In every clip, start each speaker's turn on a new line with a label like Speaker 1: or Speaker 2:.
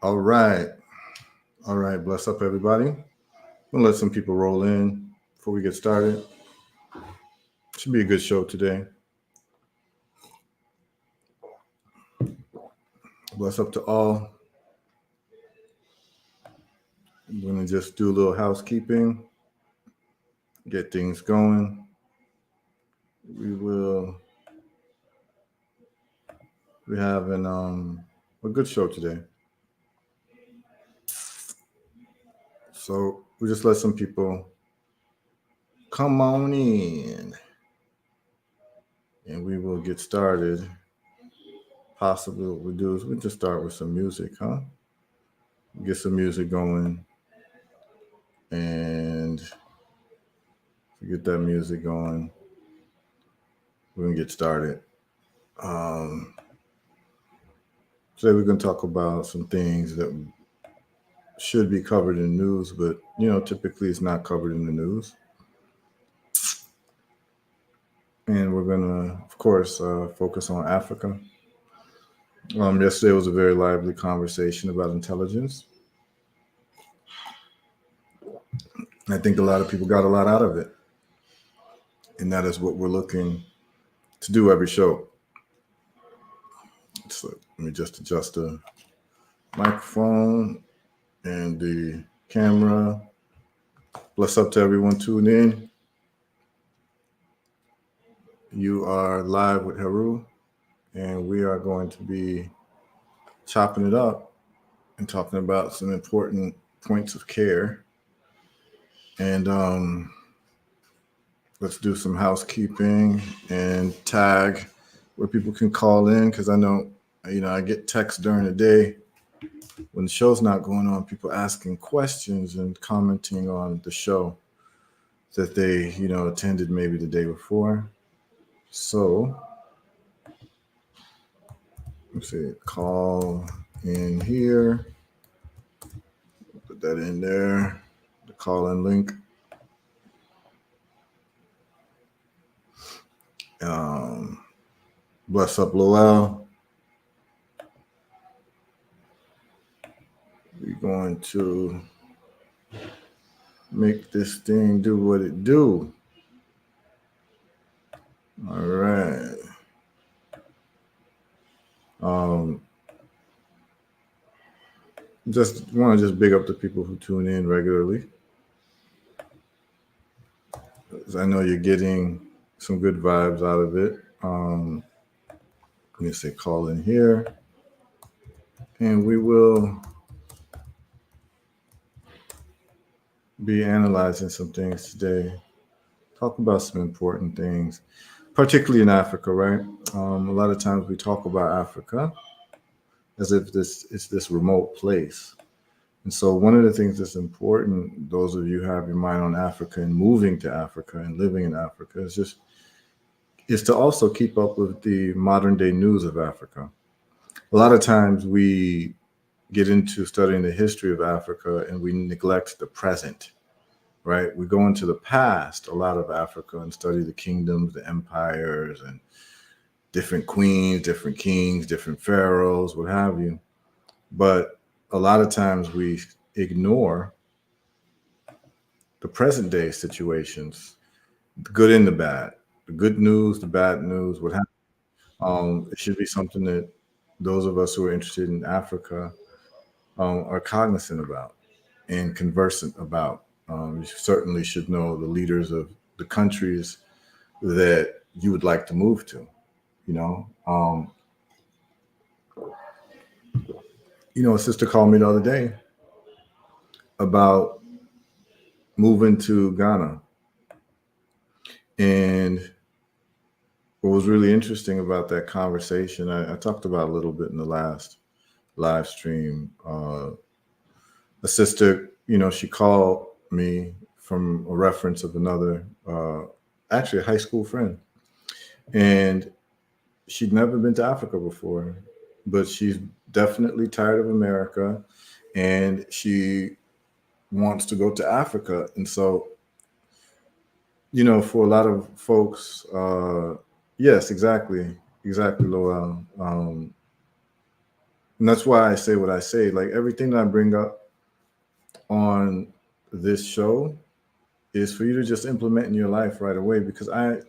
Speaker 1: All right. All right. Bless up, everybody. I'm going to let some people roll in before we get started. Should be a good show today. Bless up to all. I'm going to just do a little housekeeping, get things going. We will be having a good show today. So we just let some people come on in and we will get started. Possibly what we do is we just start with some music, huh? Get some music going and get that music going. We're gonna get started. Um, Today we're gonna talk about some things that should be covered in the news, but typically it's not covered in the news. And we're gonna, of course, focus on Africa. Yesterday was a very lively conversation about intelligence. I think a lot of people got a lot out of it, and that is what we're looking to do every show. So let me just adjust the microphone and the camera. Bless up to everyone tuned in. You are live with Heru, and we are going to be chopping it up and talking about some important points of care. And let's do some housekeeping and tag where people can call in, because I know, I get texts during the day when the show's not going on, people asking questions and commenting on the show that they, attended maybe the day before. So let's see, call in here, put that in there, the call in link. Bless up, Lowell. We're going to make this thing do what it do. All right. Just want to just big up the people who tune in regularly. I know you're getting some good vibes out of it. Let me say call in here. And we will be analyzing some things today. Talk about some important things, particularly in Africa, right? A lot of times we talk about Africa as if it's this remote place. And so one of the things that's important, those of you who have your mind on Africa and moving to Africa and living in Africa, is to also keep up with the modern day news of Africa. A lot of times we get into studying the history of Africa and we neglect the present, right? We go into the past, a lot of Africa, and study the kingdoms, the empires, and different queens, different kings, different pharaohs, what have you. But a lot of times we ignore the present day situations, the good and the bad, the good news, the bad news, what happened. It should be something that those of us who are interested in Africa are cognizant about and conversant about. You certainly should know the leaders of the countries that you would like to move to. You know, um, a sister called me the other day about moving to Ghana, and what was really interesting about that conversation, I talked about a little bit in the last live stream. A sister, she called me from a reference of another, actually a high school friend, and she'd never been to Africa before, but she's definitely tired of America, and she wants to go to Africa. And so, for a lot of folks, yes, exactly, Lowell. And that's why I say what I say. Like everything that I bring up on this show is for you to just implement in your life right away, because I'm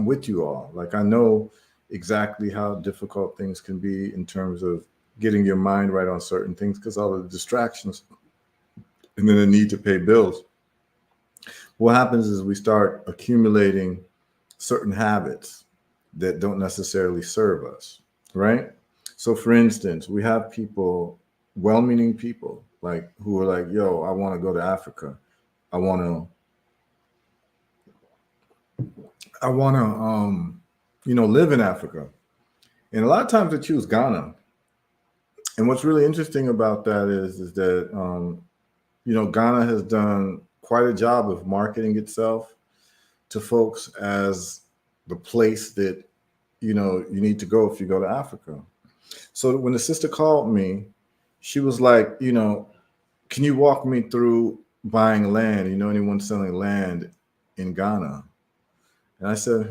Speaker 1: with you all. Like I know exactly how difficult things can be in terms of getting your mind right on certain things because all of the distractions and then the need to pay bills. What happens is we start accumulating certain habits that don't necessarily serve us, right? So for instance, we have people, well-meaning people, like who are like, yo, I want to go to Africa. I want to live in Africa. And a lot of times they choose Ghana. And what's really interesting about that is that Ghana has done quite a job of marketing itself to folks as the place that you need to go if you go to Africa. So when the sister called me, she was like, can you walk me through buying land? You know anyone selling land in Ghana? And I said,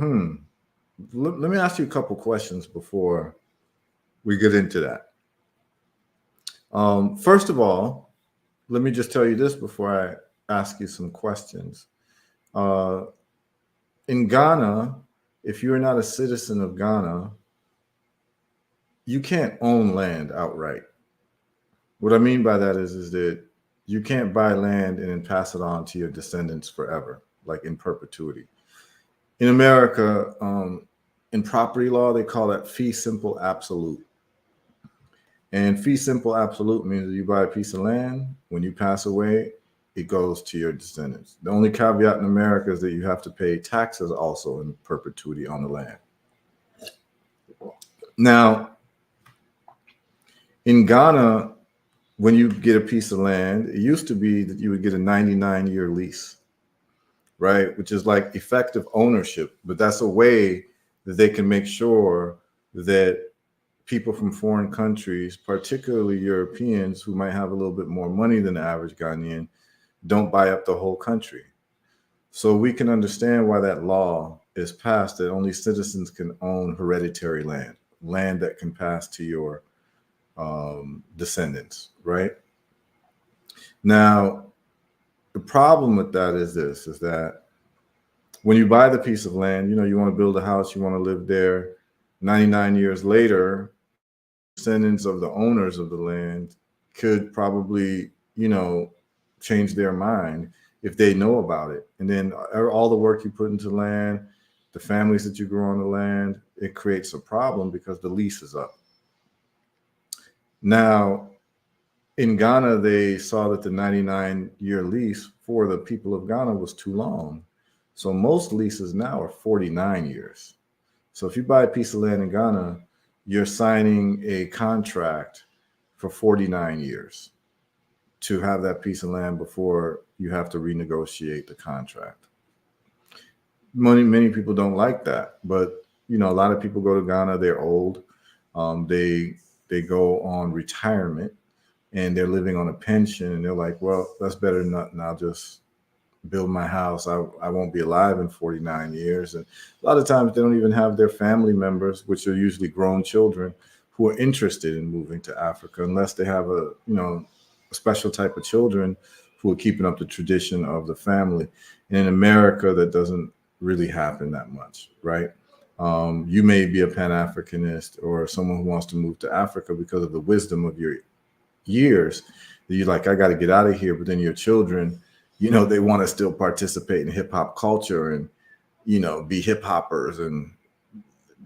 Speaker 1: let me ask you a couple questions before we get into that. First of all, let me just tell you this before I ask you some questions. Uh, in Ghana, if you're not a citizen of Ghana, you can't own land outright. What I mean by that is that you can't buy land and then pass it on to your descendants forever, like in perpetuity. In America, in property law, they call that fee simple absolute. And fee simple absolute means that you buy a piece of land, when you pass away, it goes to your descendants. The only caveat in America is that you have to pay taxes also in perpetuity on the land. Now, in Ghana, when you get a piece of land, it used to be that you would get a 99-year lease, right? Which is like effective ownership, but that's a way that they can make sure that people from foreign countries, particularly Europeans who might have a little bit more money than the average Ghanaian, don't buy up the whole country. So we can understand why that law is passed, that only citizens can own hereditary land that can pass to your descendants, right? Now, the problem with that is that when you buy the piece of land, you want to build a house, you want to live there. 99 years later, descendants of the owners of the land could probably, change their mind if they know about it. And then all the work you put into land, the families that you grow on the land, it creates a problem because the lease is up. Now, in Ghana, they saw that the 99-year lease for the people of Ghana was too long. So most leases now are 49 years. So if you buy a piece of land in Ghana, you're signing a contract for 49 years to have that piece of land before you have to renegotiate the contract. Many people don't like that, but a lot of people go to Ghana, they're old, they go on retirement and they're living on a pension, and they're like, well, that's better than nothing. I'll just build my house. I won't be alive in 49 years. And a lot of times they don't even have their family members, which are usually grown children, who are interested in moving to Africa, unless they have a special type of children who are keeping up the tradition of the family. And in America, that doesn't really happen that much, right? You may be a Pan-Africanist or someone who wants to move to Africa because of the wisdom of your years. You're like, I got to get out of here. But then your children, they want to still participate in hip hop culture and, be hip hoppers and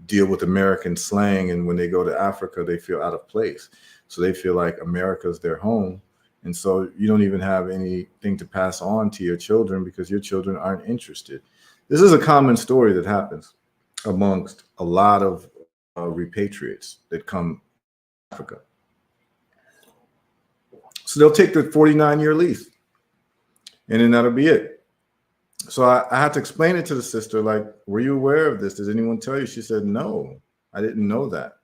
Speaker 1: deal with American slang. And when they go to Africa, they feel out of place. So they feel like America's their home. And so you don't even have anything to pass on to your children because your children aren't interested. This is a common story that happens amongst a lot of repatriates that come to Africa. So they'll take the 49-year lease and then that'll be it. So I had to explain it to the sister, like, were you aware of this? Did anyone tell you? She said, no, I didn't know that.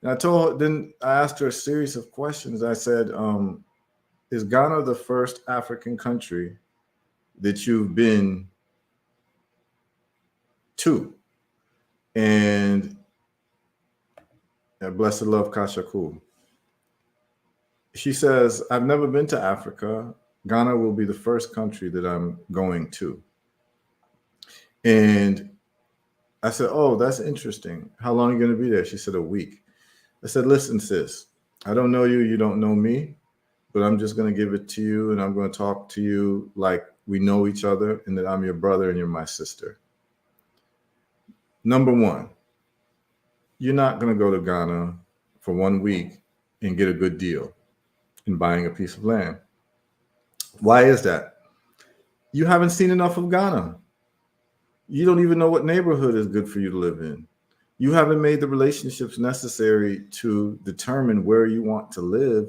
Speaker 1: And then I asked her a series of questions. I said, is Ghana the first African country that you've been to? And Blessed Love Kashaku. She says, I've never been to Africa. Ghana will be the first country that I'm going to. And I said, oh, that's interesting. How long are you going to be there? She said, a week. I said, listen, sis, I don't know you. You don't know me. But I'm just going to give it to you. And I'm going to talk to you like we know each other and that I'm your brother and you're my sister. Number one, you're not going to go to Ghana for 1 week and get a good deal in buying a piece of land. Why is that? You haven't seen enough of Ghana. You don't even know what neighborhood is good for you to live in. You haven't made the relationships necessary to determine where you want to live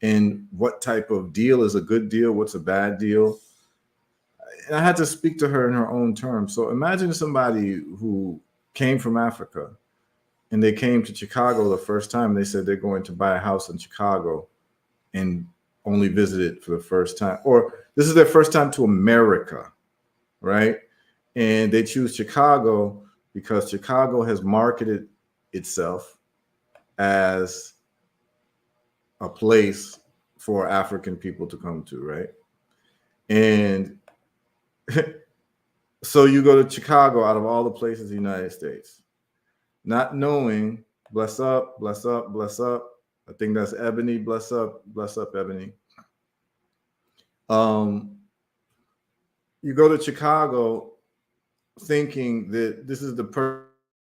Speaker 1: and what type of deal is a good deal, what's a bad deal. And I had to speak to her in her own terms. So imagine somebody who came from Africa and they came to Chicago the first time. They said they're going to buy a house in Chicago and only visit it for the first time. Or this is their first time to America, right? And they choose Chicago because Chicago has marketed itself as a place for African people to come to, right? And so you go to Chicago out of all the places in the United States, not knowing, bless up, bless up, bless up. I think that's Ebony, bless up, Ebony. You go to Chicago thinking that this is the perfect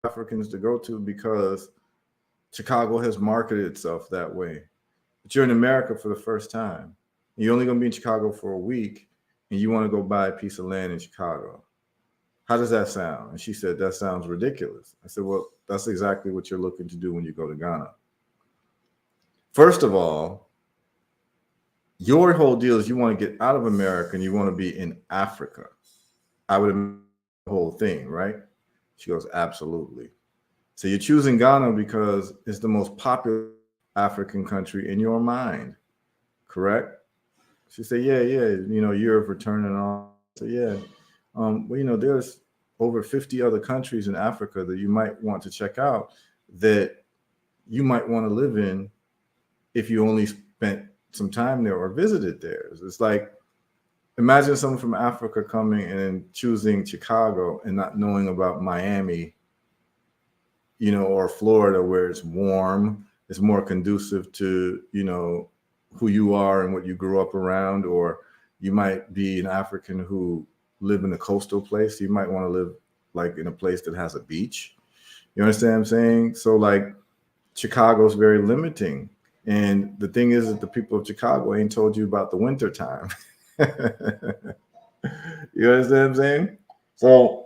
Speaker 1: Africans to go to because Chicago has marketed itself that way. But you're in America for the first time. You're only going to be in Chicago for a week, and you want to go buy a piece of land in Chicago. How does that sound? And she said, that sounds ridiculous. I said, well, that's exactly what you're looking to do when you go to Ghana. First of all, your whole deal is you want to get out of America and you want to be in Africa. I would imagine the whole thing, right? She goes, absolutely. So you're choosing Ghana because it's the most popular African country in your mind, correct? She said, yeah, year of return and all. So yeah, well, there's over 50 other countries in Africa that you might want to check out that you might want to live in if you only spent some time there or visited there. It's like, imagine someone from Africa coming and choosing Chicago and not knowing about Miami, or Florida, where it's warm, it's more conducive to, who you are and what you grew up around. Or you might be an African who live in a coastal place. You might want to live like in a place that has a beach. You understand what I'm saying? So like Chicago's very limiting. And the thing is that the people of Chicago ain't told you about the winter time. You understand what I'm saying? So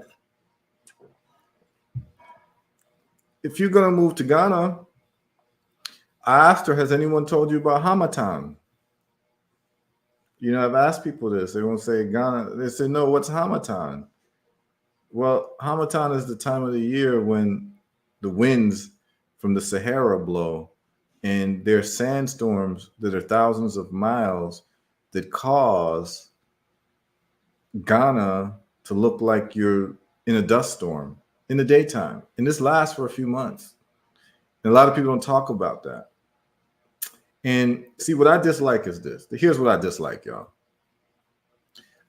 Speaker 1: if you're going to move to Ghana, I asked her, has anyone told you about Hamatan? I've asked people this. They won't say Ghana. They say, no, what's Hamatan? Well, Hamatan is the time of the year when the winds from the Sahara blow, and there's sandstorms that are thousands of miles that cause Ghana to look like you're in a dust storm in the daytime. And this lasts for a few months. And a lot of people don't talk about that. And see, what I dislike is this. Here's what I dislike, y'all.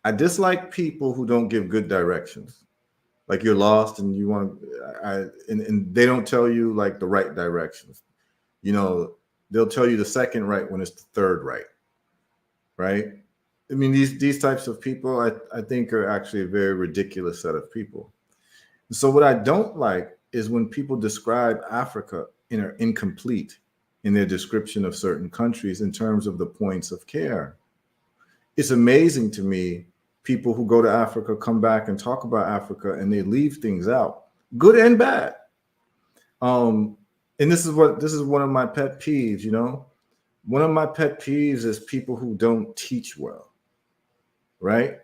Speaker 1: I dislike people who don't give good directions. Like you're lost and you want and they don't tell you like the right directions. They'll tell you the second right when it's the third right. Right? I mean, these types of people, I think are actually a very ridiculous set of people. So what I don't like is when people describe Africa and are incomplete in their description of certain countries in terms of the points of care. It's amazing to me, people who go to Africa come back and talk about Africa and they leave things out, good and bad. And this is one of my pet peeves, One of my pet peeves is people who don't teach well, right?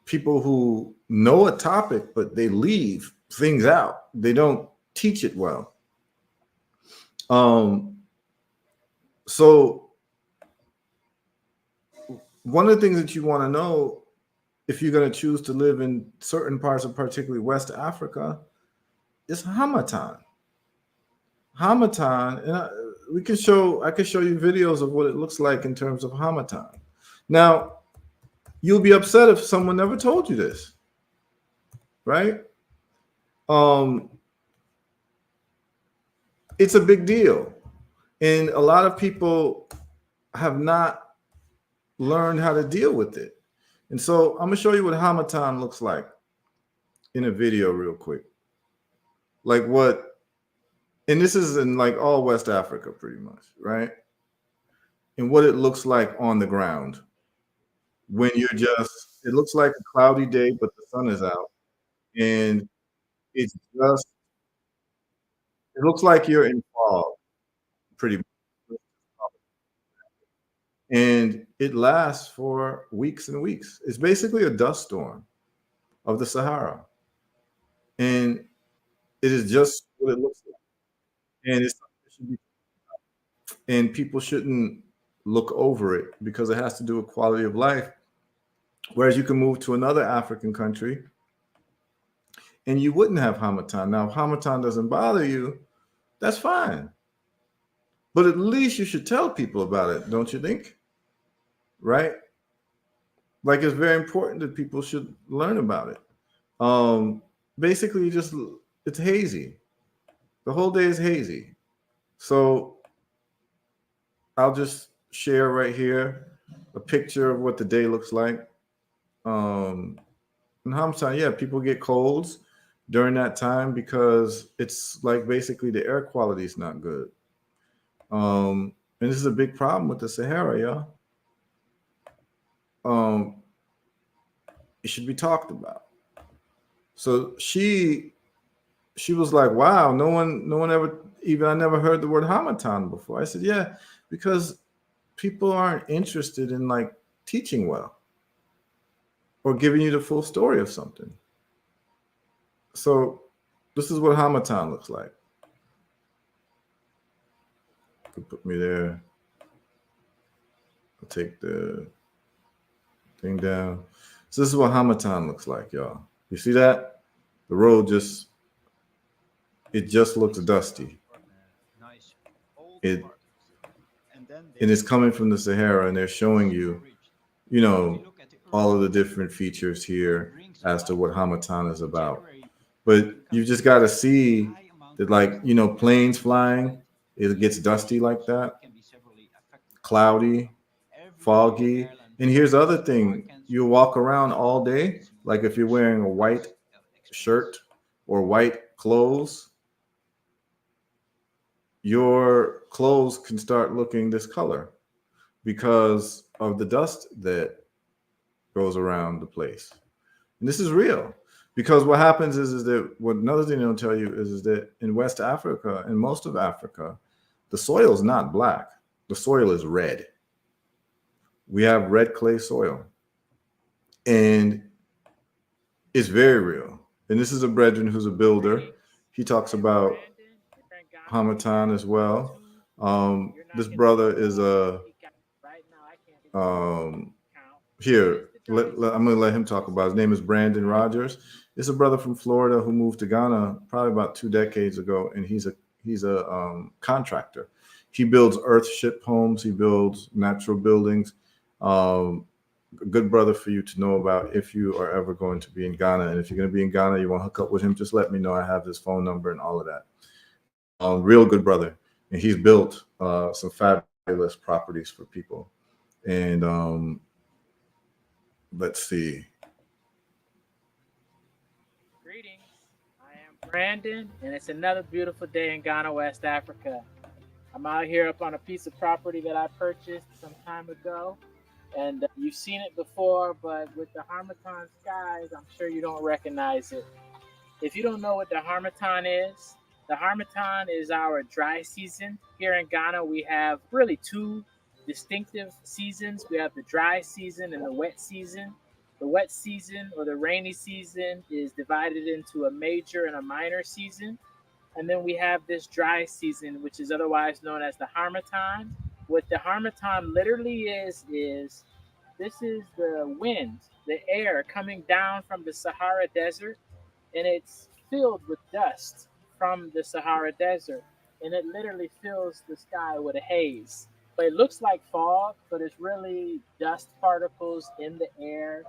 Speaker 1: People who know a topic, but they leave things out. They don't teach it well. So one of the things that you want to know if you're going to choose to live in certain parts of particularly West Africa is Hamatan. Hamatan, and we can show. I can show you videos of what it looks like in terms of Hamatan. Now, you'll be upset if someone never told you this, right? Um, it's a big deal, and a lot of people have not learned how to deal with it. And so, I'm gonna show you what Hamatan looks like in a video, real quick. Like what, and this is in like all West Africa, pretty much, right? And what it looks like on the ground when you're just, it looks like a cloudy day, but the sun is out. And it's just, it looks like you're in fog, pretty much. And it lasts for weeks and weeks. It's basically a dust storm of the Sahara. And it is just what it looks like. And it's something that should be, and people shouldn't look over it because it has to do with quality of life. Whereas you can move to another African country and you wouldn't have Hamatan. Now, if Hamatan doesn't bother you, that's fine. But at least you should tell people about it, don't you think? Right? Like it's very important that people should learn about it. Um, Basically, just it's hazy. The whole day is hazy. So I'll just share right here a picture of what the day looks like. Um, in Hamatan, yeah, people get colds during that time because it's like basically the air quality is not good. And this is a big problem with the Sahara, y'all. Um, it should be talked about. So she was like, "Wow, no one ever even I never heard the word Hamatan before." I said, "Yeah, because people aren't interested in like teaching well or giving you the full story of something." So this is what Hamatan looks like. You could put me there. I'll take the thing down. So this is what Hamatan looks like, y'all. You see that? The road just it just looks dusty. It and it's coming from the Sahara, and they're showing you, you know, all of the different features here as to what Hamatan is about. But you just got to see that, like, planes flying, it gets dusty like that, cloudy, foggy. And here's the other thing: you walk around all day, like if you're wearing a white shirt or white clothes, your clothes can start looking this color because of the dust that goes around the place. And this is real. Because what happens is that what another thing they don't tell you is that in West Africa and most of Africa, the soil is not black. The soil is red. We have red clay soil. And it's very real. And this is a brethren who's a builder. He talks about Hamatan as well. This brother is a um, here. I'm going to let him talk about. His name is Brandon Rogers. It's a brother from Florida who moved to Ghana probably about 2 decades ago, and he's a contractor. He builds earthship homes. He builds natural buildings. Um, a good brother for you to know about if you are ever going to be in Ghana. And if you're going to be in Ghana, you want to hook up with him, just let me know. I have his phone number and all of that. Real good brother, and he's built some fabulous properties for people. And let's see.
Speaker 2: Greetings. I am Brandon, and it's another beautiful day in Ghana, West Africa. I'm out here up on a piece of property that I purchased some time ago, and you've seen it before, but with the Harmattan skies, I'm sure you don't recognize it. If you don't know what the Harmattan is our dry season. Here in Ghana, we have really two distinctive seasons. We have the dry season and the wet season. The wet season or the rainy season is divided into a major and a minor season. And then we have this dry season, which is otherwise known as the Harmattan. What the Harmattan literally is this is the wind, the air coming down from the Sahara Desert, and it's filled with dust from the Sahara Desert. and it literally fills the sky with a haze. But it looks like fog, but it's really dust particles in the air.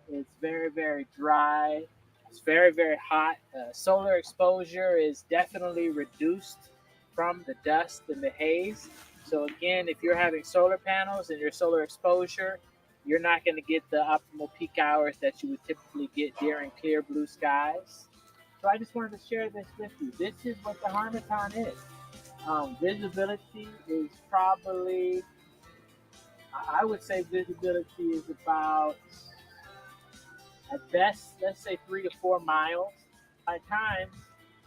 Speaker 2: It's very, very dry. It's very, very hot. Solar exposure is definitely reduced from the dust and the haze. So, again, if you're having solar panels and your solar exposure, you're not going to get the optimal peak hours that you would typically get during clear blue skies. So I just wanted to share this with you. This is what the Harmattan is. Visibility is probably, I would say visibility is about, at best, let's say 3 to 4 miles. At times,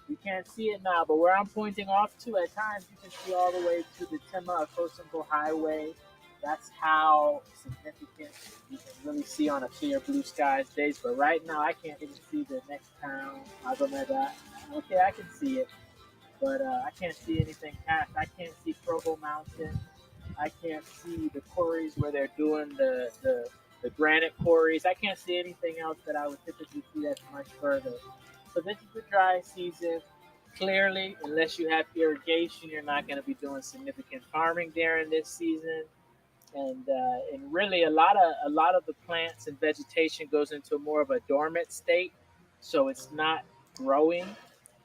Speaker 2: you can't see it now, but where I'm pointing off to, at times, you can see all the way to the Tema Kosimbo Highway. That's how significant you can really see on a clear blue skies days. But right now, I can't even see the next town, Agomeda. Okay, I can see it, but I can't see anything past. I can't see Provo Mountain. I can't see the quarries where they're doing the granite quarries. I can't see anything else that I would typically see that's much further. So this is the dry season. Clearly, unless you have irrigation, you're not going to be doing significant farming during this season. And really, a lot of the plants and vegetation goes into more of a dormant state, so it's not growing.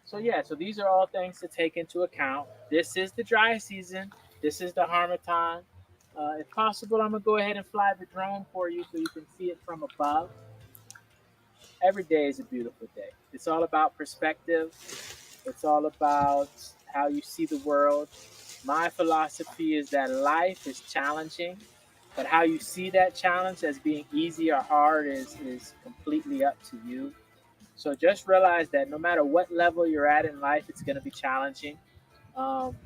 Speaker 2: So yeah, so these are all things to take into account. This is the dry season. This is the harmattan. If possible, I'm gonna go ahead and fly the drone for you so you can see it from above. Every day is a beautiful day. It's all about perspective. It's all about how you see the world. My philosophy is that life is challenging, but how you see that challenge as being easy or hard is completely up to you. So just realize that no matter what level you're at in life, it's going to be challenging.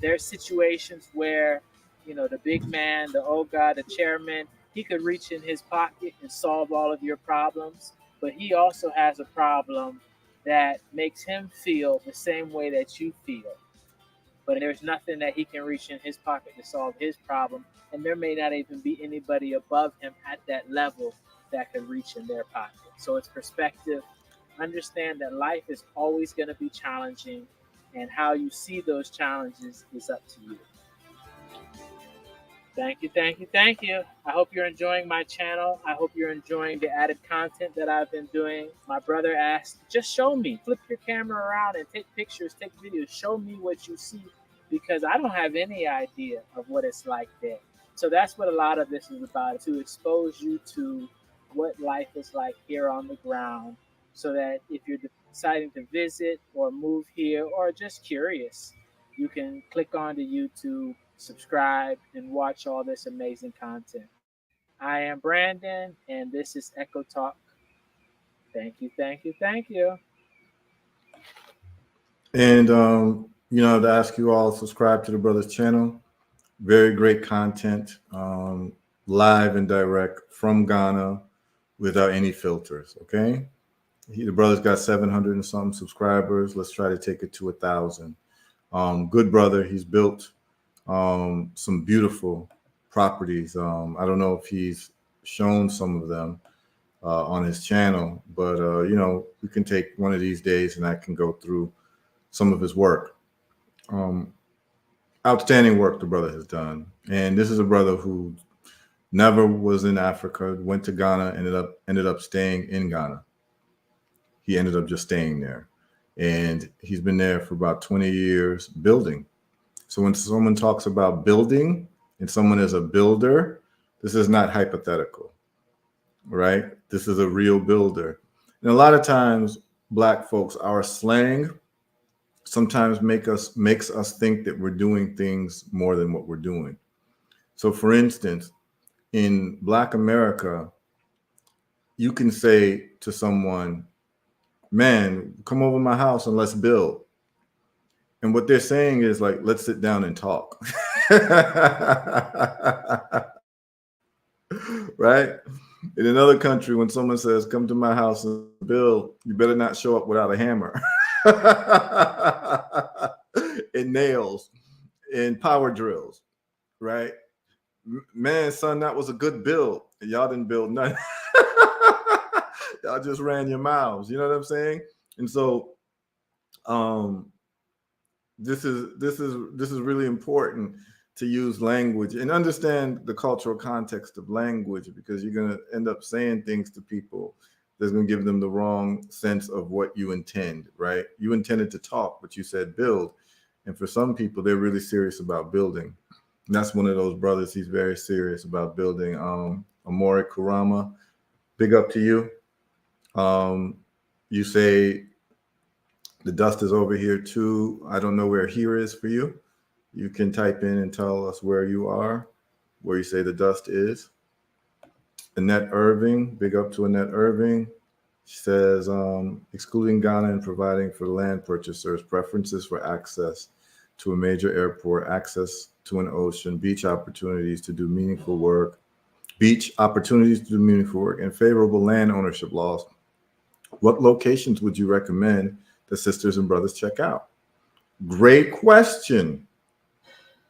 Speaker 2: There's situations where, the big man, the old guy, the chairman, he could reach in his pocket and solve all of your problems, but he also has a problem that makes him feel the same way that you feel. But there's nothing that he can reach in his pocket to solve his problem, and there may not even be anybody above him at that level that can reach in their pocket. So it's perspective. Understand that life is always going to be challenging, and how you see those challenges is up to you. Thank you, thank you, thank you. I hope you're enjoying my channel. I hope you're enjoying the added content that I've been doing. My brother asked, just show me. Flip your camera around and take pictures, take videos. Show me what you see because I don't have any idea of what it's like there. So that's what a lot of this is about, to expose you to what life is like here on the ground so that if you're deciding to visit or move here or just curious, you can click onto YouTube, subscribe, and watch all this amazing content. I am Brandon, and this is Echo Talk. Thank you, thank you, thank you.
Speaker 1: And to ask you all to subscribe to the brother's channel. Very great content, live and direct from Ghana without any filters. Okay, the brother's got 700 and something subscribers. Let's try to take it to 1,000. Good brother. He's built some beautiful properties. I don't know if he's shown some of them on his channel, but we can take one of these days and I can go through some of his work. Um, Outstanding work the brother has done, and this is a brother who never was in Africa, went to Ghana, ended up staying in Ghana. He ended up just staying there, and he's been there for about 20 years building. So when someone talks about building and someone is a builder, this is not hypothetical, right? This is a real builder. And a lot of times, Black folks, our slang sometimes makes us think that we're doing things more than what we're doing. So, for instance, in Black America, you can say to someone, "Man, come over my house and let's build." And what they're saying is like, "Let's sit down and talk." Right? In another country, when someone says, "Come to my house and build," you better not show up without a hammer and nails and power drills, right? Man, son, that was a good build. Y'all didn't build nothing. Y'all just ran your mouths. You know what I'm saying? And so, um, this is really important to use language and understand the cultural context of language, because you're going to end up saying things to people that's going to give them the wrong sense of what you intend, right? You intended to talk, but you said build. And for some people, they're really serious about building. And that's one of those brothers. He's very serious about building. Amori Kurama, big up to you. You say the dust is over here too. I don't know where here is for you. You can type in and tell us where you are, where you say the dust is. Annette Irving, big up to Annette Irving. She says, excluding Ghana and providing for land purchasers preferences for access to a major airport, access to an ocean, beach opportunities to do meaningful work, and favorable land ownership laws. What locations would you recommend the sisters and brothers check out? Great question.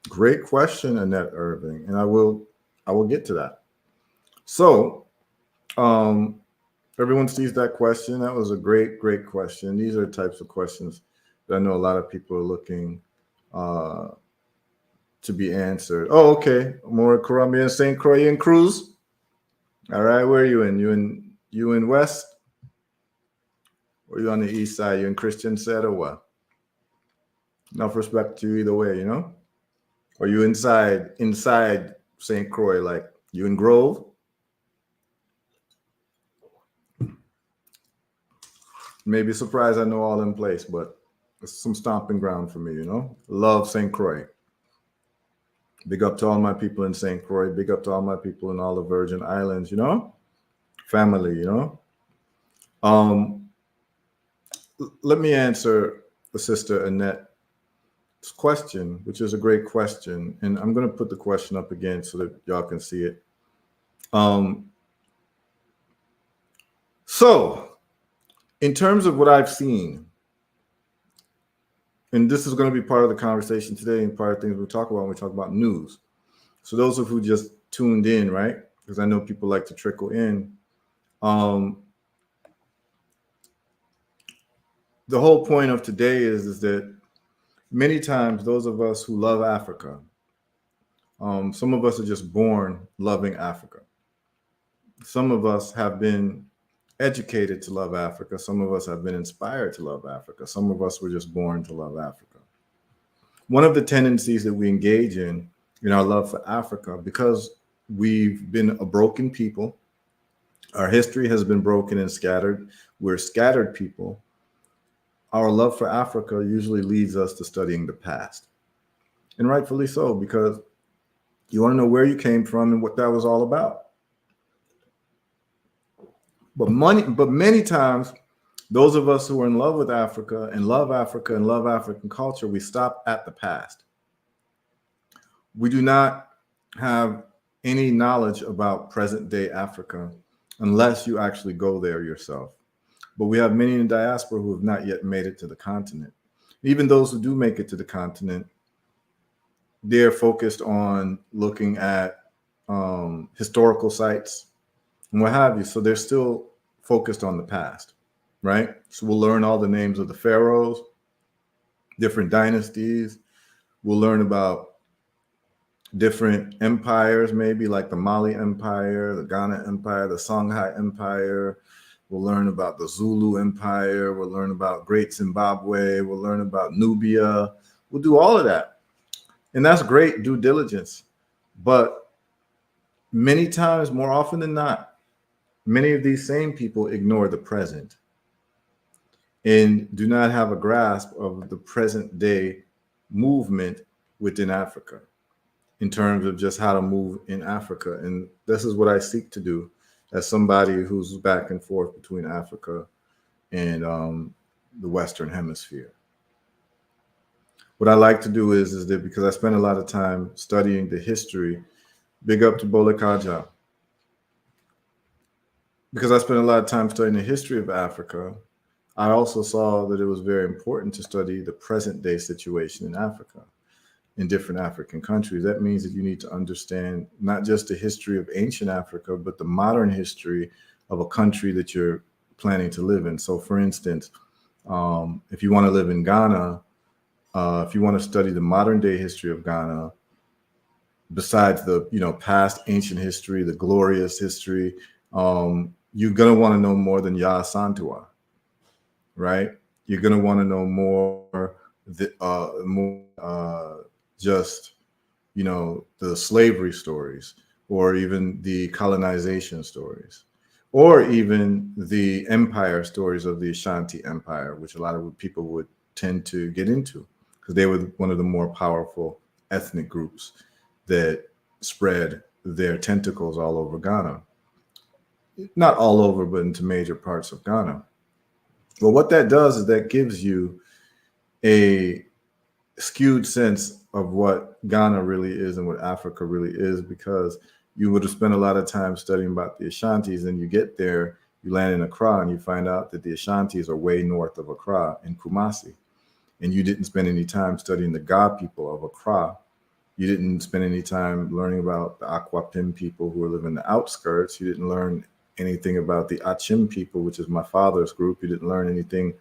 Speaker 1: Great question, Annette Irving. And I will get to that. So, everyone sees that question. That was a great question. These are the types of questions that I know a lot of people are looking to be answered. Oh, okay. More Columbia, St. Croix and Cruz. All right, where are you in? You in West? Or you on the East side? You in Christian set or what? Enough respect to you either way, you know? Or you inside St. Croix, like you in Grove? Maybe surprised I know all in place, but it's some stomping ground for me, you know? Love St. Croix. Big up to all my people in St. Croix. Big up to all my people in all the Virgin Islands, you know? Family, you know? Let me answer the sister Annette's question, which is a great question. And I'm going to put the question up again so that y'all can see it. So, in terms of what I've seen, and this is going to be part of the conversation today and part of things we'll talk about when we talk about news. So those of who just tuned in, right? Because I know people like to trickle in. The whole point of today is that many times those of us who love Africa, some of us are just born loving Africa. Some of us have been educated to love Africa. Some of us have been inspired to love Africa. Some of us were just born to love Africa. One of the tendencies that we engage in our love for Africa, because we've been a broken people, our history has been broken and scattered. We're scattered people. Our love for Africa usually leads us to studying the past. And rightfully so, because you want to know where you came from and what that was all about. But many times, those of us who are in love with Africa and love Africa and love African culture, we stop at the past. We do not have any knowledge about present day Africa unless you actually go there yourself. But we have many in the diaspora who have not yet made it to the continent. Even those who do make it to the continent, they're focused on looking at historical sites and what have you. So they're still focused on the past, right? So we'll learn all the names of the pharaohs, different dynasties. We'll learn about different empires, maybe like the Mali Empire, the Ghana Empire, the Songhai Empire. We'll learn about the Zulu Empire. We'll learn about Great Zimbabwe. We'll learn about Nubia. We'll do all of that. And that's great due diligence. But many times, more often than not, many of these same people ignore the present and do not have a grasp of the present day movement within Africa in terms of just how to move in Africa. And this is what I seek to do as somebody who's back and forth between Africa and the Western Hemisphere. What I like to do is that because I spend a lot of time studying the history, big up to Bola Kaja. Because I spent a lot of time studying the history of Africa, I also saw that it was very important to study the present day situation in Africa, in different African countries. That means that you need to understand not just the history of ancient Africa, but the modern history of a country that you're planning to live in. So for instance, if you want to live in Ghana, If you want to study the modern day history of Ghana, besides the past ancient history, the glorious history, you're gonna want to know more than Ya Santua, right? You're gonna want to know more just the slavery stories, or even the colonization stories, or even the empire stories of the Ashanti Empire, which a lot of people would tend to get into because they were one of the more powerful ethnic groups that spread their tentacles all over Ghana. Not all over, but into major parts of Ghana. Well, what that does is that gives you a skewed sense of what Ghana really is and what Africa really is, because you would have spent a lot of time studying about the Ashantis, and you get there, you land in Accra, and you find out that the Ashantis are way north of Accra in Kumasi. And you didn't spend any time studying the Ga people of Accra. You didn't spend any time learning about the Akwapim people who live in the outskirts. You didn't learn anything about the Achim people, which is my father's group. You didn't learn anything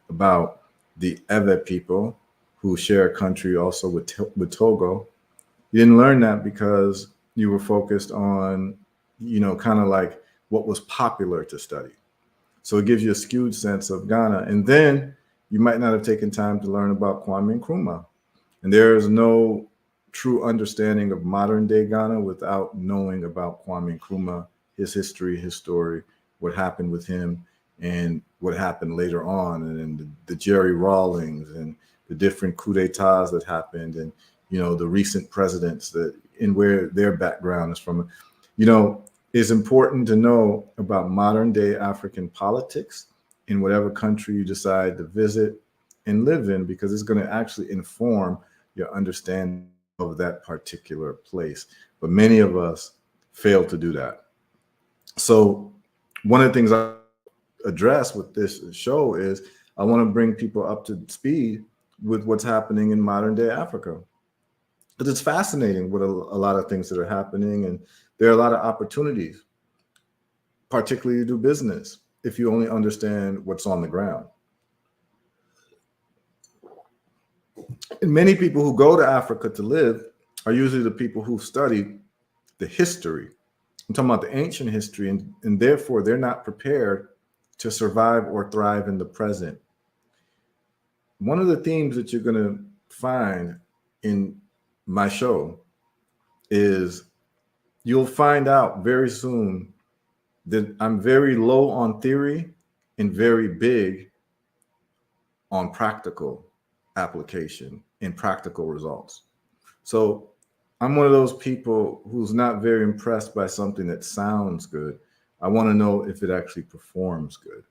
Speaker 1: about the Ewe people, who share a country also with Togo. You didn't learn that because you were focused on, kind of like what was popular to study. So it gives you a skewed sense of Ghana. And then you might not have taken time to learn about Kwame Nkrumah. And there is no true understanding of modern day Ghana without knowing about Kwame Nkrumah, his history, his story, what happened with him, and what happened later on, and then the Jerry Rawlings and the different coups d'etats that happened, and the recent presidents that and where their background is from. It's important to know about modern day African politics in whatever country you decide to visit and live in, because it's going to actually inform your understanding of that particular place. But many of us fail to do that. So one of the things I address with this show is I want to bring people up to speed with what's happening in modern day Africa. But it's fascinating with a lot of things that are happening, and there are a lot of opportunities, particularly to do business, if you only understand what's on the ground. And many people who go to Africa to live are usually the people who study the history. I'm talking about the ancient history, and therefore they're not prepared to survive or thrive in the present. One of the themes that you're going to find in my show is you'll find out very soon that I'm very low on theory and very big on practical application and practical results. So I'm one of those people who's not very impressed by something that sounds good. I want to know if it actually performs good.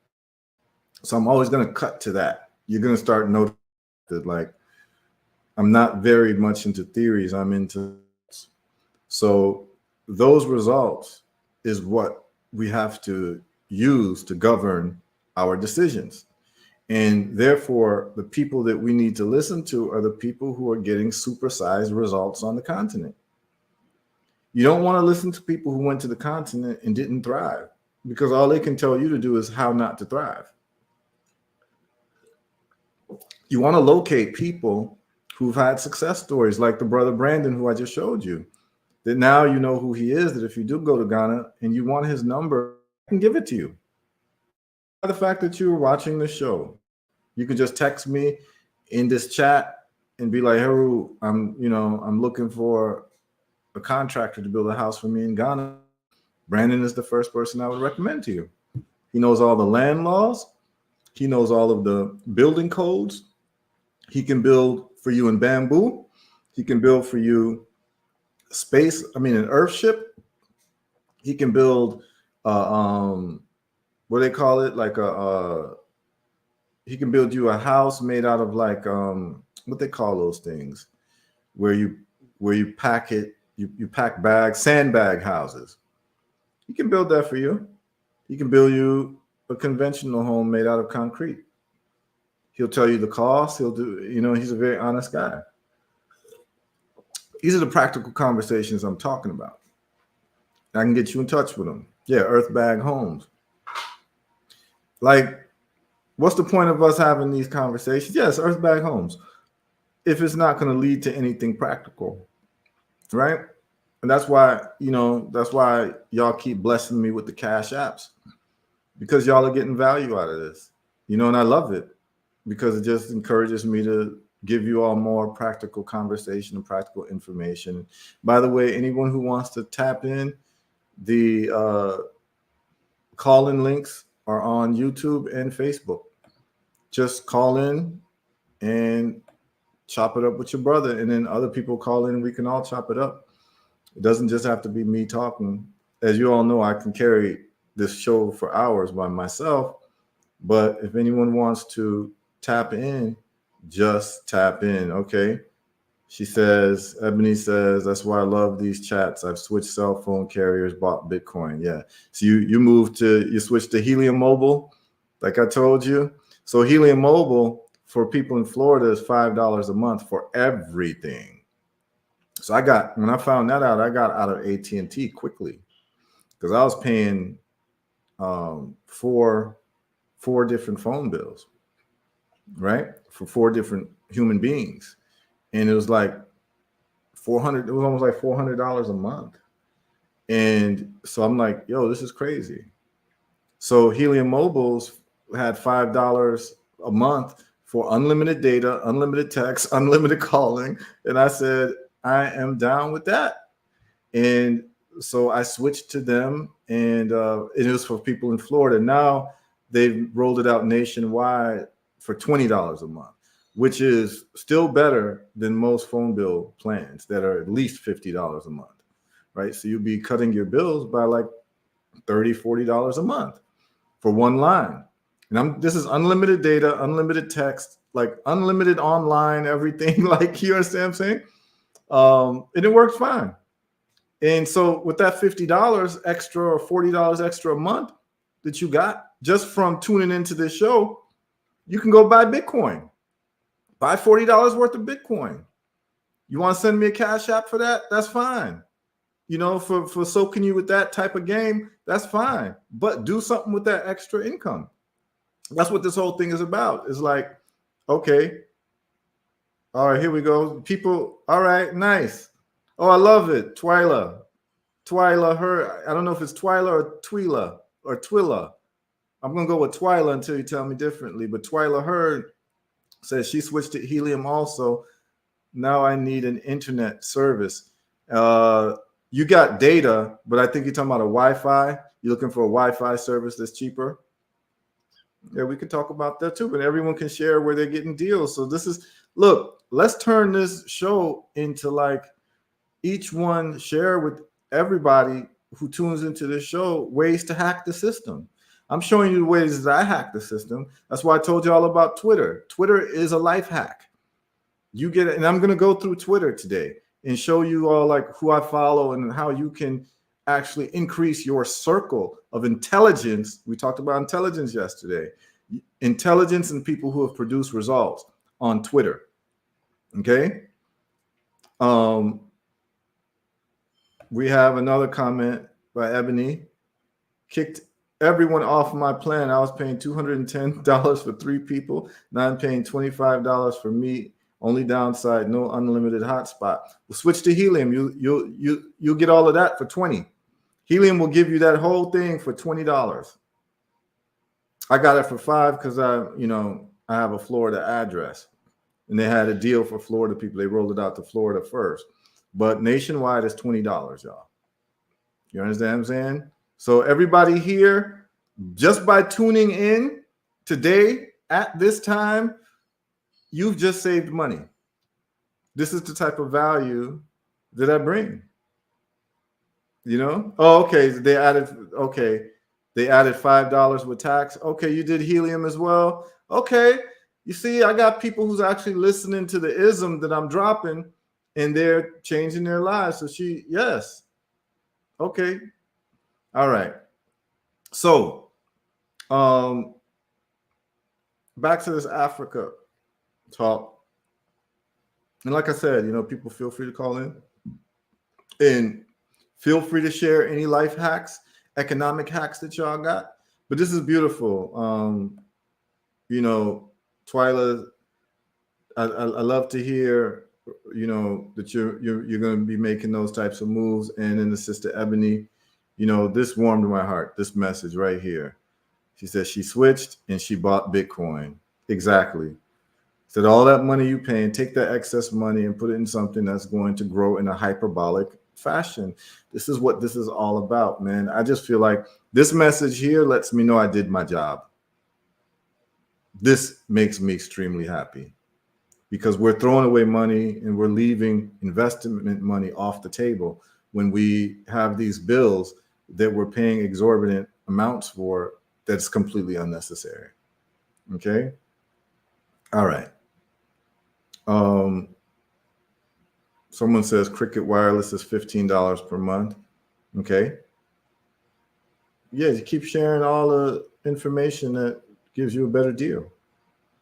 Speaker 1: So I'm always going to cut to that. You're going to start noticing that, like, I'm not very much into theories. I'm into. So those results is what we have to use to govern our decisions. And therefore, the people that we need to listen to are the people who are getting supersized results on the continent. You don't want to listen to people who went to the continent and didn't thrive, because all they can tell you to do is how not to thrive. You want to locate people who've had success stories, like the brother Brandon, who I just showed you, that now you know who he is, that if you do go to Ghana and you want his number, I can give it to you. By the fact that you were watching the show, you can just text me in this chat and be like, Heru, I'm looking for a contractor to build a house for me in Ghana. Brandon is the first person I would recommend to you. He knows all the land laws. He knows all of the building codes. He can build for you in bamboo. He can build for you an earth ship. He can build, what do they call it? Like he can build you a house made out of like, what they call those things, where you pack it, you pack bags, sandbag houses. He can build that for you. He can build you a conventional home made out of concrete. He'll tell you the cost. He'll do, he's a very honest guy. These are the practical conversations I'm talking about. I can get you in touch with them. Yeah, Earthbag Homes. Like, what's the point of us having these conversations? Yes, Earthbag Homes. if it's not going to lead to anything practical, right? And that's why, that's why y'all keep blessing me with the cash apps, because y'all are getting value out of this, and I love it because it just encourages me to give you all more practical conversation and practical information. By the way, anyone who wants to tap in, the call-in links are on YouTube and Facebook. Just call in and chop it up with your brother, and then other people call in and we can all chop it up. It doesn't just have to be me talking. As you all know, I can carry this show for hours by myself, but if anyone wants to tap in, just tap in. Okay. Ebony says, that's why I love these chats. I've switched cell phone carriers, bought Bitcoin. Yeah. So you switched to Helium Mobile, like I told you. So Helium Mobile for people in Florida is $5 a month for everything. So when I found that out, I got out of AT&T quickly because I was paying four different phone bills, right? For four different human beings. And it was like it was almost like $400 a month. And so I'm like, yo, this is crazy. So Helium Mobiles had $5 a month for unlimited data, unlimited text, unlimited calling. And I said, I am down with that. And so I switched to them, and it was for people in Florida. Now they've rolled it out nationwide for $20 a month, which is still better than most phone bill plans that are at least $50 a month, right? So you'll be cutting your bills by like $30, $40 a month for one line. And this is unlimited data, unlimited text, like unlimited online, everything. Like, you understand what I'm saying? And it works fine. And so with that $50 extra or $40 extra a month that you got just from tuning into this show, you can go buy Bitcoin. Buy $40 worth of Bitcoin. You want to send me a cash app for that? That's fine. For soaking you with that type of game, that's fine. But do something with that extra income. That's what this whole thing is about. It's like, okay, all right, here we go. People, all right, nice. Oh, I love it. Twyla, her. I don't know if it's Twyla or Twilla. I'm going to go with Twyla until you tell me differently. But Twyla Heard says she switched to Helium also. Now I need an internet service. You got data, but I think you're talking about a Wi-Fi. You're looking for a Wi-Fi service that's cheaper. Yeah, we could talk about that too, but everyone can share where they're getting deals. So look, let's turn this show into like each one share with everybody who tunes into this show ways to hack the system. I'm showing you the ways that I hack the system. That's why I told you all about Twitter. Twitter is a life hack. You get it, and I'm going to go through Twitter today and show you all like who I follow and how you can actually increase your circle of intelligence. We talked about intelligence yesterday. Intelligence and people who have produced results on Twitter. Okay. We have another comment by Ebony. Kicked everyone off my plan. I was paying $210 for 3 people. Now I'm paying $25 for me. Only downside, no unlimited hotspot. We'll switch to Helium. You'll get all of that for $20. Helium will give you that whole thing for $20. I got it for $5 because I have a Florida address, and they had a deal for Florida people. They rolled it out to Florida first, but nationwide is $20, y'all. You understand what I'm saying? So everybody here, just by tuning in today at this time, you've just saved money. This is the type of value that I bring. Oh, okay. They added $5 with tax. Okay, you did Helium as well. Okay, you see, I got people who's actually listening to the ism that I'm dropping, and they're changing their lives. So yes. Okay. All right. So, back to this Africa talk. And like I said, people feel free to call in and feel free to share any life hacks, economic hacks that y'all got. But this is beautiful. Twyla, I love to hear, that you're going to be making those types of moves. And then the sister Ebony, this warmed my heart. This message right here. She said she switched and she bought Bitcoin. Exactly. Said all that money you paying, take that excess money and put it in something that's going to grow in a hyperbolic fashion. This is what this is all about, man. I just feel like this message here lets me know I did my job. This makes me extremely happy because we're throwing away money and we're leaving investment money off the table when we have these bills that we're paying exorbitant amounts for that's completely unnecessary. Okay. All right. Um, Someone says Cricket Wireless is $15 per month. Okay. Yeah, you keep sharing all the information that gives you a better deal.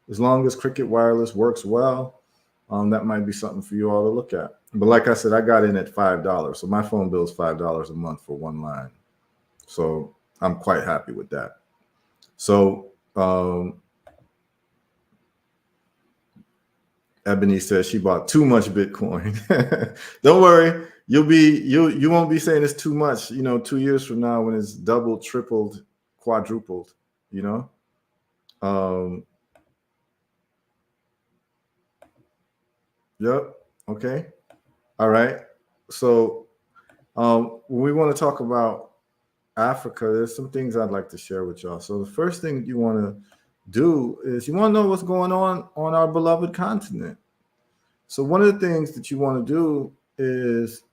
Speaker 1: As long as Cricket Wireless works well, that might be something for you all to look at. But like I said, I got in at $5, so my phone bill is $5 a month for one line. So I'm quite happy with that. So Ebony says she bought too much Bitcoin. Don't worry, you won't be saying it's too much. 2 years from now when it's doubled, tripled, quadrupled. You know. Um, yep. Okay. All right. So when we want to talk about Africa, there's some things I'd like to share with y'all. So the first thing you want to do is you want to know what's going on our beloved continent. So one of the things that you want to do is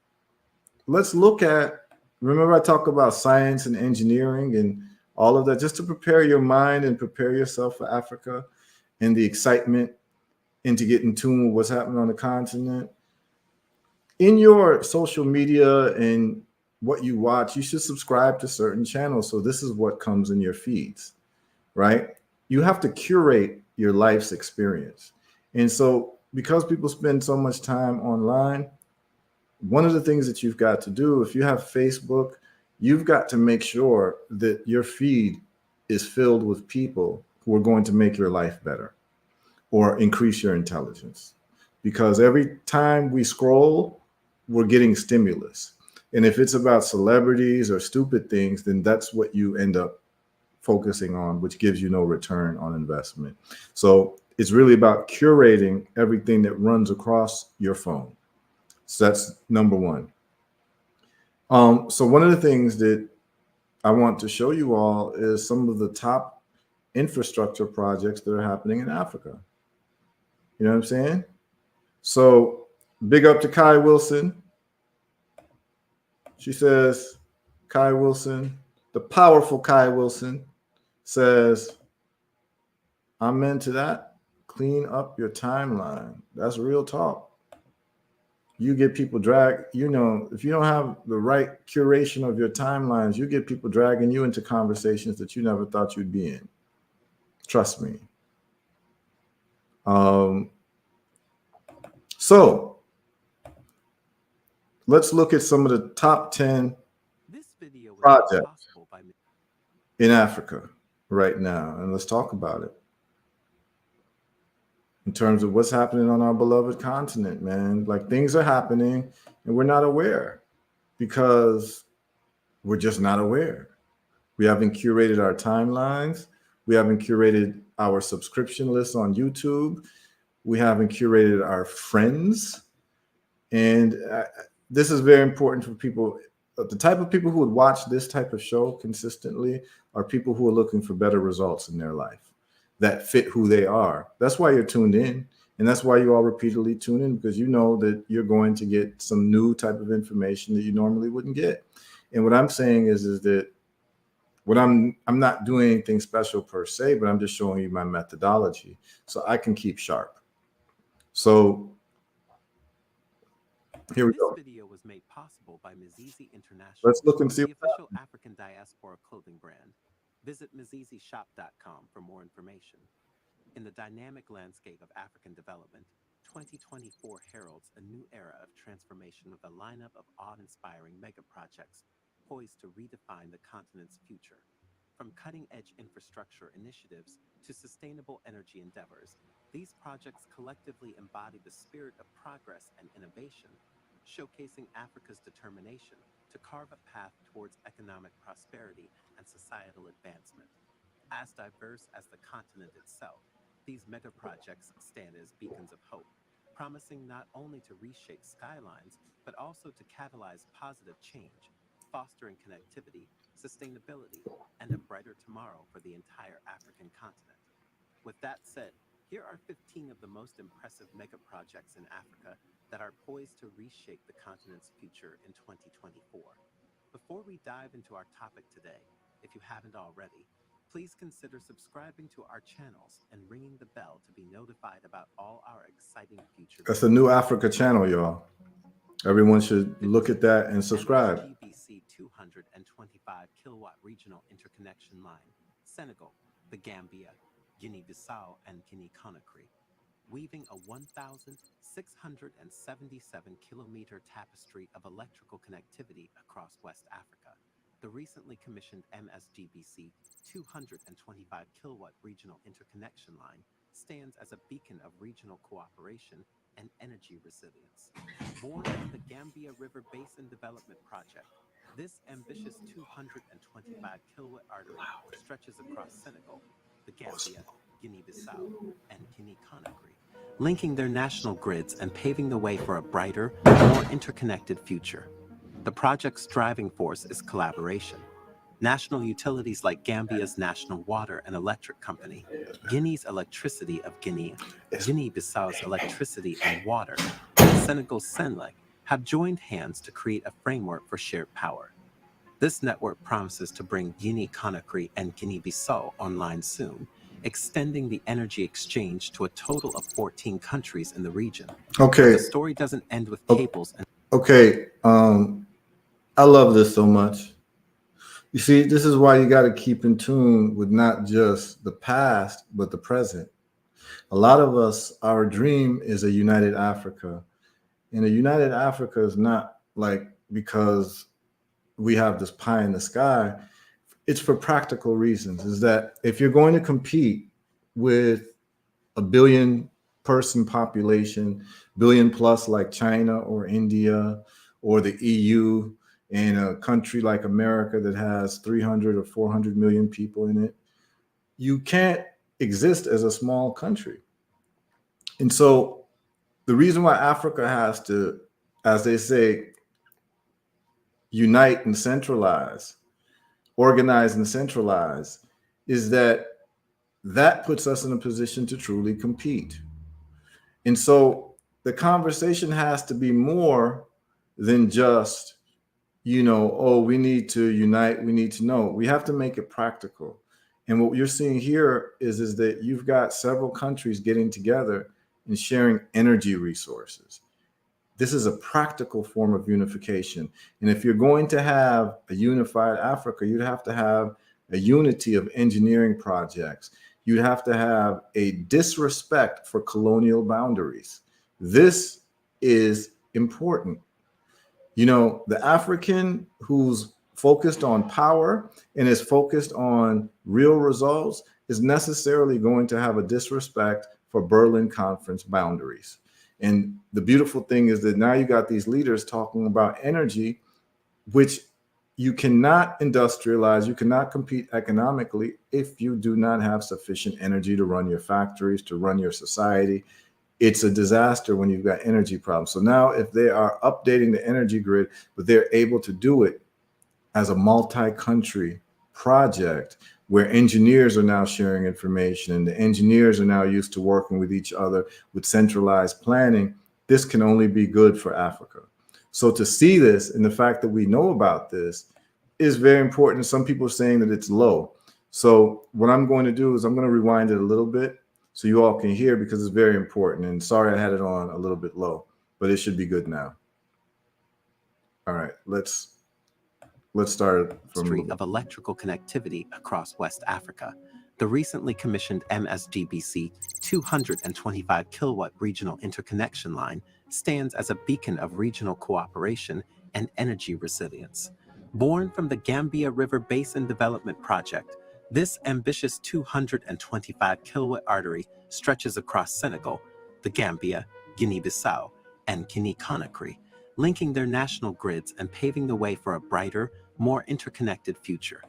Speaker 1: let's look at, remember I talk about science and engineering and all of that just to prepare your mind and prepare yourself for Africa and the excitement and to get in tune with what's happening on the continent. In your social media and what you watch, you should subscribe to certain channels. So this is what comes in your feeds, right? You have to curate your life's experience. And so because people spend so much time online, one of the things that you've got to do, if you have Facebook, you've got to make sure that your feed is filled with people who are going to make your life better or increase your intelligence. Because every time we scroll, we're getting stimulus. And if it's about celebrities or stupid things, then that's what you end up focusing on, which gives you no return on investment. So it's really about curating everything that runs across your phone. So that's number one. So one of the things that I want to show you all is some of the top infrastructure projects that are happening in Africa. You know what I'm saying? So big up to Kai Wilson. She says, Kai Wilson, the powerful Kai Wilson says, I'm into that. Clean up your timeline. That's real talk. You get people drag, if you don't have the right curation of your timelines, you get people dragging you into conversations that you never thought you'd be in. Trust me. Um, so let's look at some of the top 10 projects in Africa right now, and let's talk about it in terms of what's happening on our beloved continent, man. Like things are happening and we're not aware because we're just not aware. We haven't curated our timelines. We haven't curated our subscription list on YouTube. We haven't curated our friends. And this is very important for people. The type of people who would watch this type of show consistently are people who are looking for better results in their life that fit who they are. That's why you're tuned in. And that's why you all repeatedly tune in, because you know that you're going to get some new type of information that you normally wouldn't get. And what I'm saying is that what I'm not doing anything special per se, but I'm just showing you my methodology so I can keep sharp. So here we go. Let's look and see what's happening.
Speaker 3: These projects collectively embody the spirit of progress and innovation, showcasing Africa's determination to carve a path towards economic prosperity and societal advancement. As diverse as the continent itself, these mega projects stand as beacons of hope, promising not only to reshape skylines, but also to catalyze positive change, fostering connectivity, sustainability, and a brighter tomorrow for the entire African continent. With that said, here are 15 of the most impressive mega projects in Africa that are poised to reshape the continent's future in 2024. Before we dive into our topic today, if you haven't already, please consider subscribing to our channels and ringing the bell to be notified about all our exciting future
Speaker 1: That's a
Speaker 3: videos.
Speaker 1: new Africa channel, y'all. Everyone should look at
Speaker 3: 15.
Speaker 1: that and subscribe.
Speaker 3: MSGBC 225 kilowatt regional interconnection line, Senegal, the Gambia, Guinea-Bissau, and Guinea-Conakry, weaving a 1,677-kilometer tapestry of electrical connectivity across West Africa. The recently commissioned MSGBC 225 kilowatt regional interconnection line stands as a beacon of regional cooperation and energy resilience. Born from the Gambia River Basin Development Project, this ambitious 225 kilowatt artery stretches across Senegal, the Gambia, Guinea-Bissau, and Guinea-Conakry, linking their national grids and paving the way for a brighter, more interconnected future. The project's driving force is collaboration. National utilities like Gambia's National Water and Electric Company, Guinea's Electricity of Guinea, Guinea-Bissau's Electricity and Water, and Senegal's Senelec have joined hands to create a framework for shared power. This network promises to bring Guinea-Conakry and Guinea-Bissau online soon, extending the energy exchange to a total of 14 countries in the region.
Speaker 1: Okay.
Speaker 3: But the story doesn't end with cables and
Speaker 1: Okay. I love this so much. You see, this is why you got to keep in tune with not just the past, but the present. A lot of us, our dream is a united Africa. And a united Africa is not like because we have this pie in the sky. It's for practical reasons. Is that if you're going to compete with a billion person population, billion plus like China or India or the EU, in a country like America that has 300 or 400 million people in it, you can't exist as a small country. And so the reason why Africa has to, as they say, unite and centralize, organize and centralize, is that that puts us in a position to truly compete. And so the conversation has to be more than just, oh, we need to unite, we need to know. We have to make it practical. And what you're seeing here is that you've got several countries getting together and sharing energy resources. This is a practical form of unification. And if you're going to have a unified Africa, you'd have to have a unity of engineering projects. You'd have to have a disrespect for colonial boundaries. This is important. The African who's focused on power and is focused on real results is necessarily going to have a disrespect for Berlin Conference boundaries. And the beautiful thing is that now you got these leaders talking about energy, which you cannot industrialize, you cannot compete economically if you do not have sufficient energy to run your factories, to run your society. It's a disaster when you've got energy problems. So now if they are updating the energy grid, but they're able to do it as a multi-country project where engineers are now sharing information and the engineers are now used to working with each other with centralized planning, this can only be good for Africa. So to see this and the fact that we know about this is very important. Some people are saying that it's low. So what I'm going to do is I'm going to rewind it a little bit so you all can hear, because it's very important. And sorry, I had it on a little bit low, but it should be good now. All right, let's start from
Speaker 3: of electrical connectivity across West Africa. The recently commissioned MSGBC 225 kilowatt regional interconnection line stands as a beacon of regional cooperation and energy resilience. Born from the Gambia River Basin Development Project, This ambitious 225 kilowatt artery stretches across Senegal, the Gambia, Guinea-Bissau, and Guinea-Conakry, linking their national grids and paving the way for a brighter, more interconnected future.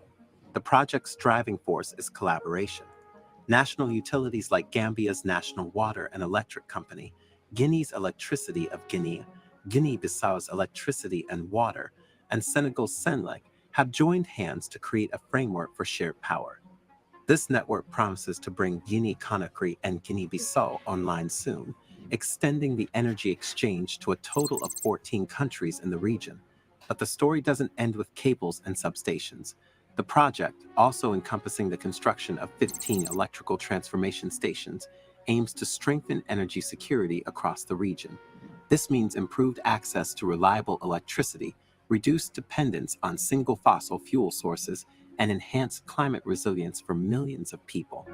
Speaker 3: The project's driving force is collaboration. National utilities like Gambia's National Water and Electric Company, Guinea's Electricity of Guinea, Guinea-Bissau's Electricity and Water, and Senegal's Senelec have joined hands to create a framework for shared power. This network promises to bring Guinea-Conakry and Guinea-Bissau online soon, extending the energy exchange to a total of 14 countries in the region. But the story doesn't end with cables and substations. The project, also encompassing the construction of 15 electrical transformation stations, aims to strengthen energy security across the region. This means improved access to reliable electricity, reduced dependence on single fossil fuel sources, and enhanced climate resilience for millions of people.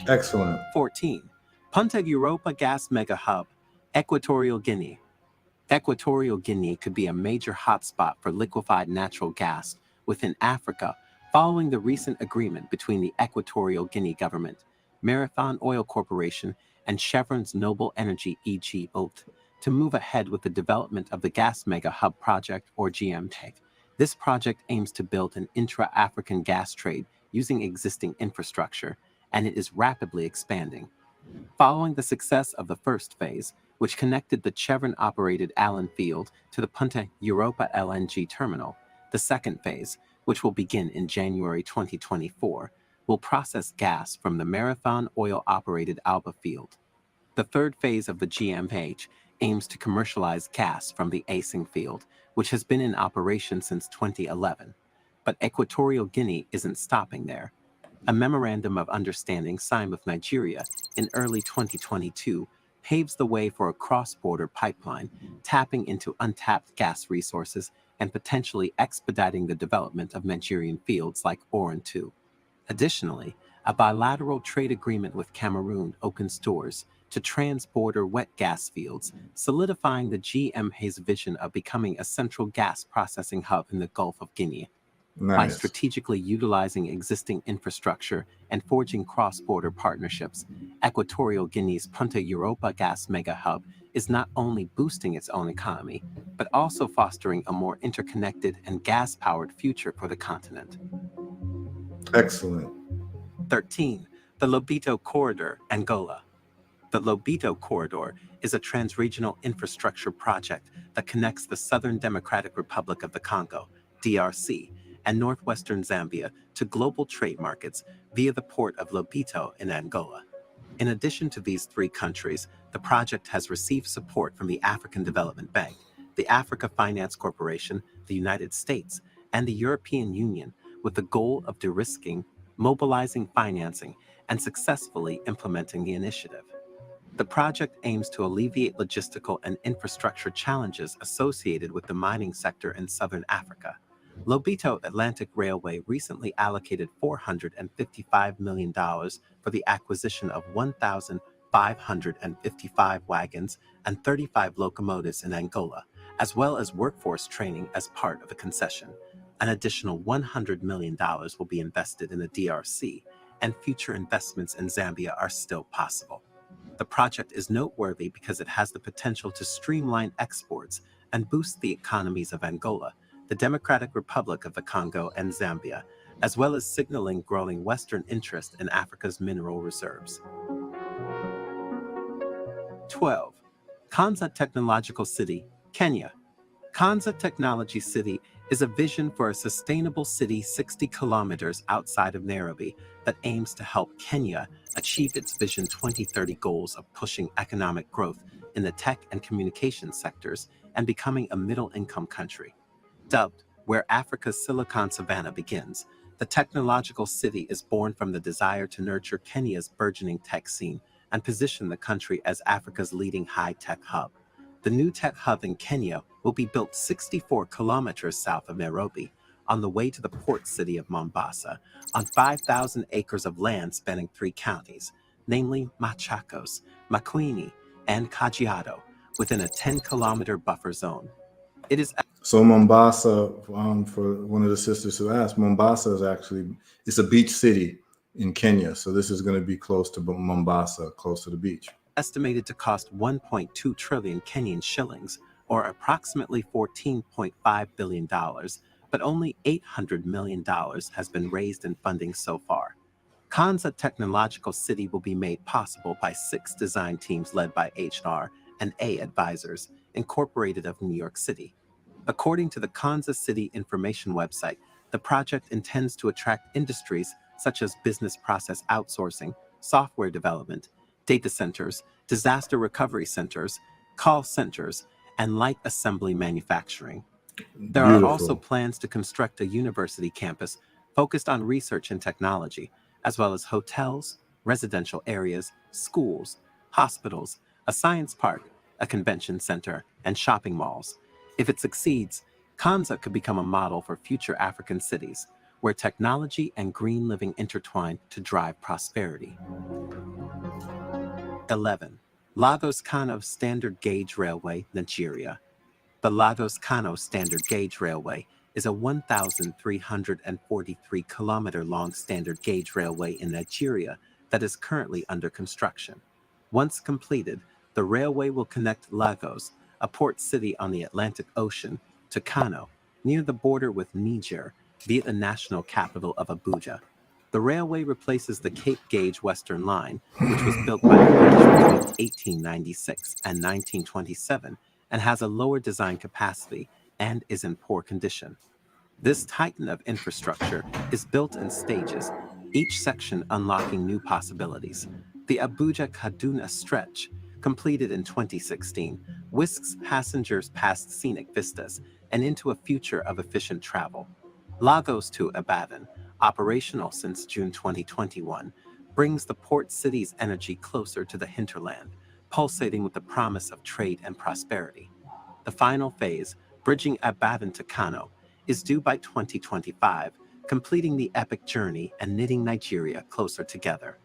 Speaker 1: Excellent.
Speaker 3: 14. Punta Europa Gas Mega Hub, Equatorial Guinea. Equatorial Guinea could be a major hotspot for liquefied natural gas within Africa following the recent agreement between the Equatorial Guinea government, Marathon Oil Corporation, and Chevron's Noble Energy EG Oath to move ahead with the development of the Gas Mega Hub project, or GMTEC. This project aims to build an intra-African gas trade using existing infrastructure, and it is rapidly expanding. Following the success of the first phase, which connected the Chevron-operated Allen Field to the Punta Europa LNG terminal, the second phase, which will begin in January 2024, will process gas from the Marathon Oil-operated Alba Field. The third phase of the GMH aims to commercialize gas from the Asing Field, which has been in operation since 2011. But Equatorial Guinea isn't stopping there. A memorandum of understanding signed with Nigeria in early 2022 paves the way for a cross-border pipeline, tapping into untapped gas resources and potentially expediting the development of Nigerian fields like Oran 2. Additionally, a bilateral trade agreement with Cameroon opens doors to trans-border wet gas fields, solidifying the GMA's vision of becoming a central gas processing hub in the Gulf of Guinea. By
Speaker 1: Nice.
Speaker 3: strategically utilizing existing infrastructure and forging cross-border partnerships, Equatorial Guinea's Punta Europa Gas Mega Hub is not only boosting its own economy, but also fostering a more interconnected and gas-powered future for the continent.
Speaker 1: Excellent.
Speaker 3: 13. The Lobito Corridor, Angola. The Lobito Corridor is a transregional infrastructure project that connects the Southern Democratic Republic of the Congo, DRC, and northwestern Zambia to global trade markets via the port of Lobito in Angola. In addition to these three countries, the project has received support from the African Development Bank, the Africa Finance Corporation, the United States, and the European Union, with the goal of de-risking, mobilizing financing, and successfully implementing the initiative. The project aims to alleviate logistical and infrastructure challenges associated with the mining sector in southern Africa. Lobito Atlantic Railway recently allocated $455 million for the acquisition of 1,555 wagons and 35 locomotives in Angola, as well as workforce training as part of the concession. An additional $100 million will be invested in the DRC, and future investments in Zambia are still possible. The project is noteworthy because it has the potential to streamline exports and boost the economies of Angola, the Democratic Republic of the Congo, and Zambia, as well as signaling growing Western interest in Africa's mineral reserves. 12. Kanza Technological City, Kenya. Kanza Technology City is a vision for a sustainable city 60 kilometers outside of Nairobi that aims to help Kenya achieve its Vision 2030 goals of pushing economic growth in the tech and communications sectors and becoming a middle-income country. Dubbed "Where Africa's Silicon Savannah Begins," the technological city is born from the desire to nurture Kenya's burgeoning tech scene and position the country as Africa's leading high-tech hub. The new tech hub in Kenya will be built 64 kilometers south of Nairobi, on the way to the port city of Mombasa, on 5,000 acres of land spanning 3 counties, namely Machakos, Makueni, and Kajiado, within a 10-kilometer buffer zone. It is
Speaker 1: So Mombasa, for one of the sisters who asked, Mombasa is actually it's a beach city in Kenya. So this is going to be close to Mombasa, close to the beach.
Speaker 3: Estimated to cost 1.2 trillion Kenyan shillings, or approximately $14.5 billion, but only $800 million has been raised in funding so far. Kanza Technological City will be made possible by 6 design teams led by HR&A Advisors, Incorporated of New York City. According to the Kansas City information website, the project intends to attract industries such as business process outsourcing, software development, data centers, disaster recovery centers, call centers, and light assembly manufacturing. There are also
Speaker 1: Beautiful.
Speaker 3: plans to construct a university campus focused on research and technology, as well as hotels, residential areas, schools, hospitals, a science park, a convention center, and shopping malls. If it succeeds, Kanza could become a model for future African cities, where technology and green living intertwine to drive prosperity. 11. Lagos Kano Standard Gauge Railway, Nigeria. The Lagos-Kano Standard Gauge Railway is a 1,343-kilometer-long standard gauge railway in Nigeria that is currently under construction. Once completed, the railway will connect Lagos, a port city on the Atlantic Ocean, to Kano, near the border with Niger, via the national capital of Abuja. The railway replaces the Cape Gauge Western Line, which was built by the British between 1896 and 1927, and has a lower design capacity and is in poor condition. This titan of infrastructure is built in stages, each section unlocking new possibilities. The Abuja-Kaduna stretch, completed in 2016, whisks passengers past scenic vistas and into a future of efficient travel. Lagos to Ibadan, operational since June 2021, brings the port city's energy closer to the hinterland, pulsating with the promise of trade and prosperity. The final phase, bridging Ibadan to Kano, is due by 2025, completing the epic journey and knitting Nigeria closer together.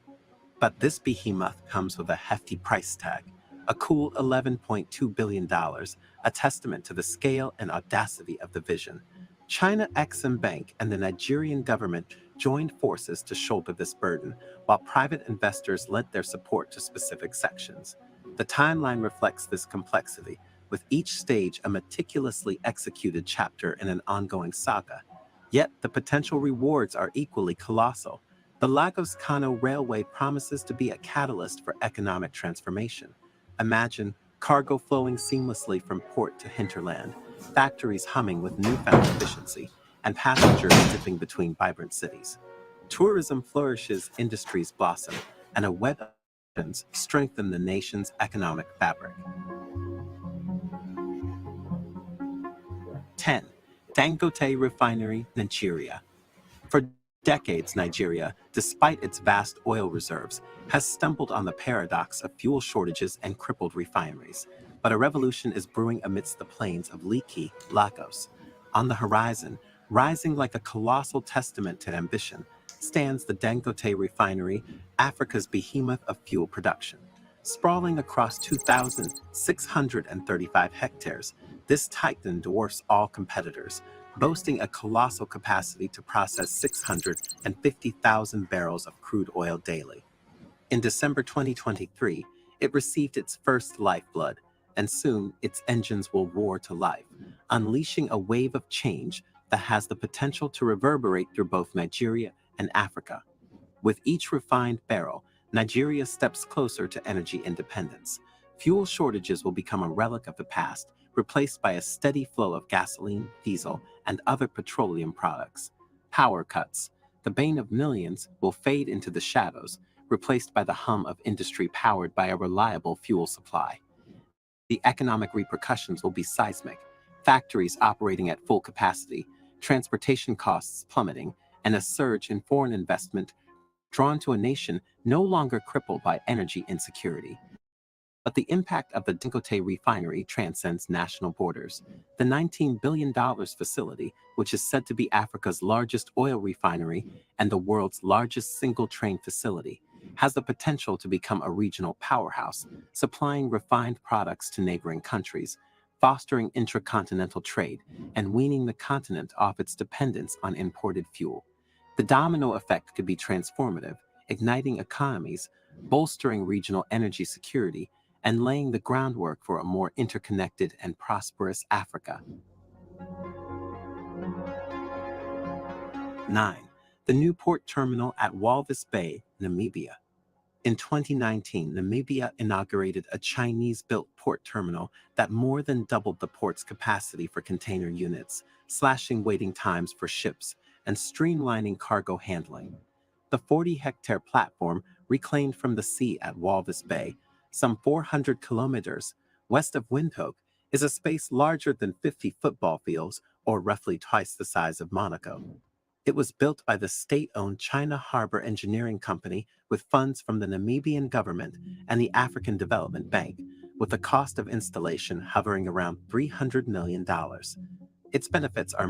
Speaker 3: But this behemoth comes with a hefty price tag, a cool $11.2 billion, a testament to the scale and audacity of the vision. China Exim Bank and the Nigerian government joined forces to shoulder this burden, while private investors lent their support to specific sections. The timeline reflects this complexity, with each stage a meticulously executed chapter in an ongoing saga. Yet the potential rewards are equally colossal. The Lagos-Kano Railway promises to be a catalyst for economic transformation. Imagine cargo flowing seamlessly from port to hinterland, factories humming with newfound efficiency, and passengers zipping between vibrant cities. Tourism flourishes, industries blossom, and a web of connections strengthen the nation's economic fabric. 10. Dangote Refinery, Nigeria. For decades, Nigeria, despite its vast oil reserves, has stumbled on the paradox of fuel shortages and crippled refineries. But a revolution is brewing amidst the plains of Lekki, Lagos. On the horizon, rising like a colossal testament to ambition, stands the Dangote Refinery, Africa's behemoth of fuel production. Sprawling across 2,635 hectares, this titan dwarfs all competitors, boasting a colossal capacity to process 650,000 barrels of crude oil daily. In December 2023, it received its first lifeblood, and soon its engines will roar to life, unleashing a wave of change that has the potential to reverberate through both Nigeria and Africa. With each refined barrel, Nigeria steps closer to energy independence. Fuel shortages will become a relic of the past, replaced by a steady flow of gasoline, diesel, and other petroleum products. Power cuts, the bane of millions, will fade into the shadows, replaced by the hum of industry powered by a reliable fuel supply. The economic repercussions will be seismic: factories operating at full capacity, transportation costs plummeting, and a surge in foreign investment drawn to a nation no longer crippled by energy insecurity. But the impact of the Dangote refinery transcends national borders. The $19 billion facility, which is said to be Africa's largest oil refinery and the world's largest single-train facility, has the potential to become a regional powerhouse, supplying refined products to neighboring countries. fostering intracontinental trade and weaning the continent off its dependence on imported fuel. The domino effect could be transformative, igniting economies, bolstering regional energy security, and laying the groundwork for a more interconnected and prosperous Africa. 9. The new port terminal at Walvis Bay, Namibia. In 2019, Namibia inaugurated a Chinese-built port terminal that more than doubled the port's capacity for container units, slashing waiting times for ships and streamlining cargo handling. The 40-hectare platform, reclaimed from the sea at Walvis Bay, some 400 kilometers west of Windhoek, is a space larger than 50 football fields, or roughly twice the size of Monaco. It was built by the state-owned China Harbor Engineering Company with funds from the Namibian government and the African Development Bank, with the cost of installation hovering around $300 million. Its benefits are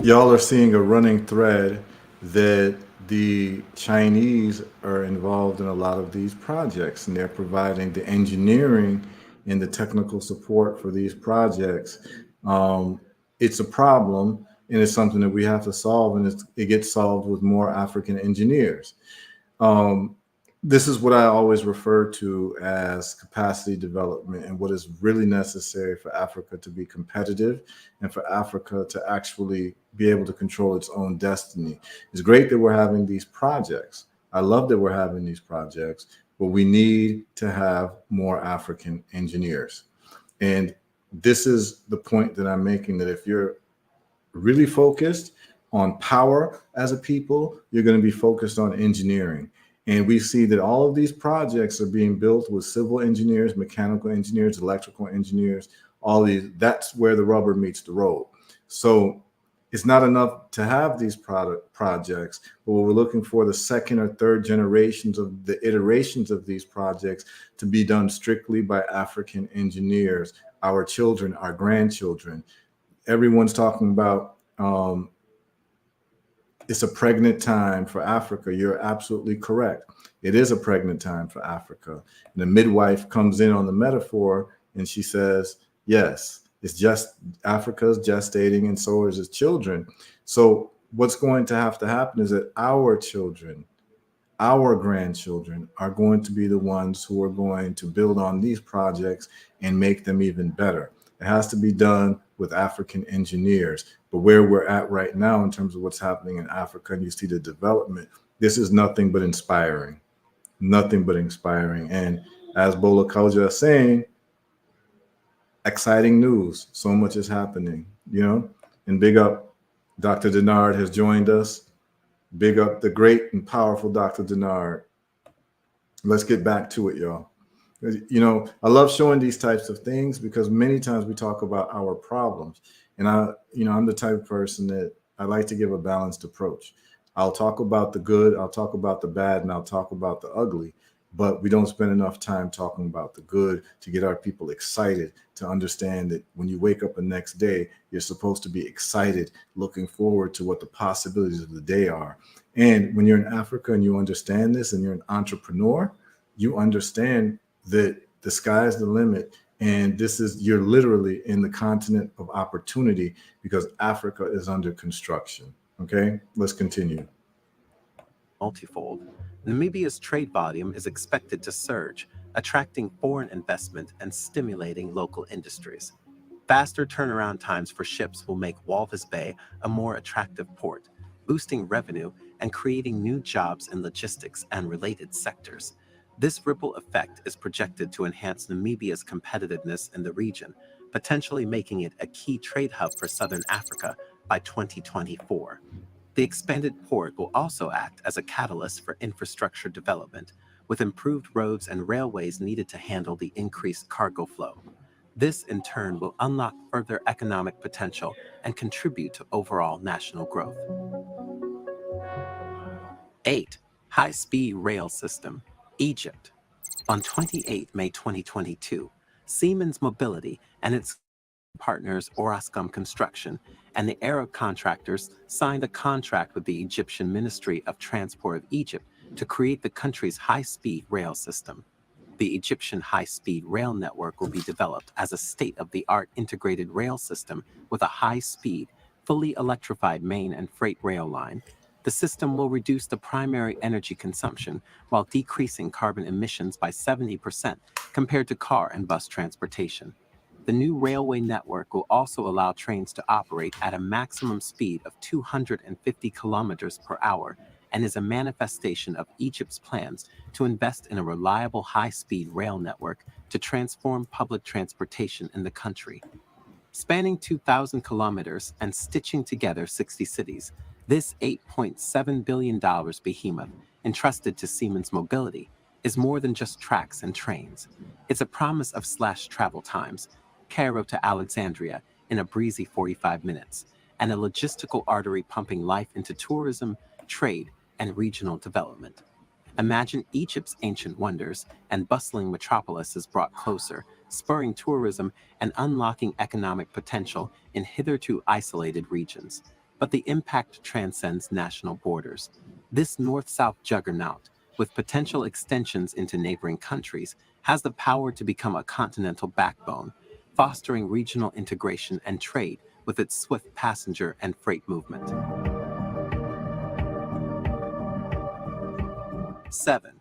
Speaker 1: Y'all are seeing a running thread that the Chinese are involved in a lot of these projects, and they're providing the engineering and the technical support for these projects. It's a problem, and it's something that we have to solve, and it gets solved with more African engineers. Um, this is what I always refer to as capacity development and what is really necessary for Africa to be competitive and for Africa to actually be able to control its own destiny. It's great that we're having these projects. I love that we're having these projects, but we need to have more African engineers. And this is the point that I'm making, that if you're really focused on power as a people, you're going to be focused on engineering. And we see that all of these projects are being built with civil engineers, mechanical engineers, electrical engineers, all these. That's where the rubber meets the road. So it's not enough to have these projects, but we're looking for the second or third generations of the iterations of these projects to be done strictly by African engineers, our children, our grandchildren. Everyone's talking about it's a pregnant time for Africa. You're absolutely correct. It is a pregnant time for Africa. And the midwife comes in on the metaphor and she says, yes, it's just Africa's gestating and so is its children. So what's going to happen is that our children, our grandchildren are going to be the ones who are going to build on these projects and make them even better. It has to be done with African engineers. But where we're at right now in terms of what's happening in Africa, and you see the development, this is nothing but inspiring. Nothing but inspiring. And as Bola Kauja is saying, exciting news. So much is happening, And big up, Dr. Denard has joined us. Big up the great and powerful Dr. Denard. Let's get back to it, y'all. I love showing these types of things because many times we talk about our problems. And I'm the type of person that I like to give a balanced approach. I'll talk about the good, I'll talk about the bad, and I'll talk about the ugly. But we don't spend enough time talking about the good to get our people excited, to understand that when you wake up the next day, you're supposed to be excited, looking forward to what the possibilities of the day are. And when you're in Africa and you understand this and you're an entrepreneur, you understand that the sky is the limit. And you're literally in the continent of opportunity because Africa is under construction. Okay, let's continue.
Speaker 3: multifold. Namibia's trade volume is expected to surge, attracting foreign investment and stimulating local industries. Faster turnaround times for ships will make Walvis Bay a more attractive port, boosting revenue and creating new jobs in logistics and related sectors. This ripple effect is projected to enhance Namibia's competitiveness in the region, potentially making it a key trade hub for Southern Africa by 2024. The expanded port will also act as a catalyst for infrastructure development, with improved roads and railways needed to handle the increased cargo flow. This, in turn, will unlock further economic potential and contribute to overall national growth. 8. High-speed rail system, Egypt. On 28 May 2022, Siemens Mobility and its partners Orascom Construction and the Arab contractors signed a contract with the Egyptian Ministry of Transport of Egypt to create the country's high-speed rail system. The Egyptian high-speed rail network will be developed as a state-of-the-art integrated rail system with a high-speed, fully electrified main and freight rail line. The system will reduce the primary energy consumption while decreasing carbon emissions by 70% compared to car and bus transportation. The new railway network will also allow trains to operate at a maximum speed of 250 kilometers per hour and is a manifestation of Egypt's plans to invest in a reliable high-speed rail network to transform public transportation in the country. Spanning 2,000 kilometers and stitching together 60 cities, this $8.7 billion behemoth, entrusted to Siemens Mobility, is more than just tracks and trains. It's a promise of slashed travel times, Cairo to Alexandria in a breezy 45 minutes, and a logistical artery pumping life into tourism, trade, and regional development. Imagine Egypt's ancient wonders and bustling metropolises brought closer, spurring tourism and unlocking economic potential in hitherto isolated regions. But the impact transcends national borders. This north-south juggernaut, with potential extensions into neighboring countries, has the power to become a continental backbone, fostering regional integration and trade with its swift passenger and freight movement. 7.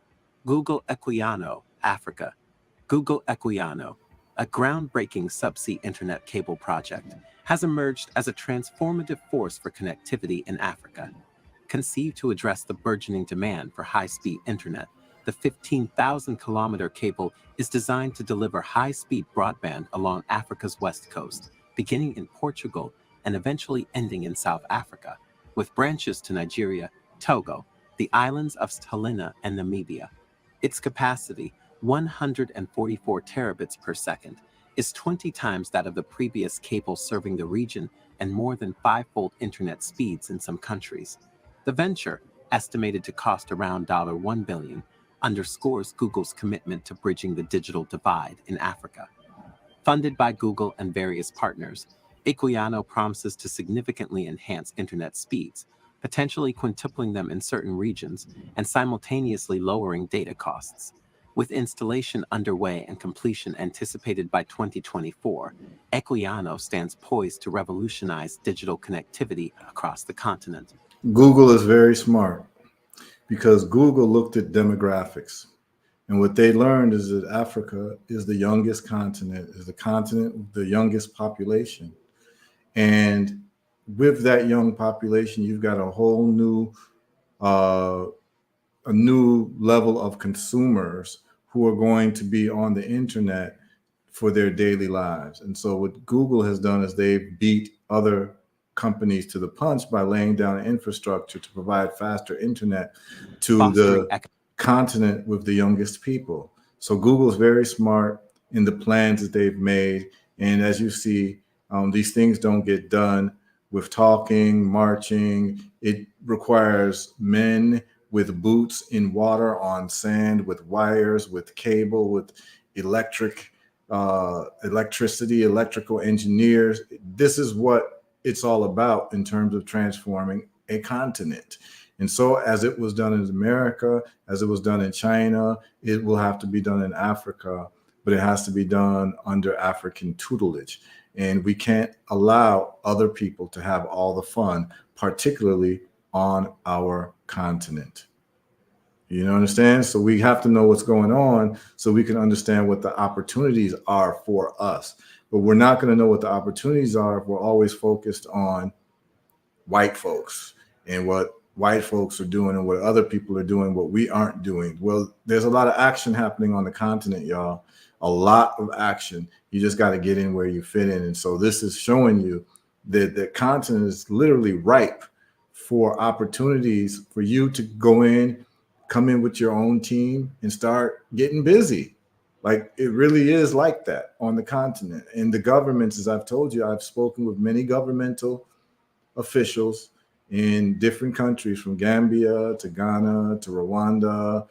Speaker 3: Google Equiano, Africa. Google Equiano, a groundbreaking subsea internet cable project, has emerged as a transformative force for connectivity in Africa. Conceived to address the burgeoning demand for high-speed internet, the 15,000-kilometer cable is designed to deliver high-speed broadband along Africa's west coast, beginning in Portugal and eventually ending in South Africa, with branches to Nigeria, Togo, the islands of Salina and Namibia. Its capacity, 144 terabits per second, is 20 times that of the previous cable serving the region and more than five-fold internet speeds in some countries. The venture, estimated to cost around $1 billion, underscores Google's commitment to bridging the digital divide in Africa. Funded by Google and various partners, Equiano promises to significantly enhance internet speeds, potentially quintupling them in certain regions and simultaneously lowering data costs. With installation underway and completion anticipated by 2024, Equiano stands poised to revolutionize digital connectivity across the continent.
Speaker 1: Google is very smart because Google looked at demographics. And what they learned is that Africa is the youngest continent, is the continent with the youngest population. And with that young population, you've got uh, a new level of consumers who are going to be on the internet for their daily lives. And so what Google has done is they've beat other companies to the punch by laying down infrastructure to provide faster internet to the continent with the youngest people. So Google is very smart in the plans that they've made. And as you see, these things don't get done with talking, marching. It requires men with boots in water, on sand, with wires, with cable, with electricity, electrical engineers. This is what it's all about in terms of transforming a continent. And so as it was done in America, as it was done in China, it will have to be done in Africa, but it has to be done under African tutelage. And we can't allow other people to have all the fun, particularly on our continent. You understand? So we have to know what's going on so we can understand what the opportunities are for us. But we're not going to know what the opportunities are if we're always focused on white folks and what white folks are doing and what other people are doing, what we aren't doing. Well, there's a lot of action happening on the continent, y'all. A lot of action. You just got to get in where you fit in. And so this is showing you that the continent is literally ripe for opportunities for you to go in, come in with your own team and start getting busy. Like it really is like that on the continent. And the governments, as I've told you, I've spoken with many governmental officials in different countries, from Gambia to Ghana to Rwanda,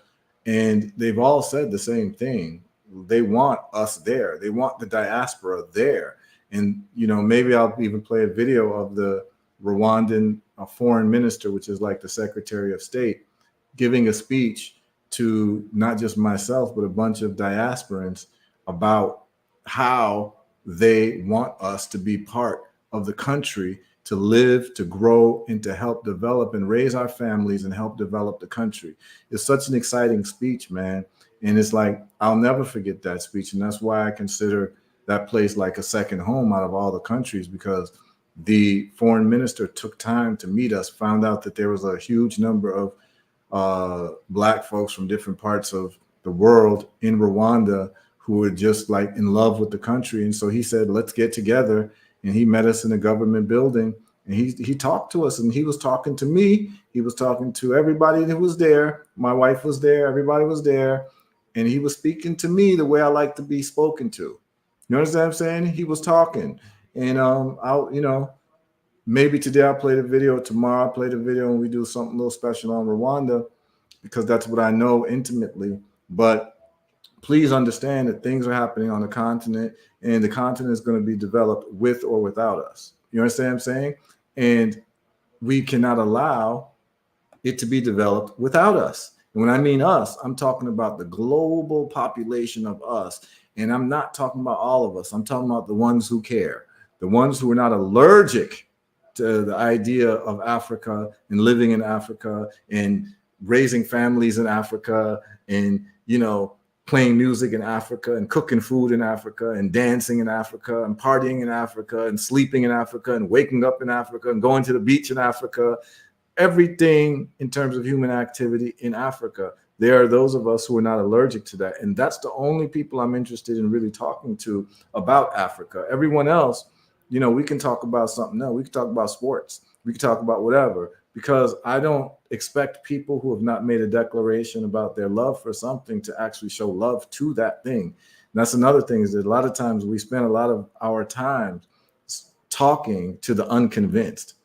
Speaker 1: and they've all said the same thing. They want us there. They want the diaspora there. And, maybe I'll even play a video of the Rwandan foreign minister, which is like the Secretary of State, giving a speech to not just myself, but a bunch of diasporans about how they want us to be part of the country, to live, to grow, and to help develop and raise our families and help develop the country. It's such an exciting speech, man. And it's like, I'll never forget that speech. And that's why I consider that place like a second home out of all the countries, because the foreign minister took time to meet us, found out that there was a huge number of Black folks from different parts of the world in Rwanda who were just like in love with the country. And so he said, let's get together. And he met us in a government building, and he talked to us, and he was talking to me. He was talking to everybody that was there. My wife was there. Everybody was there. And he was speaking to me the way I like to be spoken to. You understand what I'm saying? He was talking. And maybe today I'll play the video, tomorrow I'll play the video, and we do something a little special on Rwanda, because that's what I know intimately. But please understand that things are happening on the continent, and the continent is going to be developed with or without us. You understand what I'm saying? And we cannot allow it to be developed without us. And when I mean us, I'm talking about the global population of us. And I'm not talking about all of us. I'm talking about the ones who care, the ones who are not allergic to the idea of Africa and living in Africa and raising families in Africa and, playing music in Africa and cooking food in Africa and dancing in Africa and partying in Africa and sleeping in Africa and waking up in Africa and going to the beach in Africa. Everything in terms of human activity in Africa. There are those of us who are not allergic to that. And that's the only people I'm interested in really talking to about Africa. Everyone else, we can talk about something else. We can talk about sports. We can talk about whatever, because I don't expect people who have not made a declaration about their love for something to actually show love to that thing. And that's another thing, is that a lot of times we spend a lot of our time talking to the unconvinced.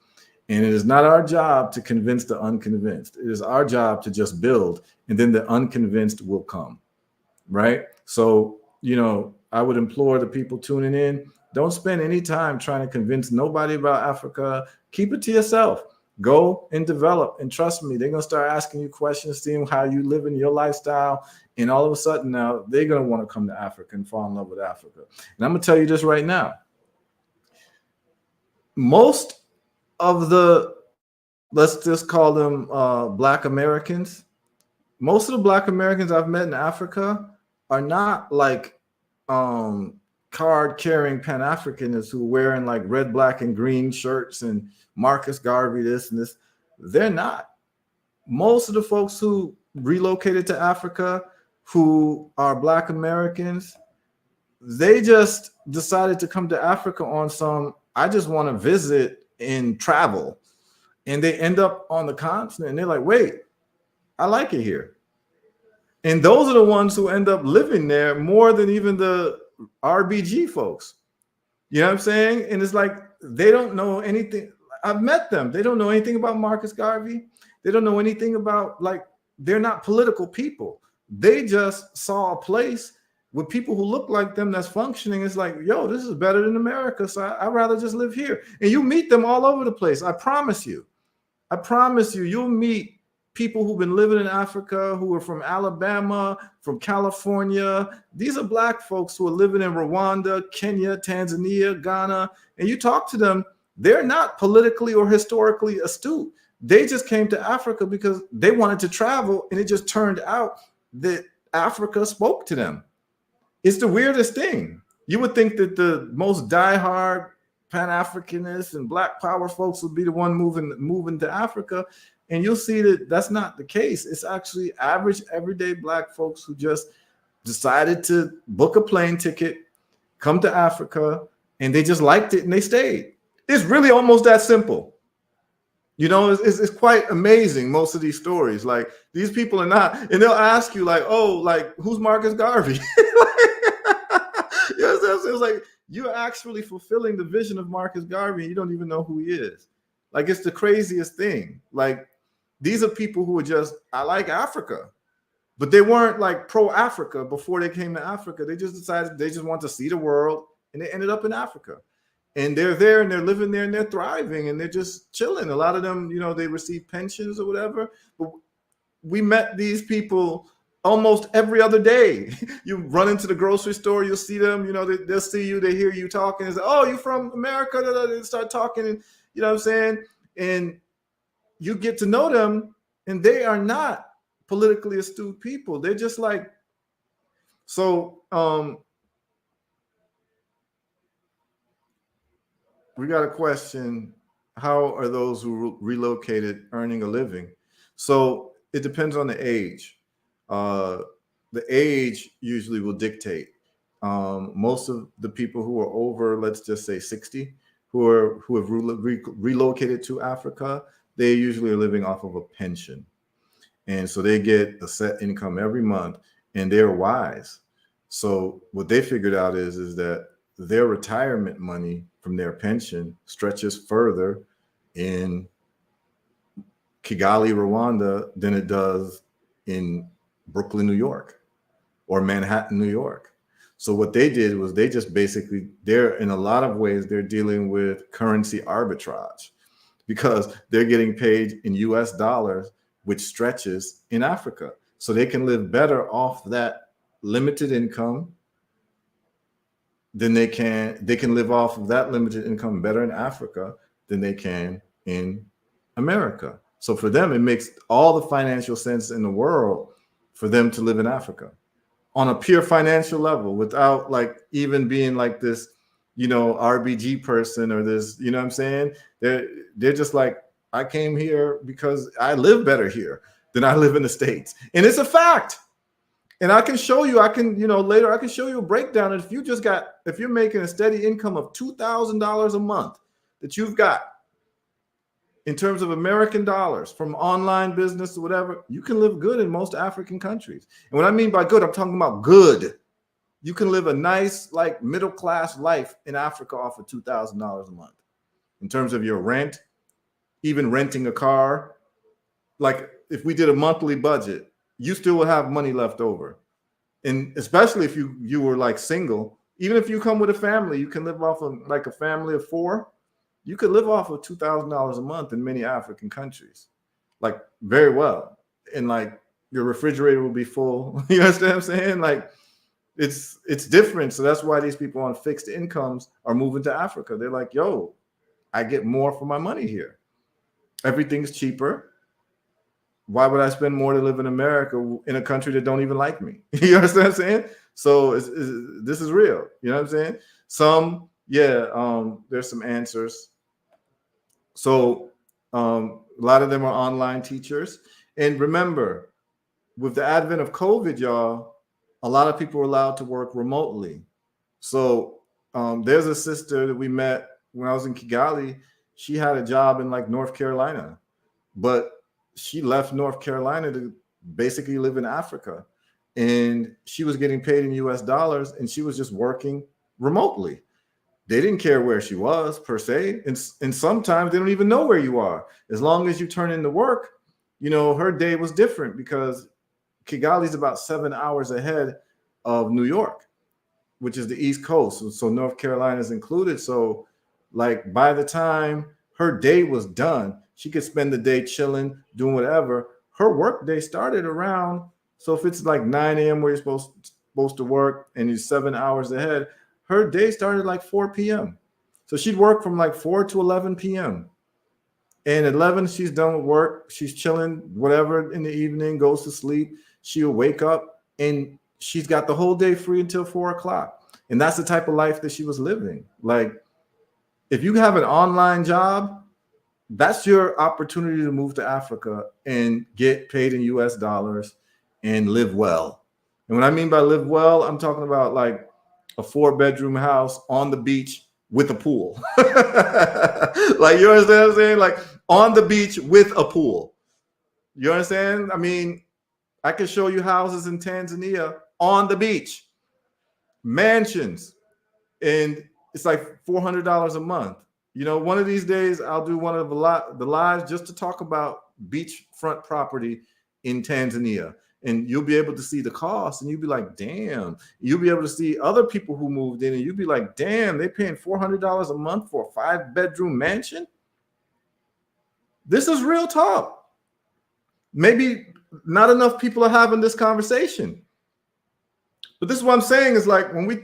Speaker 1: And it is not our job to convince the unconvinced. It is our job to just build, and then the unconvinced will come, right? So, I would implore the people tuning in, don't spend any time trying to convince nobody about Africa. Keep it to yourself. Go and develop. And trust me, they're going to start asking you questions, seeing how you live in your lifestyle. And all of a sudden now, they're going to want to come to Africa and fall in love with Africa. And I'm going to tell you this right now. Most of the, let's just call them Black Americans, most of the Black Americans I've met in Africa are not like card-carrying Pan-Africanists who are wearing like red, black, and green shirts and Marcus Garvey this and this. They're not. Most of the folks who relocated to Africa who are Black Americans, they just decided to come to Africa on some, I just want to visit and travel. And they end up on the continent and they're like, wait, I like it here. And those are the ones who end up living there more than even the RBG folks. You know what I'm saying? And it's like, they don't know anything. I've met them. They don't know anything about Marcus Garvey. They don't know anything about, like, they're not political people. They just saw a place with people who look like them that's functioning. It's like, yo, this is better than America. So I'd rather just live here. And you meet them all over the place. I promise you. I promise you, you'll meet people who've been living in Africa, who are from Alabama, from California. These are Black folks who are living in Rwanda, Kenya, Tanzania, Ghana. And you talk to them, they're not politically or historically astute. They just came to Africa because they wanted to travel, and it just turned out that Africa spoke to them. It's the weirdest thing. You would think that the most diehard Pan-Africanists and Black Power folks would be the one moving to Africa. And you'll see that that's not the case. It's actually average, everyday Black folks who just decided to book a plane ticket, come to Africa, and they just liked it and they stayed. It's really almost that simple. It's quite amazing, most of these stories. Like, these people are not, and they'll ask you, like, oh, like, who's Marcus Garvey? It's like, you're actually fulfilling the vision of Marcus Garvey, and you don't even know who he is. Like, it's the craziest thing. Like, these are people who are just, I like Africa, but they weren't like pro-Africa before they came to Africa. They just decided they just want to see the world, and they ended up in Africa. And they're there and they're living there and they're thriving and they're just chilling. A lot of them, they receive pensions or whatever. But we met these people almost every other day. You run into the grocery store, you'll see them, they'll see you, they hear you talking, and say, oh, you from America? They start talking, and you know what I'm saying? And you get to know them, and they are not politically astute people. They're just like, so we got a question. How are those who relocated earning a living? So it depends on the age. The age usually will dictate. Most of the people who are over, let's just say 60, who have relocated to Africa, they usually are living off of a pension. And so they get a set income every month, and they're wise. So what they figured out is that their retirement money from their pension stretches further in Kigali, Rwanda, than it does in Brooklyn, New York, or Manhattan, New York. So what they did was they just basically, they're in a lot of ways, they're dealing with currency arbitrage because they're getting paid in US dollars, which stretches in Africa. So they can live better off that limited income than they can live off of that limited income better in Africa than they can in America. So for them, it makes all the financial sense in the world for them to live in Africa on a pure financial level, without like even being like this, RBG person or this, you know what I'm saying? They're just like, I came here because I live better here than I live in the States. And it's a fact. And I can show you, later I can show you a breakdown. If you're making a steady income of $2,000 a month that you've got in terms of American dollars from online business or whatever, you can live good in most African countries. And what I mean by good, I'm talking about good. You can live a nice, like middle-class life in Africa off of $2,000 a month. In terms of your rent, even renting a car, like if we did a monthly budget, you still will have money left over. And especially if you were like single, even if you come with a family, you can live off of like a family of 4. You could live off of $2,000 a month in many African countries, like very well. And like your refrigerator will be full. You understand what I'm saying? Like it's different. So that's why these people on fixed incomes are moving to Africa. They're like, yo, I get more for my money here. Everything's cheaper. Why would I spend more to live in America in a country that don't even like me? You understand what I'm saying? So this is real. You know what I'm saying? There's some answers. So a lot of them are online teachers. And remember, with the advent of COVID, y'all, a lot of people are allowed to work remotely. So there's a sister that we met when I was in Kigali. She had a job in like North Carolina, but she left North Carolina to basically live in Africa. And she was getting paid in US dollars, and she was just working remotely. They didn't care where she was per se. And sometimes they don't even know where you are. As long as you turn in the work, her day was different because Kigali's about 7 hours ahead of New York, which is the East Coast. So North Carolina is included. So like by the time her day was done, she could spend the day chilling, doing whatever. Her work day started around, so if it's like 9 a.m. where you're supposed to work and you're 7 hours ahead, her day started like 4 p.m. So she'd work from like 4 to 11 p.m. And at 11, she's done with work. She's chilling, whatever, in the evening, goes to sleep. She'll wake up and she's got the whole day free until 4 o'clock. And that's the type of life that she was living. Like, if you have an online job, that's your opportunity to move to Africa and get paid in US dollars and live well. And what I mean by live well, I'm talking about like a 4-bedroom house on the beach with a pool. Like, you understand what I'm saying? Like on the beach with a pool. You understand? I mean, I can show you houses in Tanzania on the beach, mansions, and it's like $400 a month. One of these days I'll do one of the lives just to talk about beachfront property in Tanzania, and you'll be able to see the cost, and you'll be like, damn. You'll be able to see other people who moved in, and you'll be like, damn, they're paying $400 a month for a 5-bedroom mansion. This is real talk. Maybe not enough people are having this conversation. But this is what I'm saying is like when we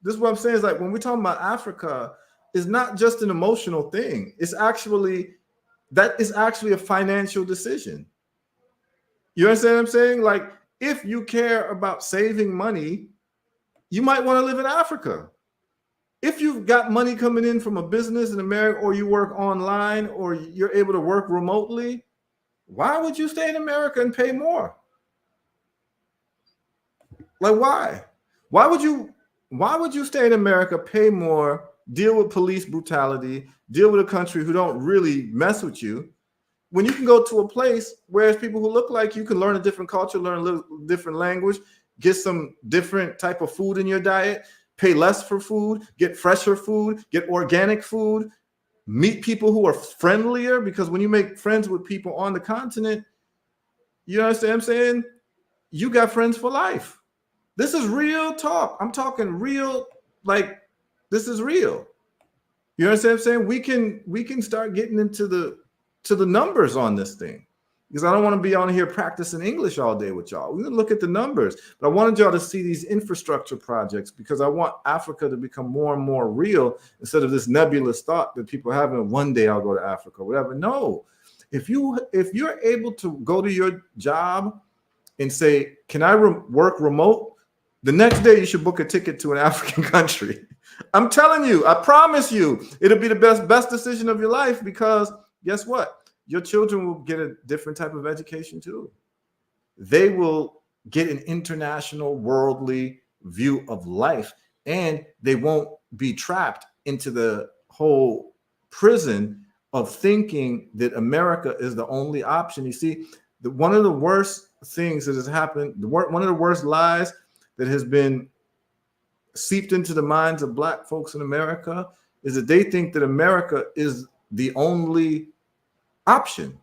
Speaker 1: this is what I'm saying is like when we're talking about Africa, it's not just an emotional thing. It's actually that is actually a financial decision. You understand what I'm saying? Like if you care about saving money, you might want to live in Africa. If you've got money coming in from a business in America, or you work online, or you're able to work remotely, why would you stay in America and pay more? Like why? Why would you stay in America, pay more, deal with police brutality, deal with a country who don't really mess with you, when you can go to a place where there's people who look like you, can learn a different culture, learn a little different language, get some different type of food in your diet, pay less for food, get fresher food, get organic food, meet people who are friendlier, because when you make friends with people on the continent, you understand what I'm saying? You got friends for life. This is real talk. I'm talking real, like this is real. You understand what I'm saying? We can start getting into the numbers on this thing, because I don't want to be on here practicing English all day with y'all. We're gonna look at the numbers, but I wanted y'all to see these infrastructure projects because I want Africa to become more and more real instead of this nebulous thought that people have in one day I'll go to Africa, whatever. No, if you're able to go to your job and say, "Can I work remote?" The next day, you should book a ticket to an African country. I'm telling you, I promise you, it'll be the best decision of your life, because guess what? Your children will get a different type of education too. They will get an international, worldly view of life, and they won't be trapped into the whole prison of thinking that America is the only option. You see, one of the worst things that has happened, one of the worst lies that has been seeped into the minds of Black folks in America is that they think that America is the only option.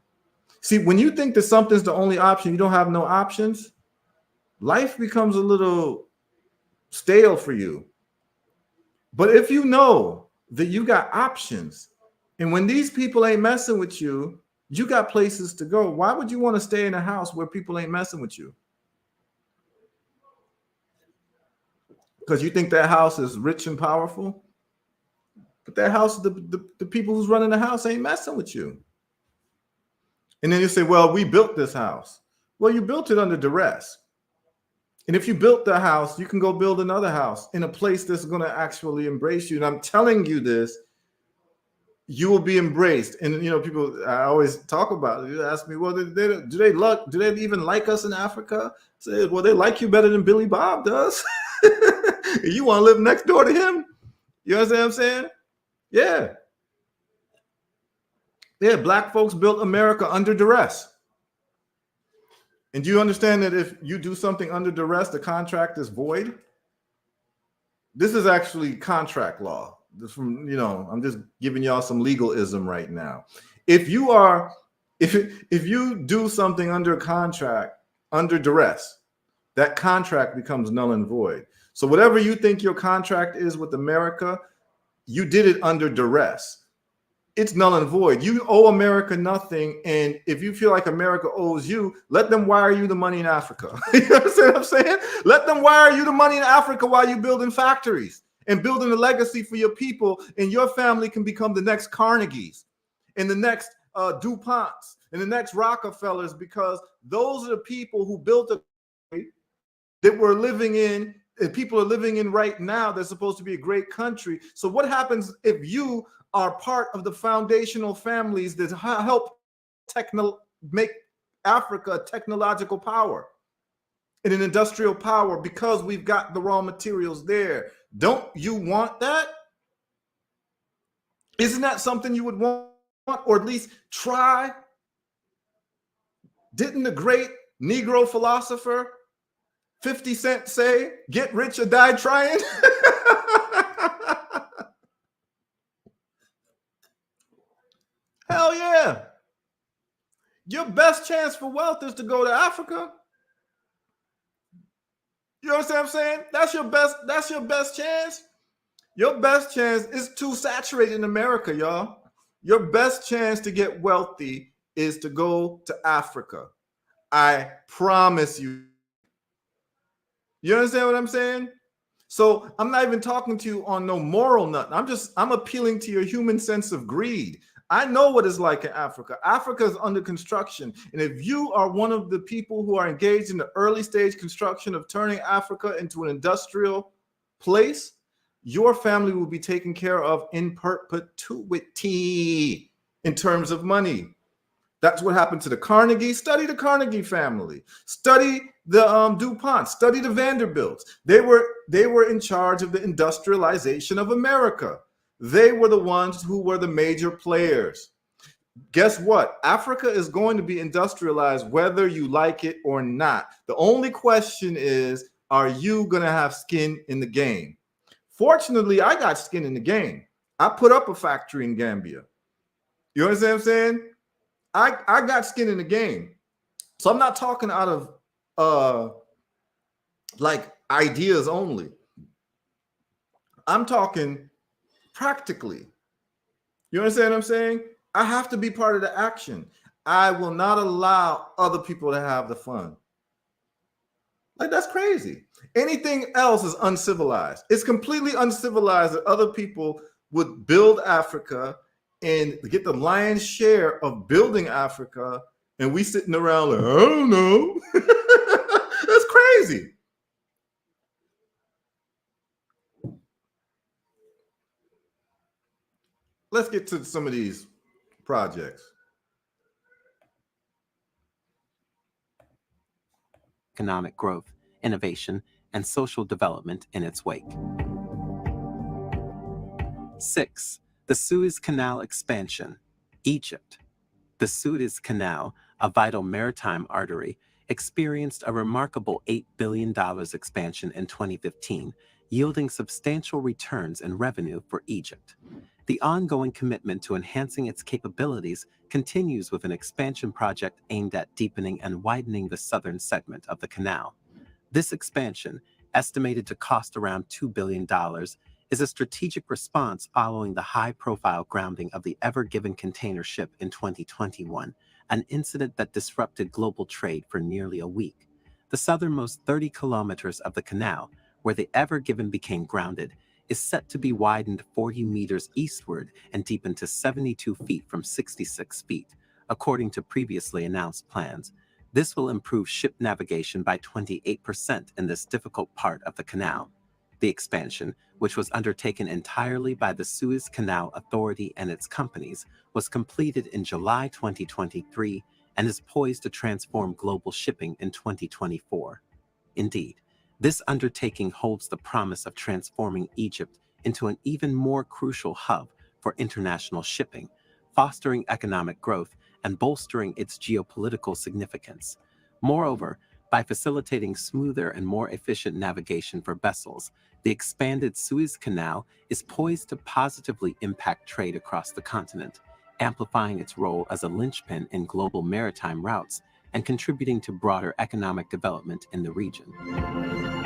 Speaker 1: See, when you think that something's the only option, you don't have no options, life becomes a little stale for you. But if you know that you got options, and when these people ain't messing with you, you got places to go. Why would you want to stay in a house where people ain't messing with you? Because you think that house is rich and powerful, but that house, the people who's running the house ain't messing with you. And then you say, well, we built this house. Well, you built it under duress. And if you built the house, you can go build another house in a place that's going to actually embrace you. And I'm telling you this, you will be embraced. And people, I always talk about it. You ask me, well, do they even like us in Africa? I say, well, they like you better than Billy Bob does. You want to live next door to him? You understand what I'm saying? Yeah. Yeah, Black folks built America under duress. And do you understand that if you do something under duress, the contract is void? This is actually contract law. This from, I'm just giving y'all some legalism right now. If you do something under contract, under duress, that contract becomes null and void. So whatever you think your contract is with America, you did it under duress. It's null and void. You owe America nothing. And if you feel like America owes you, let them wire you the money in Africa. You understand what I'm saying? Let them wire you the money in Africa while you're building factories and building a legacy for your people. And your family can become the next Carnegies and the next DuPonts and the next Rockefellers, because those are the people who built a country that we're living in, and people are living in right now. That's supposed to be a great country. So what happens if you are part of the foundational families that help make Africa a technological power and an industrial power, because we've got the raw materials there? Don't you want that? Isn't that something you would want, or at least try? Didn't the great Negro philosopher 50 Cent say, "Get rich or die trying"? Hell yeah. Your best chance for wealth is to go to Africa. You understand what I'm saying? That's your best chance. Your best chance is too saturated in America, y'all. Your best chance to get wealthy is to go to Africa. I promise you. You understand what I'm saying? So I'm not even talking to you on no moral nothing. I'm appealing to your human sense of greed. I know what it's like in Africa. Africa is under construction. And if you are one of the people who are engaged in the early stage construction of turning Africa into an industrial place, your family will be taken care of in perpetuity in terms of money. That's what happened to the Carnegie. Study the Carnegie family. Study the DuPont. Study the Vanderbilts. They were in charge of the industrialization of America. They were the ones who were the major players. Guess what? Africa is going to be industrialized whether you like it or not. The only question is, are you going to have skin in the game? Fortunately, I got skin in the game. I put up a factory in Gambia. You understand what I'm saying? I got skin in the game. So I'm not talking out of like ideas only. I'm talking practically. You understand what I'm saying? I have to be part of the action. I will not allow other people to have the fun. Like, that's crazy. Anything else is uncivilized. It's completely uncivilized that other people would build Africa and get the lion's share of building Africa, and we sitting around like, I don't know. That's crazy. Let's get to some of these projects.
Speaker 3: Economic growth, innovation, and social development in its wake. 6. The Suez Canal expansion. Egypt. The Suez Canal, a vital maritime artery, experienced a remarkable $8 billion expansion in 2015, yielding substantial returns and revenue for Egypt. The ongoing commitment to enhancing its capabilities continues with an expansion project aimed at deepening and widening the southern segment of the canal. This expansion, estimated to cost around $2 billion, is a strategic response following the high-profile grounding of the Ever Given container ship in 2021, an incident that disrupted global trade for nearly a week. The southernmost 30 kilometers of the canal, where the Ever Given became grounded, is set to be widened 40 meters eastward and deepened to 72 feet from 66 feet, according to previously announced plans. This will improve ship navigation by 28% in this difficult part of the canal. The expansion, which was undertaken entirely by the Suez Canal Authority and its companies, was completed in July 2023 and is poised to transform global shipping in 2024. Indeed, this undertaking holds the promise of transforming Egypt into an even more crucial hub for international shipping, fostering economic growth and bolstering its geopolitical significance. Moreover, by facilitating smoother and more efficient navigation for vessels, the expanded Suez Canal is poised to positively impact trade across the continent, amplifying its role as a linchpin in global maritime routes and contributing to broader economic development in the region.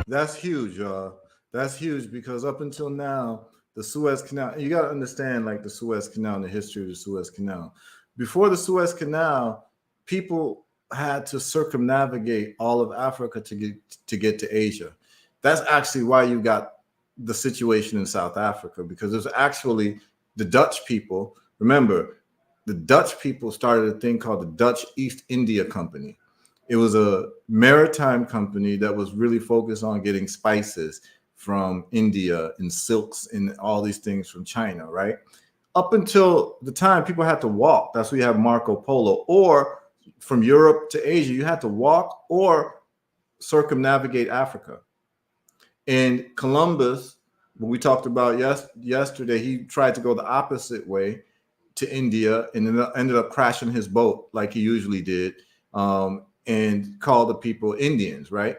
Speaker 1: That's huge, y'all. That's huge because up until now, the Suez Canal, you got to understand like the Suez Canal and the history of the Suez Canal. Before the Suez Canal, people had to circumnavigate all of Africa to get to Asia. That's actually why you got the situation in South Africa, because there's actually the Dutch people. Remember, the Dutch people started a thing called the Dutch East India Company. It was a maritime company that was really focused on getting spices from India and silks and all these things from China, right? Up until the time people had to walk. That's why you have Marco Polo. Or from Europe to Asia, you had to walk or circumnavigate Africa. And Columbus, when we talked about yesterday, he tried to go the opposite way to India and ended up crashing his boat like he usually did, and called the people Indians, right?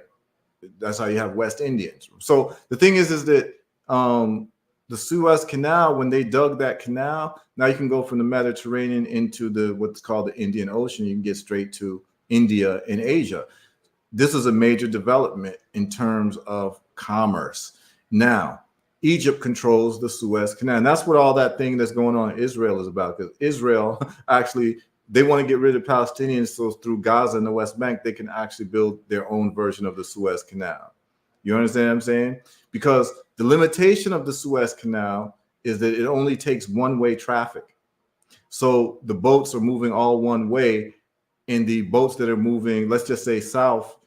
Speaker 1: That's how you have West Indians. So the thing is that the Suez Canal, when they dug that canal, now you can go from the Mediterranean into what's called the Indian Ocean. You can get straight to India and Asia. This is a major development in terms of commerce. Now, Egypt controls the Suez Canal. And that's what all that thing that's going on in Israel is about, because Israel actually they want to get rid of Palestinians, so through Gaza and the West Bank, they can actually build their own version of the Suez Canal. You understand what I'm saying? Because the limitation of the Suez Canal is that it only takes one-way traffic. So the boats are moving all one way, and the boats that are moving, let's just say south,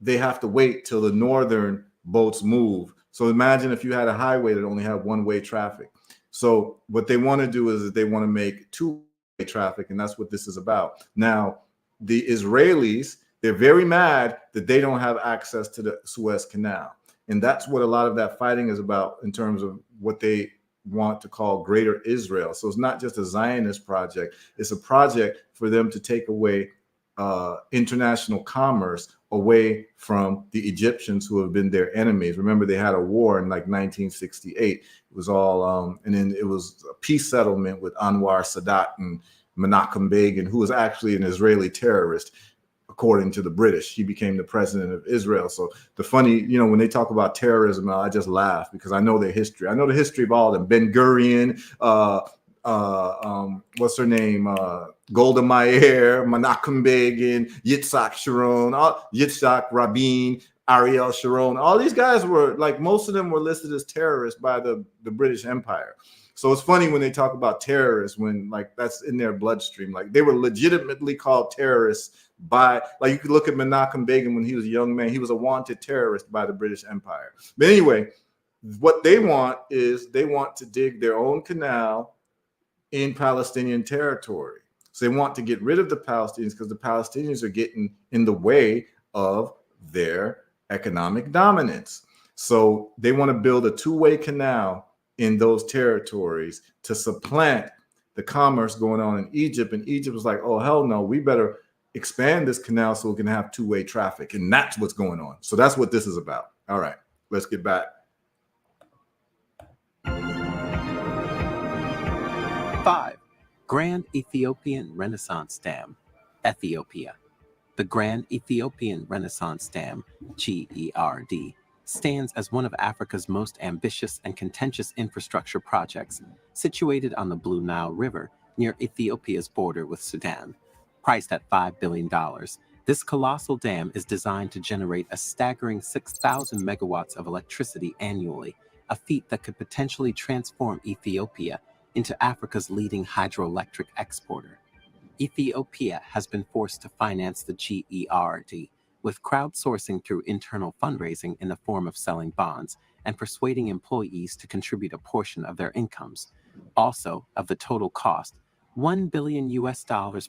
Speaker 1: they have to wait till the northern boats move. So imagine if you had a highway that only had one-way traffic. So what they want to do is they want to make two-way traffic, and that's what this is about. Now, the Israelis, they're very mad that they don't have access to the Suez Canal. And that's what a lot of that fighting is about in terms of what they want to call Greater Israel. So it's not just a Zionist project. It's a project for them to take away international commerce away from the Egyptians, who have been their enemies. Remember, they had a war in like 1968. It was all, and then it was a peace settlement with Anwar Sadat and Menachem Begin, who was actually an Israeli terrorist. According to the British, he became the president of Israel. So the funny, when they talk about terrorism, I just laugh because I know their history. I know the history of all of them. Ben Gurion, what's her name? Golda Meir, Menachem Begin, Yitzhak Sharon, Yitzhak Rabin, Ariel Sharon. All these guys were, like, most of them were listed as terrorists by the British Empire. So it's funny when they talk about terrorists, when like that's in their bloodstream. Like, they were legitimately called terrorists by, like, you could look at Menachem Begin when he was a young man. He was a wanted terrorist by the British Empire. But anyway, what they want is they want to dig their own canal in Palestinian territory. So they want to get rid of the Palestinians because the Palestinians are getting in the way of their economic dominance. So they want to build a two-way canal in those territories to supplant the commerce going on in Egypt. And Egypt was like, oh, hell no, we better expand this canal so we can have two-way traffic. And that's what's going on. So that's what this is about. All right, let's get back.
Speaker 3: 5. Grand Ethiopian Renaissance Dam, Ethiopia. The Grand Ethiopian Renaissance Dam, GERD, stands as one of Africa's most ambitious and contentious infrastructure projects, situated on the Blue Nile River near Ethiopia's border with Sudan. Priced at $5 billion, this colossal dam is designed to generate a staggering 6,000 megawatts of electricity annually, a feat that could potentially transform Ethiopia into Africa's leading hydroelectric exporter. Ethiopia has been forced to finance the GERD, with crowdsourcing through internal fundraising in the form of selling bonds and persuading employees to contribute a portion of their incomes. Also, of the total cost, $1 billion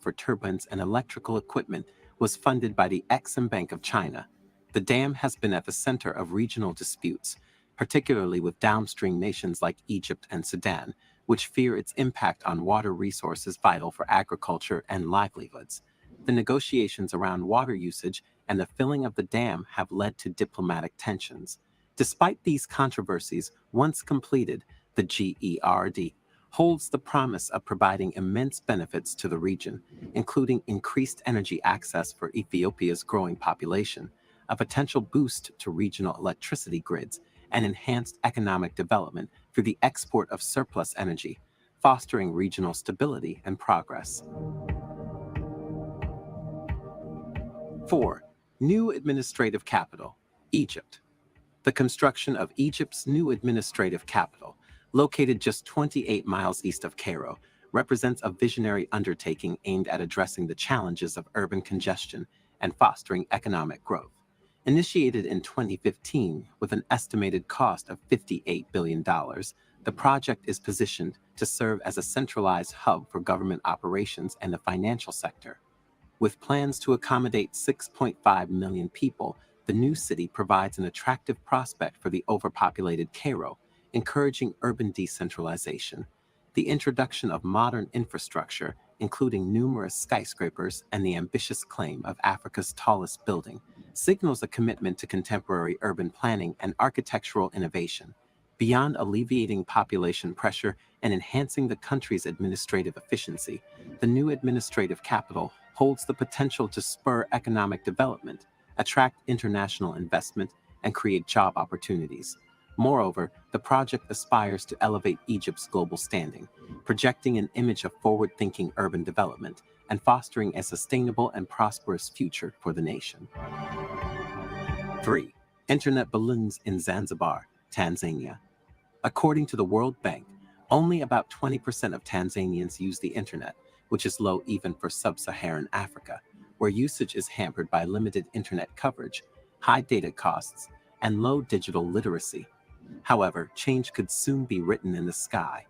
Speaker 3: for turbines and electrical equipment was funded by the Exim Bank of China. The dam has been at the center of regional disputes, particularly with downstream nations like Egypt and Sudan, which fear its impact on water resources vital for agriculture and livelihoods. The negotiations around water usage and the filling of the dam have led to diplomatic tensions. Despite these controversies, once completed, the GERD holds the promise of providing immense benefits to the region, including increased energy access for Ethiopia's growing population, a potential boost to regional electricity grids, and enhanced economic development through the export of surplus energy, fostering regional stability and progress. 4. New administrative capital, Egypt. The construction of Egypt's new administrative capital, located just 28 miles east of Cairo, represents a visionary undertaking aimed at addressing the challenges of urban congestion and fostering economic growth. Initiated in 2015 with an estimated cost of $58 billion, the project is positioned to serve as a centralized hub for government operations and the financial sector. With plans to accommodate 6.5 million people, the new city provides an attractive prospect for the overpopulated Cairo, encouraging urban decentralization. The introduction of modern infrastructure, including numerous skyscrapers and the ambitious claim of Africa's tallest building, signals a commitment to contemporary urban planning and architectural innovation. Beyond alleviating population pressure and enhancing the country's administrative efficiency, the new administrative capital holds the potential to spur economic development, attract international investment, and create job opportunities. Moreover, the project aspires to elevate Egypt's global standing, projecting an image of forward-thinking urban development and fostering a sustainable and prosperous future for the nation. 3. Internet balloons in Zanzibar, Tanzania. According to the World Bank, only about 20% of Tanzanians use the internet, which is low even for sub-Saharan Africa, where usage is hampered by limited internet coverage, high data costs, and low digital literacy. However, change could soon be written in the sky.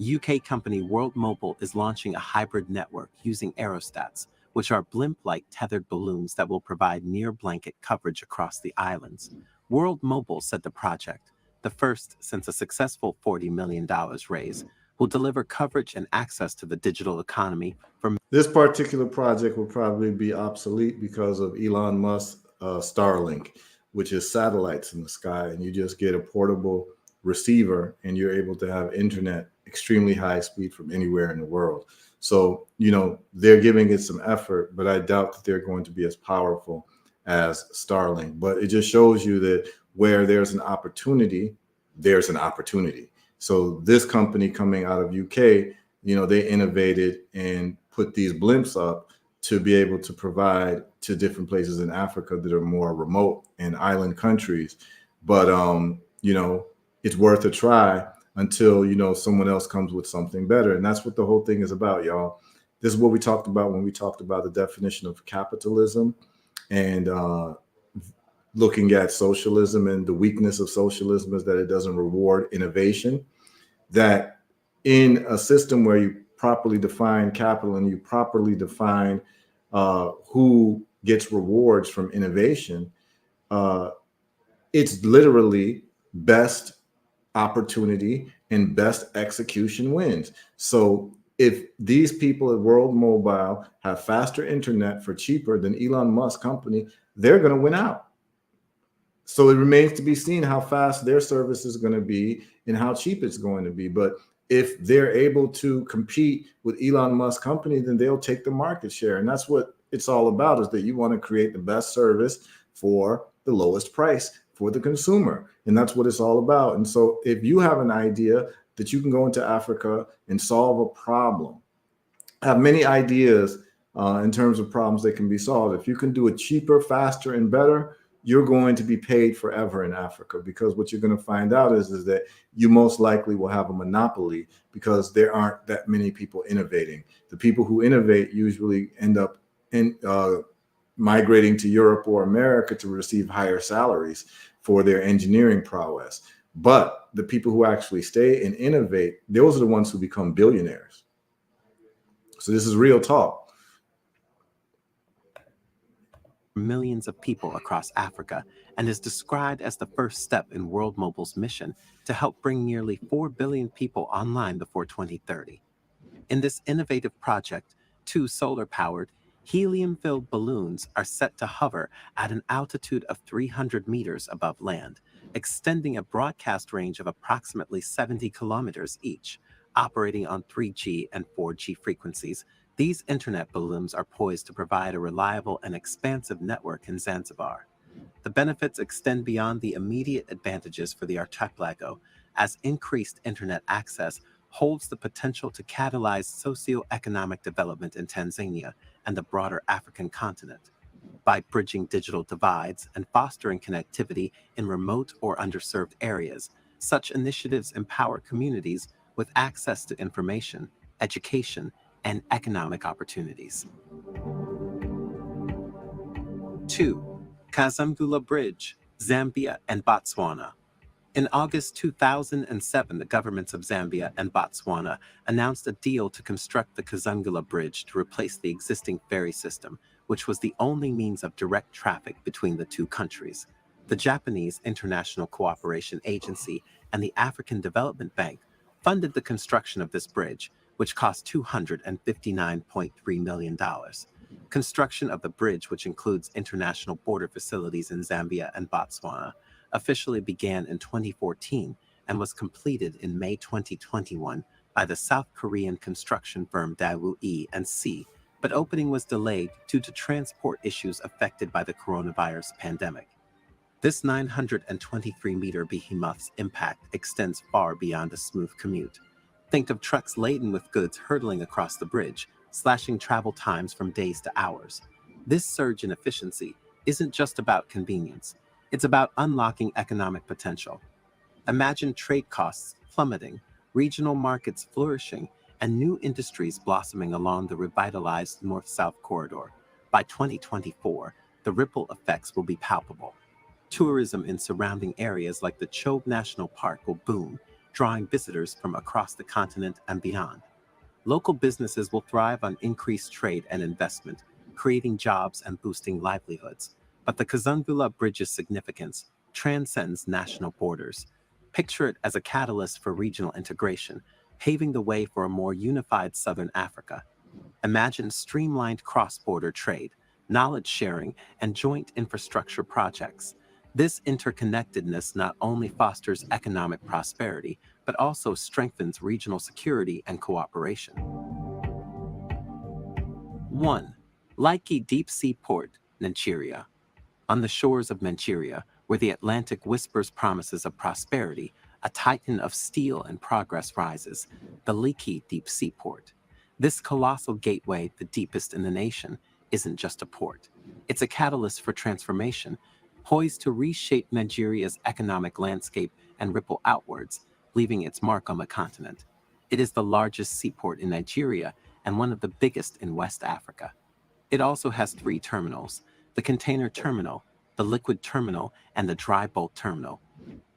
Speaker 3: UK company World Mobile is launching a hybrid network using aerostats, which are blimp-like tethered balloons that will provide near-blanket coverage across the islands. World Mobile said the project, the first since a successful $40 million raise, will deliver coverage and access to the digital economy for.
Speaker 1: This particular project will probably be obsolete because of Elon Musk's Starlink, which is satellites in the sky, and you just get a portable receiver and you're able to have internet extremely high speed from anywhere in the world. So, they're giving it some effort, but I doubt that they're going to be as powerful as Starlink. But it just shows you that where there's an opportunity, there's an opportunity. So this company coming out of UK, they innovated and put these blimps up to be able to provide to different places in Africa that are more remote and island countries. But, it's worth a try until, someone else comes with something better. And that's what the whole thing is about, y'all. This is what we talked about when we talked about the definition of capitalism and looking at socialism, and the weakness of socialism is that it doesn't reward innovation. That in a system where you properly define capital and you properly define who gets rewards from innovation, it's literally best opportunity and best execution wins. So if these people at World Mobile have faster internet for cheaper than Elon Musk company, they're going to win out. So it remains to be seen how fast their service is going to be and how cheap it's going to be. But if they're able to compete with Elon Musk company, then they'll take the market share. And that's what it's all about, is that you want to create the best service for the lowest price for the consumer. And that's what it's all about. And so if you have an idea that you can go into Africa and solve a problem, have many ideas in terms of problems that can be solved. If you can do it cheaper, faster, and better, you're going to be paid forever in Africa, because what you're going to find out is that you most likely will have a monopoly, because there aren't that many people innovating. The people who innovate usually end up migrating to Europe or America to receive higher salaries for their engineering prowess. But the people who actually stay and innovate, those are the ones who become billionaires. So this is real talk.
Speaker 3: Millions of people across Africa, and is described as the first step in World Mobile's mission to help bring nearly 4 billion people online before 2030. In this innovative project, 2 solar-powered, helium-filled balloons are set to hover at an altitude of 300 meters above land, extending a broadcast range of approximately 70 kilometers each. Operating on 3G and 4G frequencies, these internet balloons are poised to provide a reliable and expansive network in Zanzibar. The benefits extend beyond the immediate advantages for the archipelago, as increased internet access holds the potential to catalyze socio-economic development in Tanzania and the broader African continent. By bridging digital divides and fostering connectivity in remote or underserved areas, such initiatives empower communities with access to information, education, and economic opportunities. 2. Kazamvula Bridge, Zambia and Botswana. In August 2007, the governments of Zambia and Botswana announced a deal to construct the Kazamvula Bridge to replace the existing ferry system, which was the only means of direct traffic between the two countries. The Japanese International Cooperation Agency and the African Development Bank funded the construction of this bridge, which cost $259.3 million. Construction of the bridge, which includes international border facilities in Zambia and Botswana, officially began in 2014 and was completed in May 2021 by the South Korean construction firm Daewoo E&C, but opening was delayed due to transport issues affected by the coronavirus pandemic. This 923-meter behemoth's impact extends far beyond a smooth commute. Think of trucks laden with goods hurtling across the bridge, slashing travel times from days to hours. This surge in efficiency isn't just about convenience, it's about unlocking economic potential. Imagine trade costs plummeting, regional markets flourishing, and new industries blossoming along the revitalized North-South corridor. By 2024, the ripple effects will be palpable. Tourism in surrounding areas like the Chobe National Park will boom, drawing visitors from across the continent and beyond. Local businesses will thrive on increased trade and investment, creating jobs and boosting livelihoods. But the Kazungula Bridge's significance transcends national borders. Picture it as a catalyst for regional integration, paving the way for a more unified Southern Africa. Imagine streamlined cross-border trade, knowledge sharing, and joint infrastructure projects. This interconnectedness not only fosters economic prosperity, but also strengthens regional security and cooperation. 1. Laiki Deep Sea Port, Nigeria. On the shores of Manchuria, where the Atlantic whispers promises of prosperity, a titan of steel and progress rises, the Lekki Deep Sea Port. This colossal gateway, the deepest in the nation, isn't just a port. It's a catalyst for transformation, poised to reshape Nigeria's economic landscape and ripple outwards, leaving its mark on the continent. It is the largest seaport in Nigeria and one of the biggest in West Africa. It also has 3 terminals: the container terminal, the liquid terminal, and the dry bulk terminal.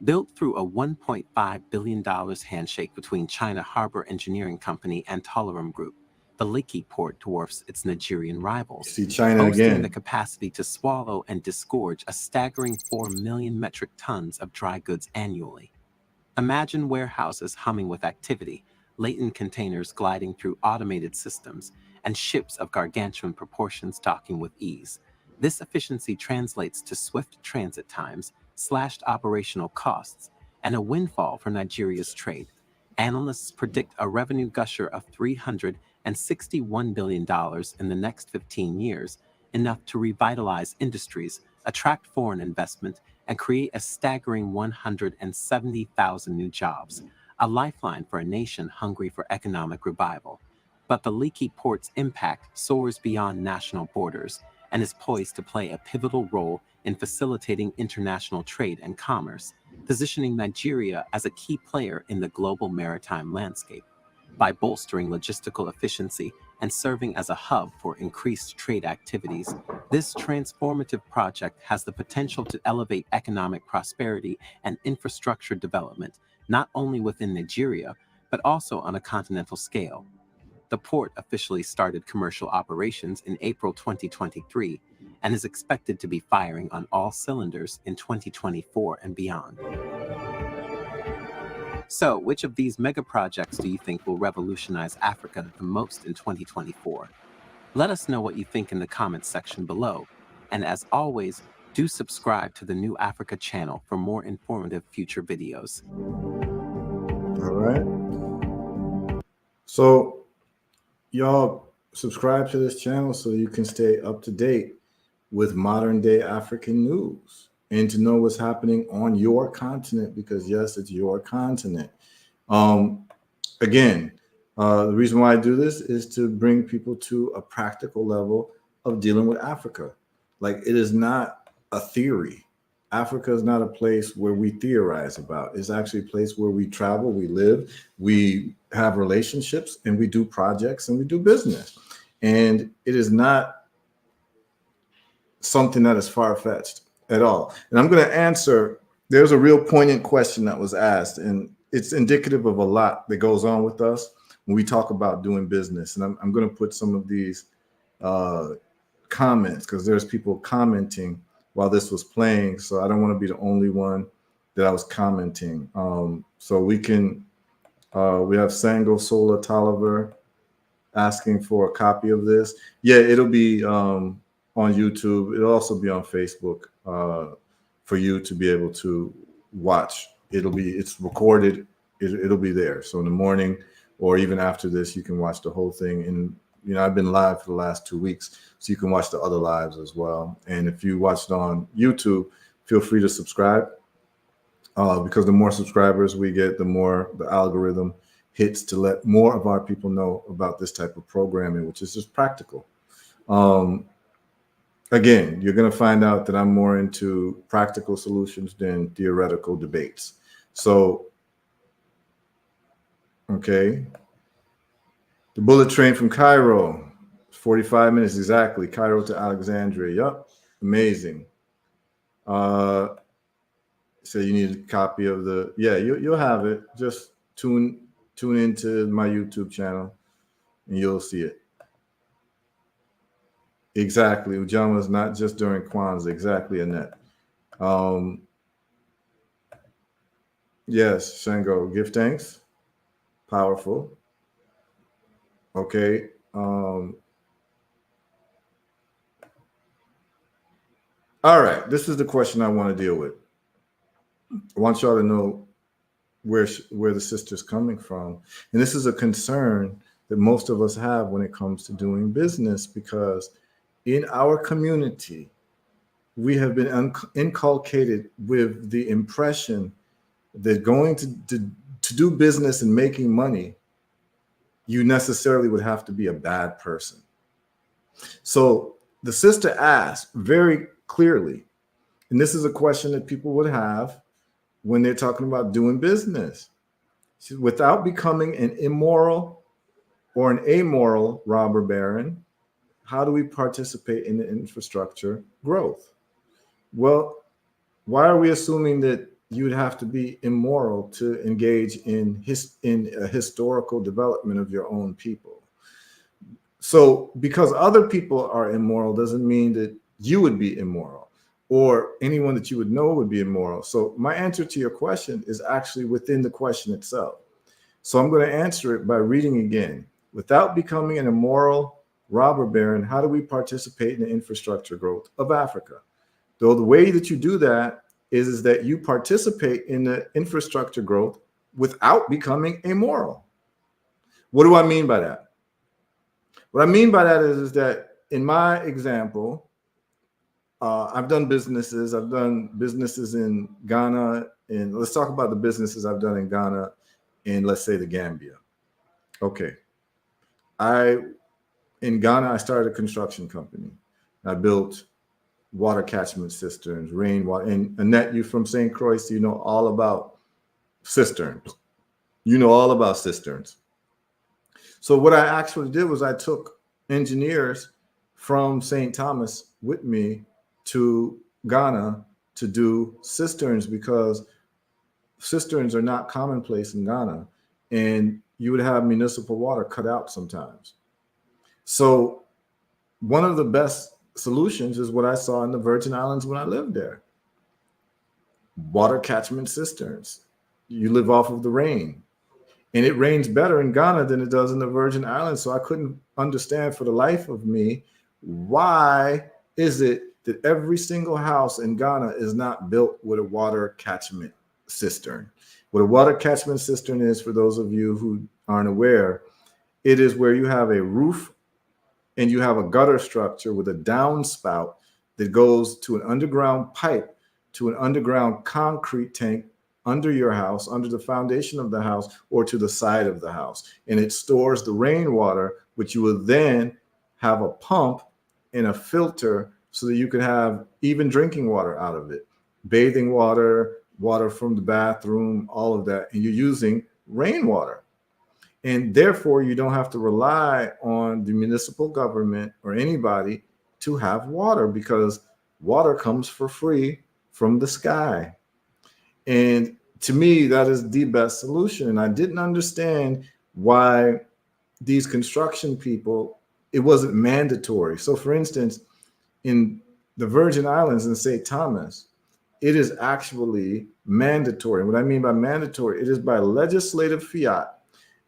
Speaker 3: Built through a $1.5 billion handshake between China Harbor Engineering Company and Tolaram Group, the Lekki port dwarfs its Nigerian rivals,
Speaker 1: See China
Speaker 3: boasting
Speaker 1: again.
Speaker 3: the capacity to swallow and disgorge a staggering 4 million metric tons of dry goods annually. Imagine warehouses humming with activity, latent containers gliding through automated systems, and ships of gargantuan proportions docking with ease. This efficiency translates to swift transit times, slashed operational costs, and a windfall for Nigeria's trade. Analysts predict a revenue gusher of $361 billion in the next 15 years, enough to revitalize industries, attract foreign investment, and create a staggering 170,000 new jobs, a lifeline for a nation hungry for economic revival. But the Lekki port's impact soars beyond national borders and is poised to play a pivotal role in facilitating international trade and commerce, positioning Nigeria as a key player in the global maritime landscape. By bolstering logistical efficiency and serving as a hub for increased trade activities, this transformative project has the potential to elevate economic prosperity and infrastructure development, not only within Nigeria, but also on a continental scale. The port officially started commercial operations in April 2023 and is expected to be firing on all cylinders in 2024 and beyond. So, which of these mega projects do you think will revolutionize Africa the most in 2024? Let us know what you think in the comments section below. And as always, do subscribe to the New Africa channel for more informative future videos.
Speaker 1: All right. So, y'all subscribe to this channel so you can stay up to date with modern day African news and to know what's happening on your continent, because yes, it's your continent. Again, the reason why I do this is to bring people to a practical level of dealing with Africa. Like, it is not a theory. Africa is not a place where we theorize about. It's actually a place where we travel, we live, we have relationships, and we do projects and we do business. And it is not something that is far-fetched at all. And I'm going to answer, there's a real poignant question that was asked, and it's indicative of a lot that goes on with us when we talk about doing business. And I'm going to put some of these comments, because there's people commenting while this was playing. So I don't want to be the only one that I was commenting. So we can, we have Sango Sola Tolliver asking for a copy of this. Yeah, it'll be on YouTube. It'll also be on Facebook for you to be able to watch. It's recorded. It'll be there. So in the morning or even after this, you can watch the whole thing. And I've been live for the last 2 weeks, so you can watch the other lives as well. And if you watched on YouTube, feel free to subscribe, because the more subscribers we get, the more the algorithm hits to let more of our people know about this type of programming, which is just practical. Um, Again, you're going to find out that I'm more into practical solutions than theoretical debates. So, okay. The bullet train from Cairo, 45 minutes exactly. Cairo to Alexandria. Yup. Amazing. So you need a copy of the, yeah, you'll have it. Just tune into my YouTube channel and you'll see it. Exactly. Ujamaa is not just during Kwanzaa. Exactly, Annette. Yes, Shango, give thanks. Powerful. Okay. All right. This is the question I want to deal with. I want y'all to know where the sister's coming from, and this is a concern that most of us have when it comes to doing business, because in our community, we have been inculcated with the impression that going to do business and making money, you necessarily would have to be a bad person. So the sister asked very clearly, and this is a question that people would have when they're talking about doing business. Without becoming an immoral or an amoral robber baron, how do we participate in the infrastructure growth? Well, why are we assuming that you would have to be immoral to engage in a historical development of your own people? So because other people are immoral doesn't mean that you would be immoral, or anyone that you would know would be immoral. So my answer to your question is actually within the question itself. So I'm going to answer it by reading again. Without becoming an immoral robber baron, how do we participate in the infrastructure growth of Africa? Though the way that you do that is that you participate in the infrastructure growth without becoming immoral. What do I mean by that? What I mean by that is that in my example, I've done businesses. I've done businesses in Ghana, and let's talk about the businesses I've done in Ghana and let's say the Gambia. Okay. In Ghana, I started a construction company. I built water catchment cisterns, rainwater. And Annette, you from St. Croix, you know all about cisterns. You know all about cisterns. So what I actually did was I took engineers from St. Thomas with me to Ghana to do cisterns, because cisterns are not commonplace in Ghana, and you would have municipal water cut out sometimes. So one of the best solutions is what I saw in the Virgin Islands when I lived there. Water catchment cisterns. You live off of the rain. And it rains better in Ghana than it does in the Virgin Islands. So I couldn't understand for the life of me, why is it that every single house in Ghana is not built with a water catchment cistern? What a water catchment cistern is, for those of you who aren't aware, it is where you have a roof and you have a gutter structure with a downspout that goes to an underground pipe to an underground concrete tank under your house, under the foundation of the house, or to the side of the house. And it stores the rainwater, which you will then have a pump and a filter so that you can have even drinking water out of it, bathing water, water from the bathroom, all of that. And you're using rainwater. And therefore, you don't have to rely on the municipal government or anybody to have water, because water comes for free from the sky. And to me, that is the best solution. And I didn't understand why these construction people, it wasn't mandatory. So for instance, in the Virgin Islands in St. Thomas, it is actually mandatory. And what I mean by mandatory, it is by legislative fiat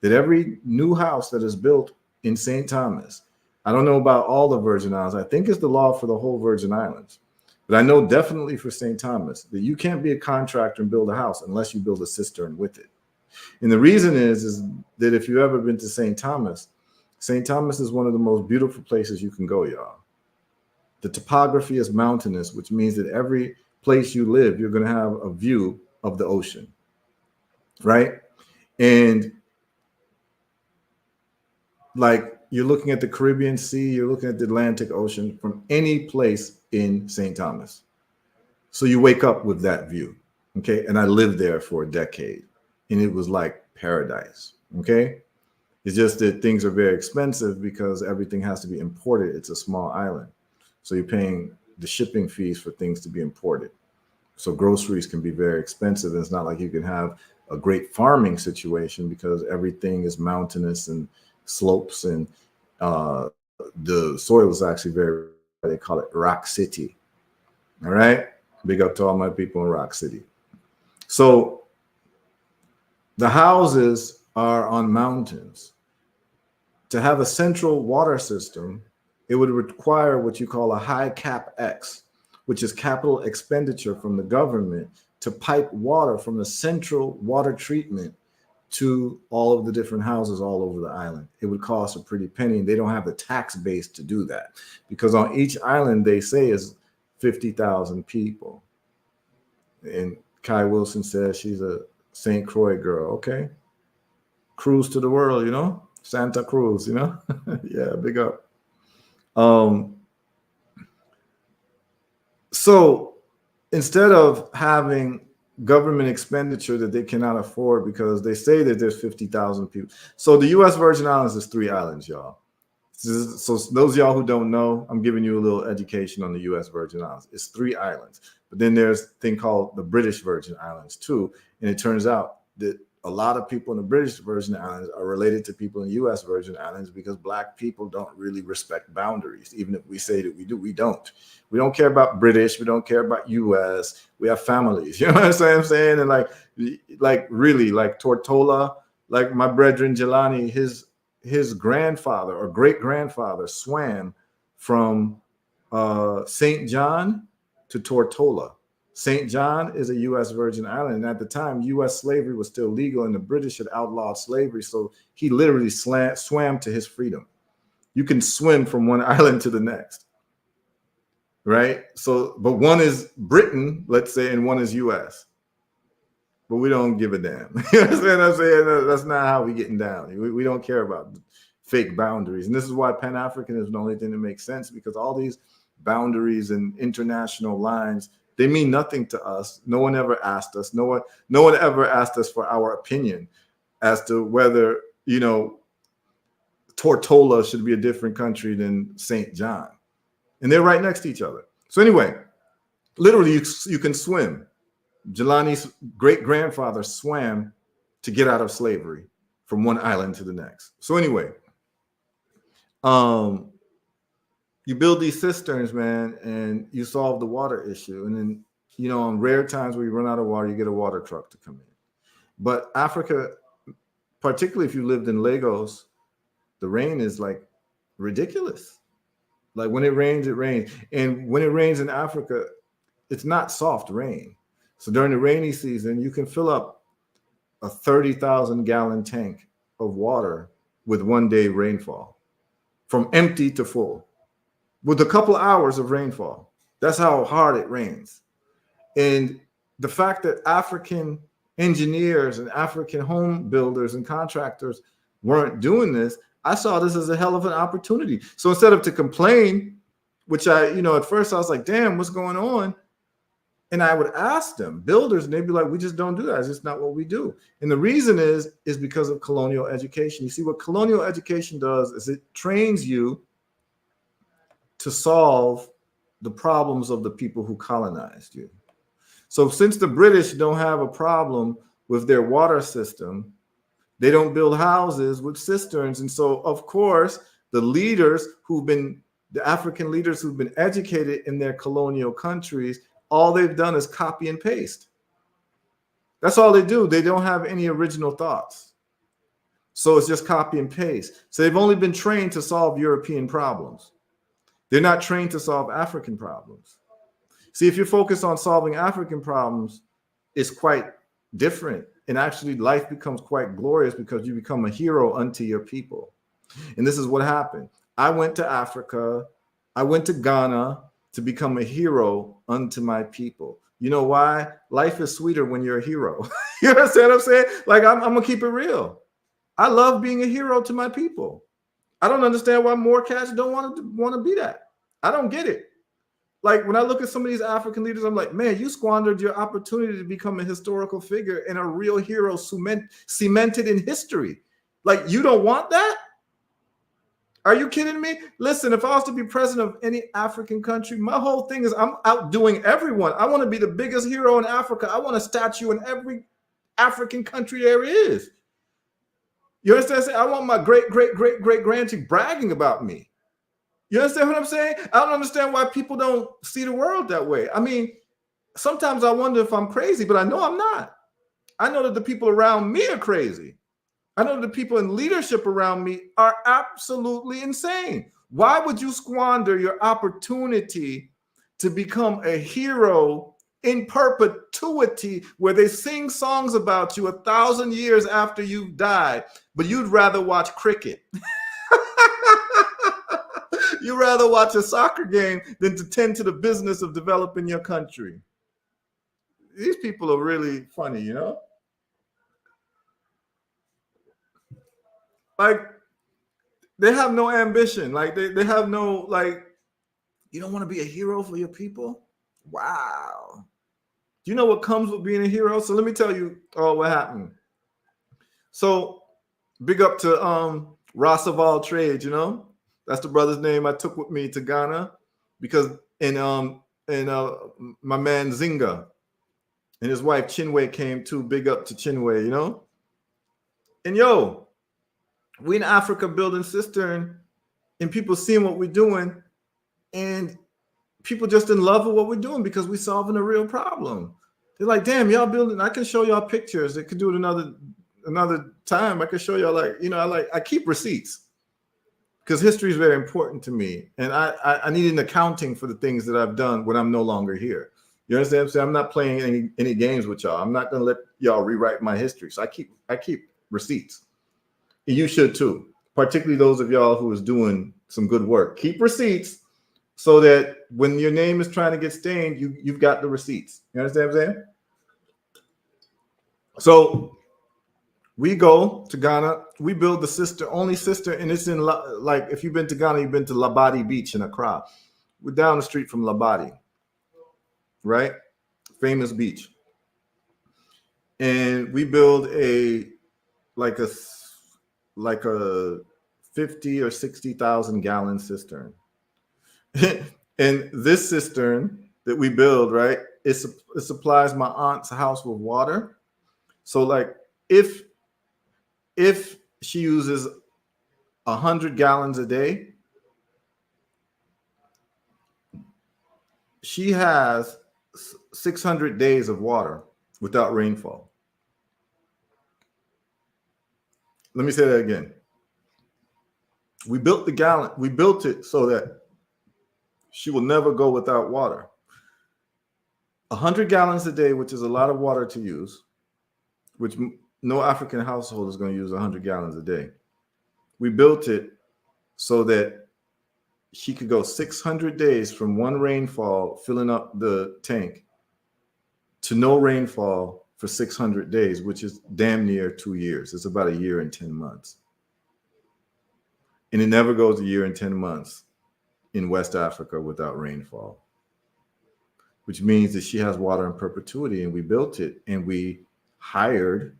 Speaker 1: that every new house that is built in St. Thomas, I don't know about all the Virgin Islands, I think it's the law for the whole Virgin Islands, but I know definitely for St. Thomas that you can't be a contractor and build a house unless you build a cistern with it. And the reason is that if you've ever been to St. Thomas is one of the most beautiful places you can go, y'all. The topography is mountainous, which means that every place you live, you're going to have a view of the ocean, right? And Like you're looking at the Caribbean Sea, you're looking at the Atlantic Ocean from any place in St. Thomas. So you wake up with that view. Okay. And I lived there for a decade and it was like paradise. Okay. It's just that things are very expensive because everything has to be imported. It's a small island. So you're paying the shipping fees for things to be imported. So groceries can be very expensive. And it's not like you can have a great farming situation because everything is mountainous and slopes and the soil is actually very, they call it Rock City. All right. Big up to all my people in Rock City. So the houses are on mountains. To have a central water system, it would require what you call a high CapEx, which is capital expenditure from the government to pipe water from the central water treatment to all of the different houses all over the island. It would cost a pretty penny. They don't have the tax base to do that because on each island they say is 50,000 people. And Kai Wilson says she's a St. Croix girl. Okay. Cruise to the world, you know? Santa Cruz, you know? Yeah, big up. Um, so instead of having government expenditure that they cannot afford because they say that there's 50,000 people. So the U.S. Virgin Islands is 3 islands, y'all. So those of y'all who don't know, I'm giving you a little education on the U.S. Virgin Islands. It's 3 islands, but then there's a thing called the British Virgin Islands too. And it turns out that a lot of people in the British Virgin Islands are related to people in the U.S. Virgin Islands because Black people don't really respect boundaries. Even if we say that we do, we don't. We don't care about British. We don't care about U.S. We have families. You know what I'm saying? And like really, like Tortola, like my brethren Jelani, his grandfather or great grandfather swam from St. John to Tortola. St. John is a U.S. Virgin Island. And at the time, U.S. slavery was still legal and the British had outlawed slavery. So he literally swam to his freedom. You can swim from one island to the next. Right? So, but one is Britain, let's say, and one is U.S. But we don't give a damn. You understand what I'm saying? That's not how we getting down. We don't care about fake boundaries. And this is why Pan-African is the only thing that makes sense because all these boundaries and international lines, they mean nothing to us. No one ever asked us. No one ever asked us for our opinion as to whether, you know, Tortola should be a different country than St. John. And they're right next to each other. So anyway, literally you can swim. Jelani's great grandfather swam to get out of slavery from one island to the next. So anyway, you build these cisterns, man, and you solve the water issue. And then, you know, on rare times where you run out of water, you get a water truck to come in. But Africa, particularly if you lived in Lagos, the rain is like ridiculous. Like when it rains, it rains. And when it rains in Africa, it's not soft rain. So during the rainy season, you can fill up a 30,000 gallon tank of water with 1 day rainfall from empty to full with a couple hours of rainfall. That's how hard it rains. And the fact that African engineers and African home builders and contractors weren't doing this, I saw this as a hell of an opportunity. So instead of to complain, which at first I was like, damn, what's going on? And I would ask them, builders, and they'd be like, we just don't do that. It's just not what we do. And the reason is because of colonial education. You see, what colonial education does is it trains you to solve the problems of the people who colonized you. So since the British don't have a problem with their water system, they don't build houses with cisterns. And so, of course, the African leaders who've been educated in their colonial countries, all they've done is copy and paste. That's all they do. They don't have any original thoughts. So it's just copy and paste. So they've only been trained to solve European problems. They're not trained to solve African problems. See, if you're focused on solving African problems, it's quite different. And actually, life becomes quite glorious because you become a hero unto your people. And this is what happened. I went to Africa. I went to Ghana to become a hero unto my people. You know why? Life is sweeter when you're a hero. You understand what I'm saying? Like, I'm going to keep it real. I love being a hero to my people. I don't understand why more cats don't want to be that. I don't get it. Like when I look at some of these African leaders, I'm like, man, you squandered your opportunity to become a historical figure and a real hero cemented in history. Like you don't want that? Are you kidding me? Listen, if I was to be president of any African country, my whole thing is I'm outdoing everyone. I want to be the biggest hero in Africa. I want a statue in every African country there is. You understand? I want my great, great, great, great grandchild bragging about me. You understand what I'm saying? I don't understand why people don't see the world that way. I mean, sometimes I wonder if I'm crazy, but I know I'm not. I know that the people around me are crazy. I know the people in leadership around me are absolutely insane. Why would you squander your opportunity to become a hero in perpetuity where they sing songs about you 1,000 years after you've died, but you'd rather watch cricket? You'd rather watch a soccer game than to tend to the business of developing your country. These people are really funny, you know? Like, they have no ambition. Like, they have no, like, you don't want to be a hero for your people? Wow. Do you know what comes with being a hero? So let me tell you what happened. So big up to Ross of all trades, you know? That's the brother's name I took with me to Ghana because my man Zinga and his wife Chinwe came too. Big up to Chinwe, you know? And yo, we in Africa building cistern and people seeing what we're doing and people just in love with what we're doing because we're solving a real problem. They're like, damn, y'all building. I can show y'all pictures. They could do it another time. I can show y'all I keep receipts because history is very important to me. And I need an accounting for the things that I've done when I'm no longer here. You understand what I'm saying? I'm not playing any games with y'all. I'm not going to let y'all rewrite my history. So I keep receipts. And you should too, particularly those of y'all who is doing some good work. Keep receipts so that when your name is trying to get stained, you've got the receipts. You understand what I'm saying? So we go to Ghana. We build the only sister, and it's in like if you've been to Ghana, you've been to Labadi Beach in Accra. We're down the street from Labadi, right? Famous beach. And we build a 50 or 60,000 gallon cistern. And this cistern that we build, right, it supplies my aunt's house with water. So like if she uses 100 gallons a day, she has 600 days of water without rainfall. Let me say that again. We built it so that she will never go without water. 100 gallons a day, which is a lot of water to use, which no African household is going to use 100 gallons a day. We built it so that she could go 600 days from one rainfall filling up the tank to no rainfall for 600 days, which is damn near 2 years. It's about a year and 10 months. And it never goes a year and 10 months in West Africa without rainfall, which means that she has water in perpetuity. And we built it and we hired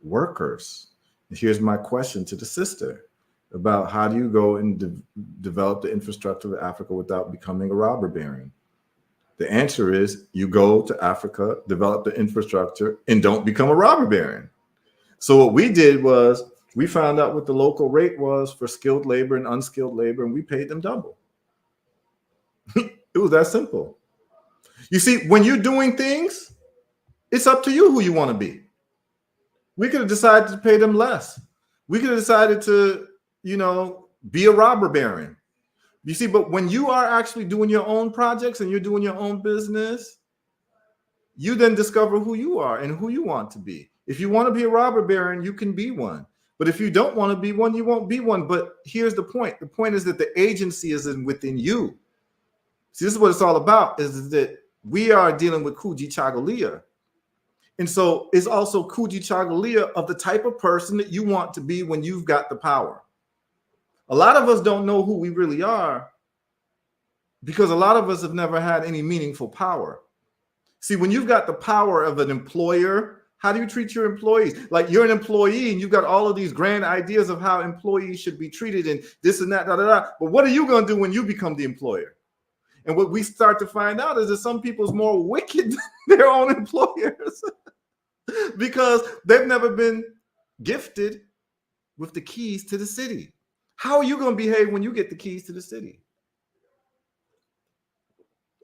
Speaker 1: workers. And here's my question to the sister about how do you go and develop the infrastructure of Africa without becoming a robber baron? The answer is you go to Africa, develop the infrastructure, and don't become a robber baron. So what we did was we found out what the local rate was for skilled labor and unskilled labor, and we paid them double. It was that simple. You see, when you're doing things, it's up to you who you want to be. We could have decided to pay them less. We could have decided to, be a robber baron. You see, but when you are actually doing your own projects and you're doing your own business, you then discover who you are and who you want to be. If you want to be a robber baron, you can be one. But if you don't want to be one, you won't be one. But here's the point. The point is that the agency is within you. See, this is what it's all about, is that we are dealing with Kuji Chagalia. And so it's also Kuji Chagalia of the type of person that you want to be when you've got the power. A lot of us don't know who we really are because a lot of us have never had any meaningful power. See, when you've got the power of an employer, how do you treat your employees? Like you're an employee and you've got all of these grand ideas of how employees should be treated and this and that, da, da, da. But what are you going to do when you become the employer? And what we start to find out is that some people's more wicked than their own employers because they've never been gifted with the keys to the city. How are you going to behave when you get the keys to the city?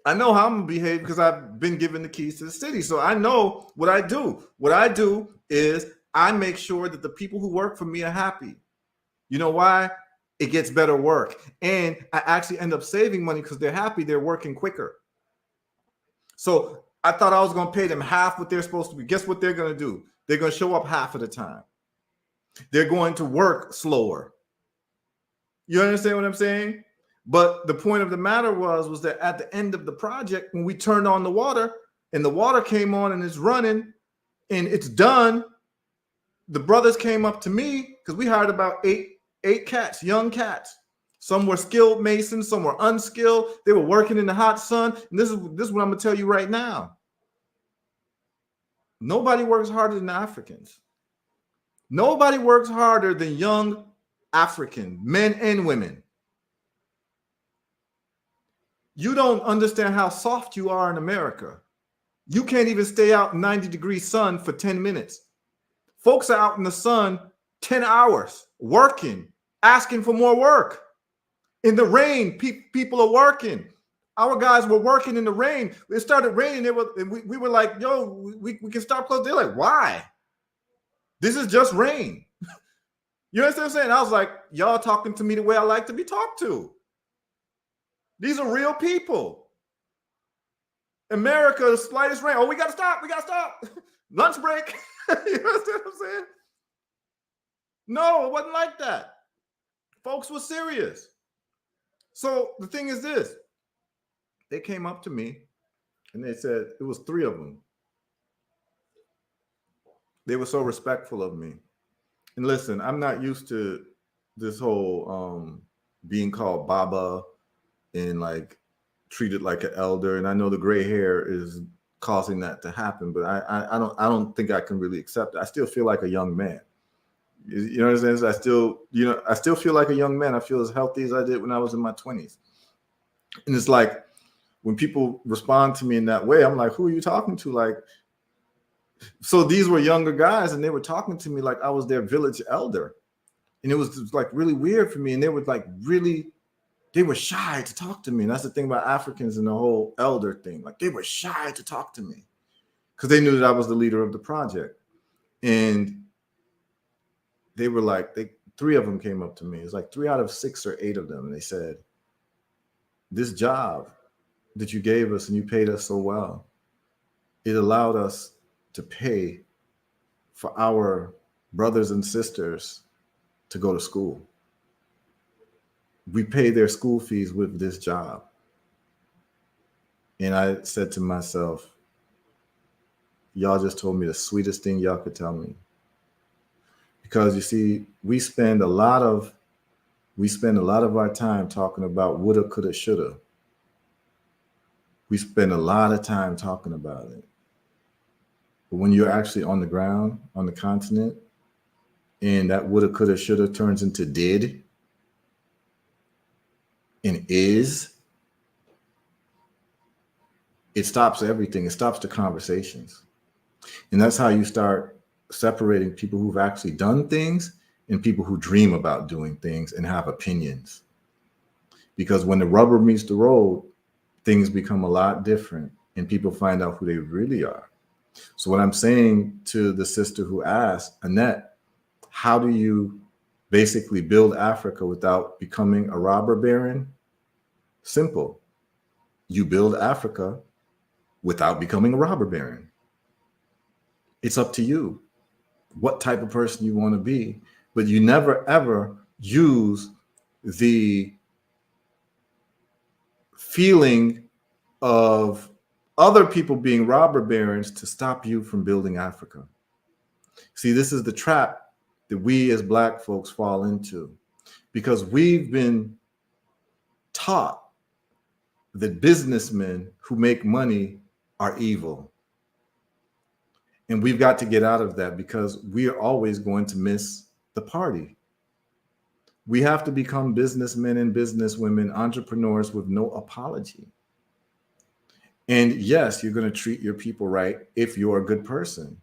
Speaker 1: I know how I'm going to behave because I've been given the keys to the city. So I know what I do. What I do is I make sure that the people who work for me are happy. You know why? It gets better work. And I actually end up saving money because they're happy. They're working quicker. So I thought I was going to pay them half what they're supposed to be. Guess what they're going to do? They're going to show up half of the time. They're going to work slower. You understand what I'm saying? But the point of the matter was that at the end of the project, when we turned on the water and the water came on and it's running and it's done, the brothers came up to me because we hired about eight cats, young cats. Some were skilled masons, some were unskilled. They were working in the hot sun. And this is what I'm going to tell you right now. Nobody works harder than Africans. Nobody works harder than young African men and women. You don't understand how soft you are in America. You can't even stay out in 90-degree sun for 10 minutes. Folks are out in the sun 10 hours working, asking for more work. In the rain, people are working. Our guys were working in the rain. It started raining. We were like, yo, we can stop close. They're like, why? This is just rain. You understand what I'm saying? I was like, y'all talking to me the way I like to be talked to. These are real people. America, the slightest rain. Oh, we got to stop. We got to stop. Lunch break. You understand what I'm saying? No, it wasn't like that. Folks were serious. So the thing is this. They came up to me and they said, it was 3 of them. They were so respectful of me. And listen, I'm not used to this whole being called Baba and like treated like an elder. And I know the gray hair is causing that to happen, but I don't think I can really accept it. I still feel like a young man. You know what I'm saying? I still feel like a young man. I feel as healthy as I did when I was in my 20s. And it's like when people respond to me in that way, I'm like, who are you talking to? Like, so these were younger guys and they were talking to me like I was their village elder. And it was like really weird for me. And they were like they were shy to talk to me. And that's the thing about Africans and the whole elder thing. Like they were shy to talk to me because they knew that I was the leader of the project. And they were like, 3 of them came up to me. It was like 3 out of 6 or 8 of them. And they said, this job that you gave us and you paid us so well, it allowed us to pay for our brothers and sisters to go to school. We pay their school fees with this job. And I said to myself, y'all just told me the sweetest thing y'all could tell me. Because you see, we spend a lot of our time talking about woulda, coulda, shoulda. We spend a lot of time talking about it. But when you're actually on the ground, on the continent, and that woulda, coulda, shoulda turns into did and is, it stops everything. It stops the conversations. And that's how you start separating people who've actually done things and people who dream about doing things and have opinions. Because when the rubber meets the road, things become a lot different and people find out who they really are. So what I'm saying to the sister who asked, Annette, how do you basically build Africa without becoming a robber baron? Simple. You build Africa without becoming a robber baron. It's up to you what type of person you want to be, but you never ever use the feeling of other people being robber barons to stop you from building Africa. See, this is the trap that we as Black folks fall into. because we've been taught that businessmen who make money are evil. And we've got to get out of that because we are always going to miss the party. We have to become businessmen and businesswomen, entrepreneurs with no apology. And yes, you're going to treat your people right if you're a good person.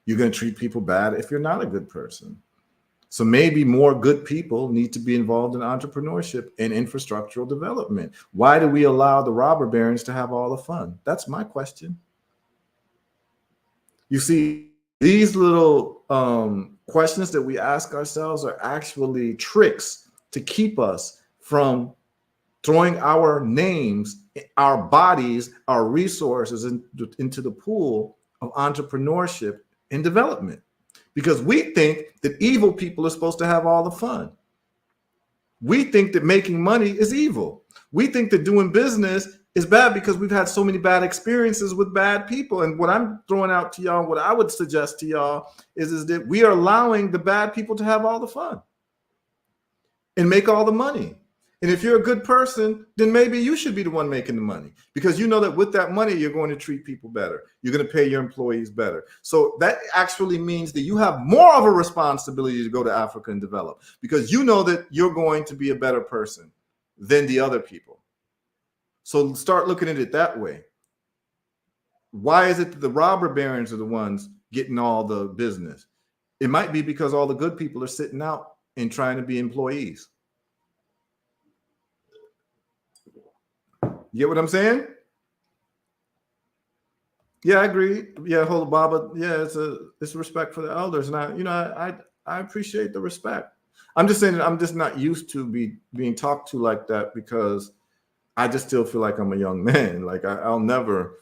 Speaker 1: You're going to treat people bad if you're not a good person. So maybe more good people need to be involved in entrepreneurship and infrastructural development. Why do we allow the robber barons to have all the fun? That's my question. You see, these little questions that we ask ourselves are actually tricks to keep us from throwing our names, our bodies, our resources into the pool of entrepreneurship and development. Because we think that evil people are supposed to have all the fun. We think that making money is evil. We think that doing business is bad because we've had so many bad experiences with bad people. And what I'm throwing out to y'all, what I would suggest to y'all is that we are allowing the bad people to have all the fun and make all the money. And if you're a good person, then maybe you should be the one making the money because you know that with that money, you're going to treat people better. You're going to pay your employees better. So that actually means that you have more of a responsibility to go to Africa and develop because you know that you're going to be a better person than the other people. So start looking at it that way. Why is it that the robber barons are the ones getting all the business? It might be because all the good people are sitting out and trying to be employees. You get what I'm saying? Yeah, I agree. Yeah, hold Baba. Yeah, it's respect for the elders, and I appreciate the respect. I'm just saying that I'm just not used to being talked to like that because I just still feel like I'm a young man. Like I'll never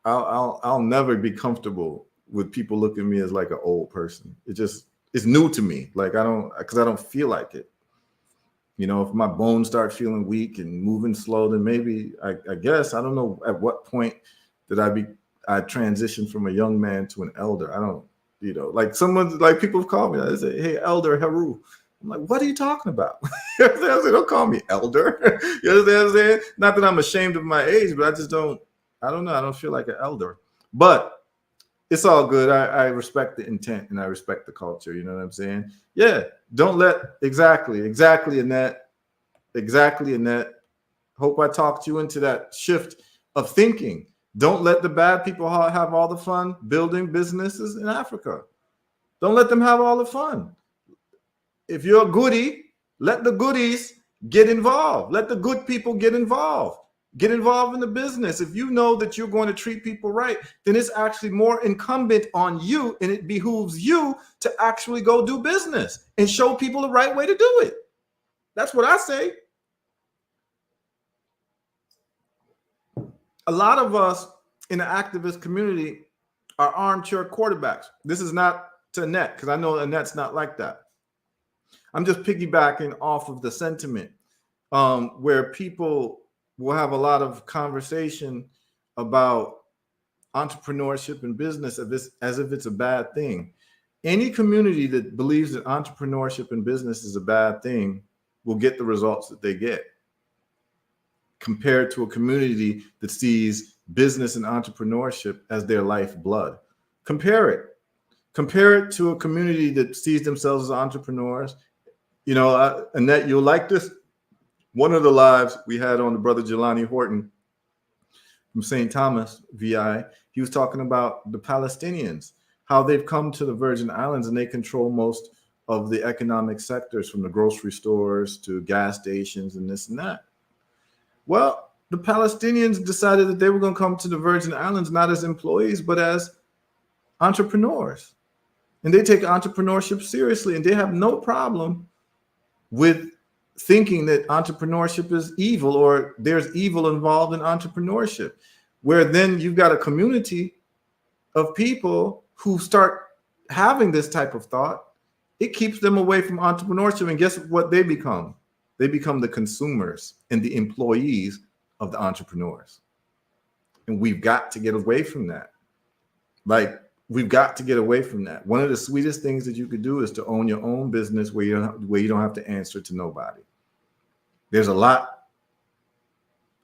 Speaker 1: be comfortable with people looking at me as like an old person. It's new to me. Like I don't feel like it. You know, if my bones start feeling weak and moving slow, then maybe I guess I don't know at what point did I transition from a young man to an elder. I don't, like people have called me. They say, "Hey, Elder Heru." I'm like, "What are you talking about?" You know what I'm saying? Don't call me elder. You understand what I'm saying? Not that I'm ashamed of my age, but I don't know. I don't feel like an elder. But it's all good. I respect the intent and I respect the culture. You know what I'm saying? Yeah. Don't let exactly, Annette. Exactly, Annette. Hope I talked you into that shift of thinking. Don't let the bad people have all the fun building businesses in Africa. Don't let them have all the fun. If you're a goodie, let the goodies get involved. Let the good people get involved. Get involved in the business. If you know that you're going to treat people right, then it's actually more incumbent on you, and it behooves you to actually go do business and show people the right way to do it. That's what I say. A lot of us in the activist community are armchair quarterbacks. This is not to Annette, because I know Annette's not like that. I'm just piggybacking off of the sentiment where people will have a lot of conversation about entrepreneurship and business as if it's a bad thing. Any community that believes that entrepreneurship and business is a bad thing will get the results that they get, compared to a community that sees business and entrepreneurship as their lifeblood. Compare it to a community that sees themselves as entrepreneurs. Annette, you'll like this. One of the lives we had on the brother Jelani Horton from St. Thomas, VI, he was talking about the Palestinians, how they've come to the Virgin Islands and they control most of the economic sectors, from the grocery stores to gas stations and this and that. Well, the Palestinians decided that they were going to come to the Virgin Islands not as employees, but as entrepreneurs. And they take entrepreneurship seriously, and they have no problem with thinking that entrepreneurship is evil or there's evil involved in entrepreneurship, where then you've got a community of people who start having this type of thought. It keeps them away from entrepreneurship. And guess what they become? They become the consumers and the employees of the entrepreneurs. And we've got to get away from that. Like, we've got to get away from that. One of the sweetest things that you could do is to own your own business where you don't have to answer to nobody. There's a lot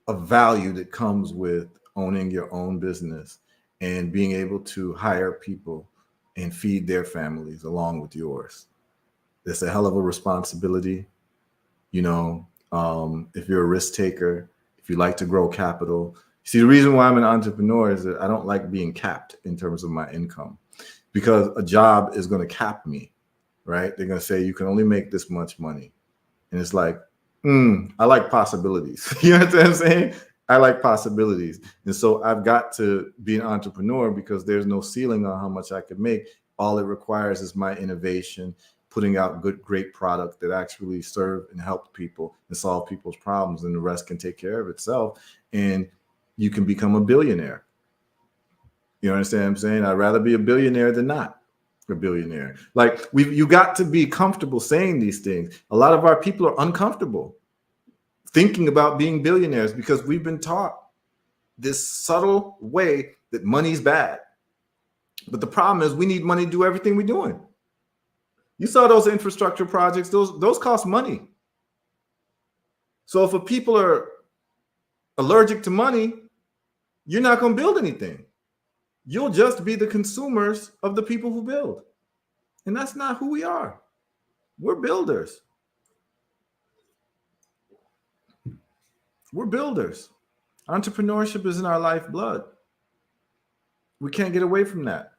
Speaker 1: of value that comes with owning your own business and being able to hire people and feed their families along with yours. It's a hell of a responsibility. You know, if you're a risk taker, if you like to grow capital. See, the reason why I'm an entrepreneur is that I don't like being capped in terms of my income, because a job is going to cap me, right? They're going to say you can only make this much money. And it's like, I like possibilities. You know what I'm saying? I like possibilities. And so I've got to be an entrepreneur because there's no ceiling on how much I could make. All it requires is my innovation, putting out great product that actually serve and help people and solve people's problems, and the rest can take care of itself. And you can become a billionaire. You understand what I'm saying? I'd rather be a billionaire than not a billionaire. Like, you got to be comfortable saying these things. A lot of our people are uncomfortable thinking about being billionaires because we've been taught this subtle way that money's bad. But the problem is we need money to do everything we're doing. You saw those infrastructure projects, those cost money. So if people are allergic to money, you're not going to build anything. You'll just be the consumers of the people who build. And that's not who we are. We're builders. We're builders. Entrepreneurship is in our lifeblood. We can't get away from that.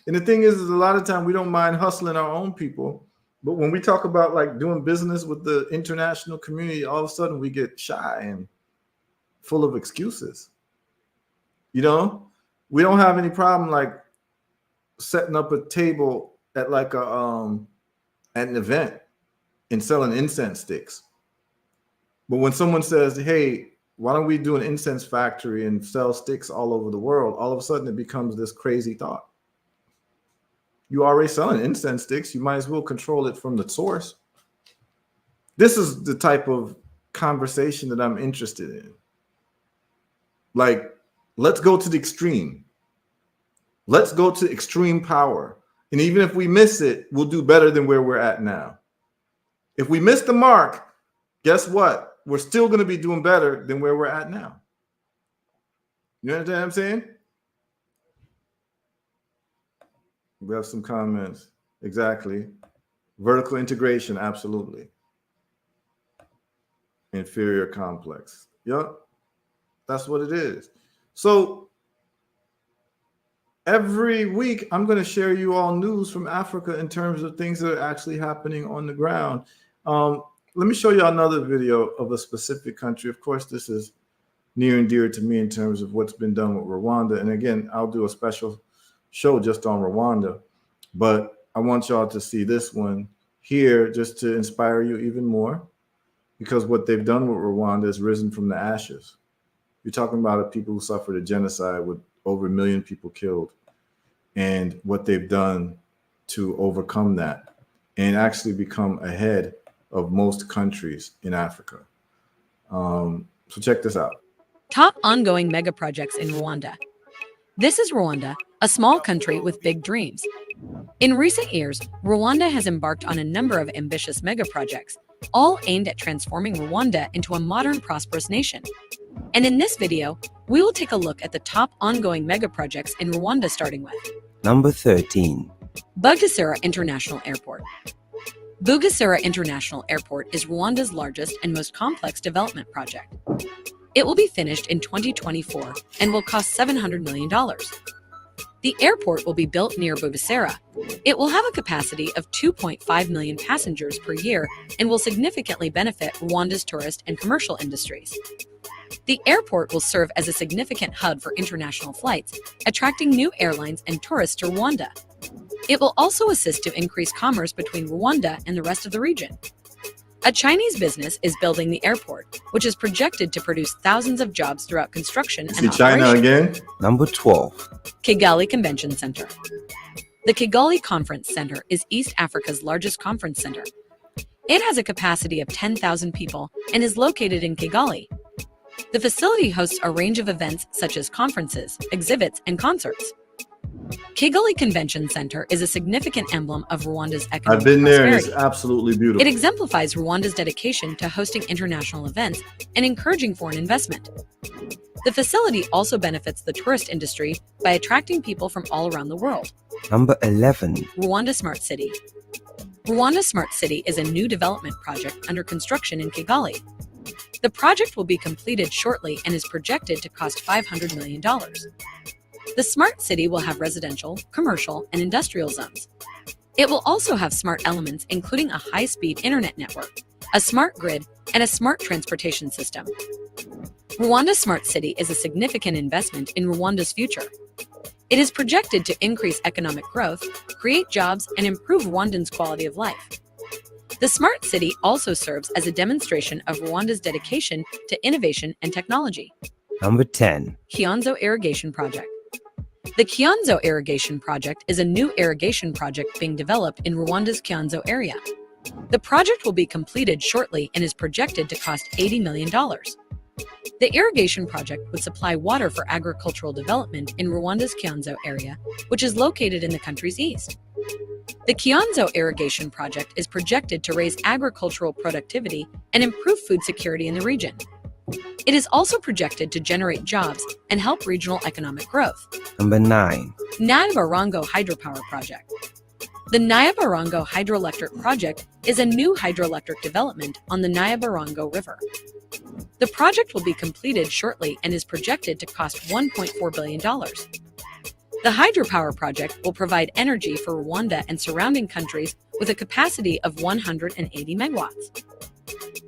Speaker 1: And the thing is a lot of time we don't mind hustling our own people. But when we talk about like doing business with the international community, all of a sudden we get shy and full of excuses. You know, we don't have any problem like setting up a table at like at an event and selling incense sticks. But when someone says, hey, why don't we do an incense factory and sell sticks all over the world? All of a sudden it becomes this crazy thought. You already selling incense sticks. You might as well control it from the source. This is the type of conversation that I'm interested in. Like, let's go to the extreme. Let's go to extreme power. And even if we miss it, we'll do better than where we're at now. If we miss the mark, guess what? We're still going to be doing better than where we're at now. You understand what I'm saying? We have some comments. Exactly. Vertical integration, absolutely. Inferior complex. Yep. That's what it is. So every week, I'm going to share you all news from Africa in terms of things that are actually happening on the ground. Let me show you another video of a specific country. Of course, this is near and dear to me in terms of what's been done with Rwanda. And again, I'll do a special show just on Rwanda. But I want y'all to see this one here just to inspire you even more, because what they've done with Rwanda is risen from the ashes. You're talking about a people who suffered a genocide with over 1 million people killed, and what they've done to overcome that and actually become ahead of most countries in Africa. So check this out.
Speaker 4: Top ongoing mega projects in Rwanda. This is Rwanda, a small country with big dreams. In recent years, Rwanda has embarked on a number of ambitious mega projects, all aimed at transforming Rwanda into a modern, prosperous nation. And in this video, we will take a look at the top ongoing mega projects in Rwanda, starting with
Speaker 5: Number 13.
Speaker 4: Bugesera International Airport. Bugesera International Airport is Rwanda's largest and most complex development project. It will be finished in 2024 and will cost $700 million. The airport will be built near Bugesera. It will have a capacity of 2.5 million passengers per year and will significantly benefit Rwanda's tourist and commercial industries. The airport will serve as a significant hub for international flights, attracting new airlines and tourists to Rwanda. It will also assist to increase commerce between Rwanda and the rest of the region. A Chinese business is building the airport, which is projected to produce thousands of jobs throughout construction and
Speaker 1: See China again?
Speaker 5: Number 12.
Speaker 4: Kigali Convention Center. The Kigali Conference Center is East Africa's largest conference center. It has a capacity of 10,000 people and is located in Kigali. The facility hosts a range of events such as conferences, exhibits, and concerts. Kigali Convention Center is a significant emblem of Rwanda's
Speaker 1: I've
Speaker 4: economic
Speaker 1: been there and it's
Speaker 4: prosperity.
Speaker 1: absolutely
Speaker 4: It
Speaker 1: beautiful.
Speaker 4: exemplifies Rwanda's dedication to hosting international events and encouraging foreign investment. The facility also benefits the tourist industry by attracting people from all around the world.
Speaker 5: Number 11.
Speaker 4: Rwanda Smart City. Rwanda Smart City is a new development project under construction in Kigali. The project will be completed shortly and is projected to cost $500 million. The smart city will have residential, commercial, and industrial zones. It will also have smart elements including a high-speed internet network, a smart grid, and a smart transportation system. Rwanda Smart City is a significant investment in Rwanda's future. It is projected to increase economic growth, create jobs, and improve Rwandans' quality of life. The smart city also serves as a demonstration of Rwanda's dedication to innovation and technology.
Speaker 5: Number 10.
Speaker 4: Kionzo Irrigation Project. The Kionzo Irrigation Project is a new irrigation project being developed in Rwanda's Kionzo area. The project will be completed shortly and is projected to cost $80 million. The irrigation project would supply water for agricultural development in Rwanda's Kionzo area, which is located in the country's east. The Kionzo Irrigation Project is projected to raise agricultural productivity and improve food security in the region. It is also projected to generate jobs and help regional economic growth.
Speaker 5: Number 9.
Speaker 4: Nyabarongo Hydropower Project. The Nyabarongo Hydroelectric Project is a new hydroelectric development on the Nyabarongo River. The project will be completed shortly and is projected to cost $1.4 billion. The hydropower project will provide energy for Rwanda and surrounding countries with a capacity of 180 megawatts.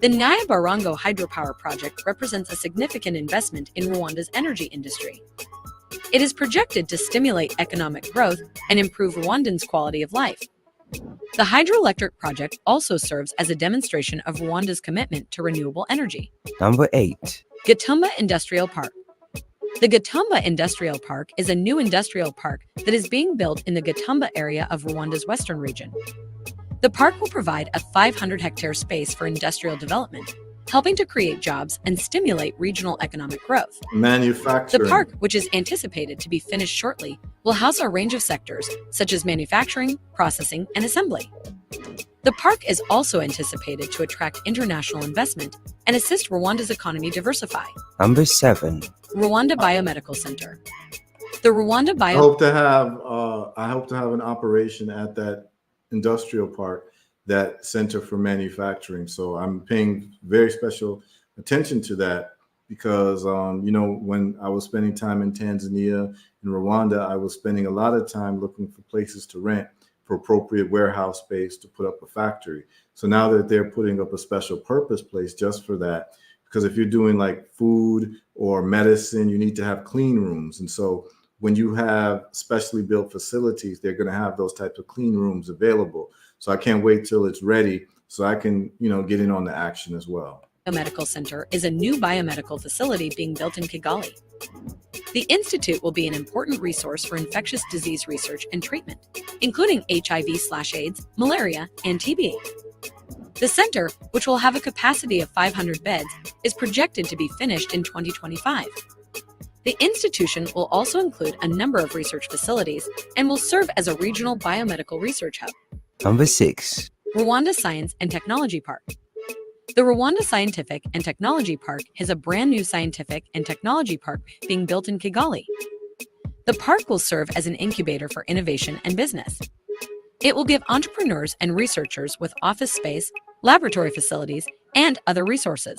Speaker 4: The Nyabarongo Hydropower Project represents a significant investment in Rwanda's energy industry. It is projected to stimulate economic growth and improve Rwandans' quality of life. The hydroelectric project also serves as a demonstration of Rwanda's commitment to renewable energy.
Speaker 5: Number 8.
Speaker 4: Gatumba Industrial Park. The Gatumba Industrial Park is a new industrial park that is being built in the Gatumba area of Rwanda's western region. The park will provide a 500-hectare space for industrial development, helping to create jobs and stimulate regional economic growth. The
Speaker 1: Manufacturing.
Speaker 4: park, which is anticipated to be finished shortly, will house a range of sectors such as manufacturing, processing, and assembly. The park is also anticipated to attract international investment and assist Rwanda's economy diversify.
Speaker 5: Number 7.
Speaker 4: Rwanda Biomedical Center. The Rwanda
Speaker 1: I hope to have an operation at that industrial park, that center for manufacturing. So I'm paying very special attention to that because, when I was spending time in Tanzania and Rwanda, I was spending a lot of time looking for places to rent for appropriate warehouse space to put up a factory. So now that they're putting up a special purpose place just for that, because if you're doing like food or medicine, you need to have clean rooms. And so when you have specially built facilities, they're going to have those types of clean rooms available. So I can't wait till it's ready so I can, get in on the action as well.
Speaker 4: Biomedical Center is a new biomedical facility being built in Kigali. The institute will be an important resource for infectious disease research and treatment, including HIV/AIDS, malaria, and TB. The center, which will have a capacity of 500 beds, is projected to be finished in 2025. The institution will also include a number of research facilities and will serve as a regional biomedical research hub.
Speaker 5: Number 6.
Speaker 4: Rwanda Science and Technology Park. The Rwanda Scientific and Technology Park is a brand new scientific and technology park being built in Kigali. The park will serve as an incubator for innovation and business. It will give entrepreneurs and researchers with office space, laboratory facilities, and other resources.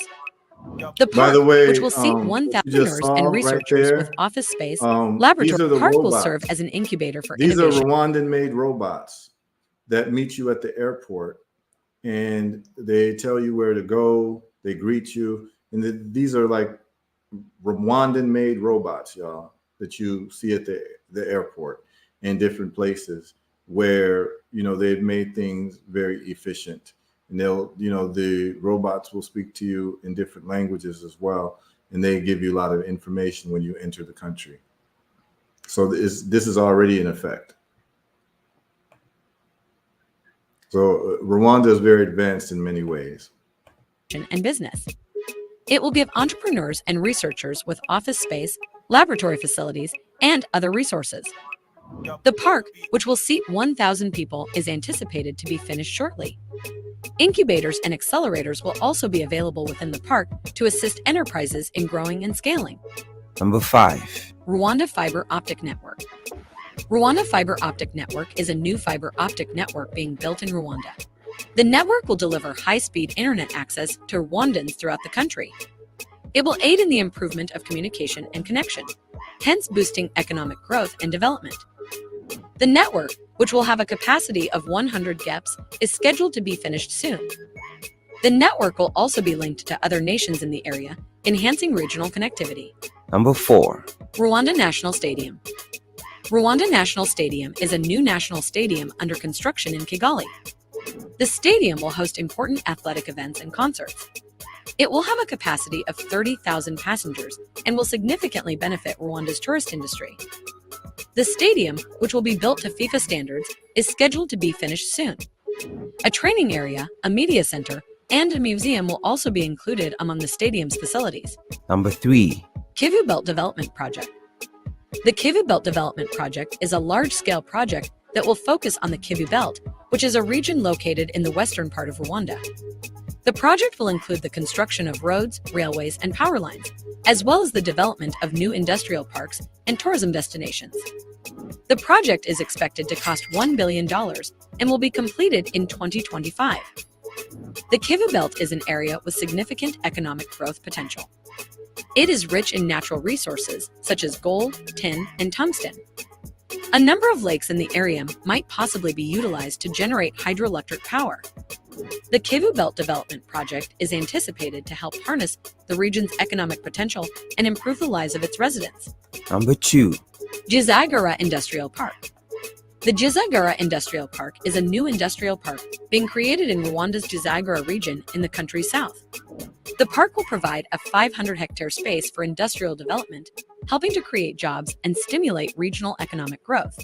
Speaker 4: The
Speaker 1: By
Speaker 4: park,
Speaker 1: the way,
Speaker 4: which will seat
Speaker 1: what you
Speaker 4: 1,000
Speaker 1: just
Speaker 4: entrepreneurs
Speaker 1: saw
Speaker 4: and
Speaker 1: right
Speaker 4: researchers
Speaker 1: there,
Speaker 4: with office space,
Speaker 1: these are
Speaker 4: laboratory
Speaker 1: the
Speaker 4: park will
Speaker 1: robots.
Speaker 4: serve as an incubator for
Speaker 1: These
Speaker 4: innovation.
Speaker 1: are Rwandan-made robots that meet you at the airport, and they tell you where to go. They greet you, and these are like Rwandan-made robots, y'all, that you see at the airport and different places where they've made things very efficient. And the robots will speak to you in different languages as well, and they give you a lot of information when you enter the country. So this is already in effect. So Rwanda is very advanced in many ways.
Speaker 4: And business. It will give entrepreneurs and researchers with office space, laboratory facilities, and other resources. The park, which will seat 1,000 people, is anticipated to be finished shortly. Incubators and accelerators will also be available within the park to assist enterprises in growing and scaling.
Speaker 5: Number 5.
Speaker 4: Rwanda Fiber Optic Network. Rwanda Fiber Optic Network is a new fiber optic network being built in Rwanda. The network will deliver high-speed internet access to Rwandans throughout the country. It will aid in the improvement of communication and connection, hence boosting economic growth and development. The network, which will have a capacity of 100 GEPs, is scheduled to be finished soon. The network will also be linked to other nations in the area, enhancing regional connectivity.
Speaker 5: Number 4.
Speaker 4: Rwanda National Stadium. Rwanda National Stadium is a new national stadium under construction in Kigali. The stadium will host important athletic events and concerts. It will have a capacity of 30,000 passengers and will significantly benefit Rwanda's tourist industry. The stadium, which will be built to FIFA standards, is scheduled to be finished soon. A training area, a media center, and a museum will also be included among the stadium's facilities.
Speaker 5: Number 3.
Speaker 4: Kivu Belt Development Project. The Kivu Belt Development Project is a large-scale project that will focus on the Kivu Belt, which is a region located in the western part of Rwanda. The project will include the construction of roads, railways, and power lines, as well as the development of new industrial parks and tourism destinations. The project is expected to cost $1 billion and will be completed in 2025. The Kivu Belt is an area with significant economic growth potential. It is rich in natural resources such as gold, tin, and tungsten. A number of lakes in the area might possibly be utilized to generate hydroelectric power. The Kivu Belt Development Project is anticipated to help harness the region's economic potential and improve the lives of its residents.
Speaker 5: Number 2.
Speaker 4: Gisagara Industrial Park. The Gisagara Industrial Park is a new industrial park being created in Rwanda's Gisagara region in the country's south. The park will provide a 500-hectare space for industrial development, helping to create jobs and stimulate regional economic growth.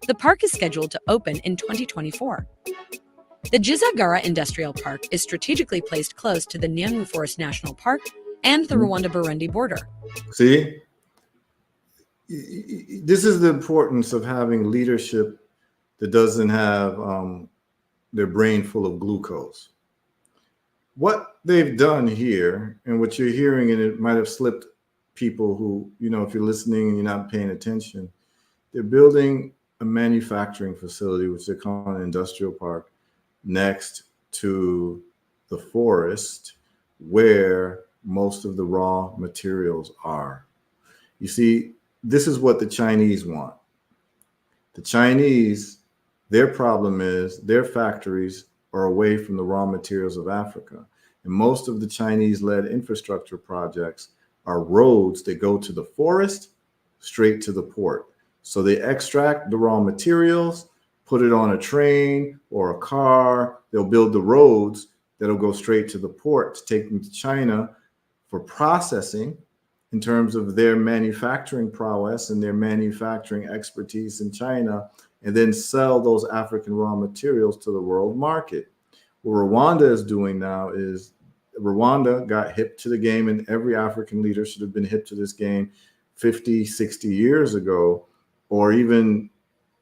Speaker 4: The park is scheduled to open in 2024. The Gisagara Industrial Park is strategically placed close to the Nyungwe Forest National Park and the Rwanda-Burundi border.
Speaker 1: See, this is the importance of having leadership that doesn't have their brain full of glucose. What they've done here, and what you're hearing, and it might have slipped people who, if you're listening and you're not paying attention, they're building a manufacturing facility, which they call an industrial park, next to the forest where most of the raw materials are. You see, this is what the Chinese want. The Chinese, their problem is their factories are away from the raw materials of Africa. And most of the Chinese-led infrastructure projects are roads that go to the forest, straight to the port. So they extract the raw materials, put it on a train or a car. They'll build the roads that'll go straight to the port to take them to China for processing in terms of their manufacturing prowess and their manufacturing expertise in China, and then sell those African raw materials to the world market. What Rwanda is doing now is Rwanda got hip to the game, and every African leader should have been hip to this game 50, 60 years ago, or even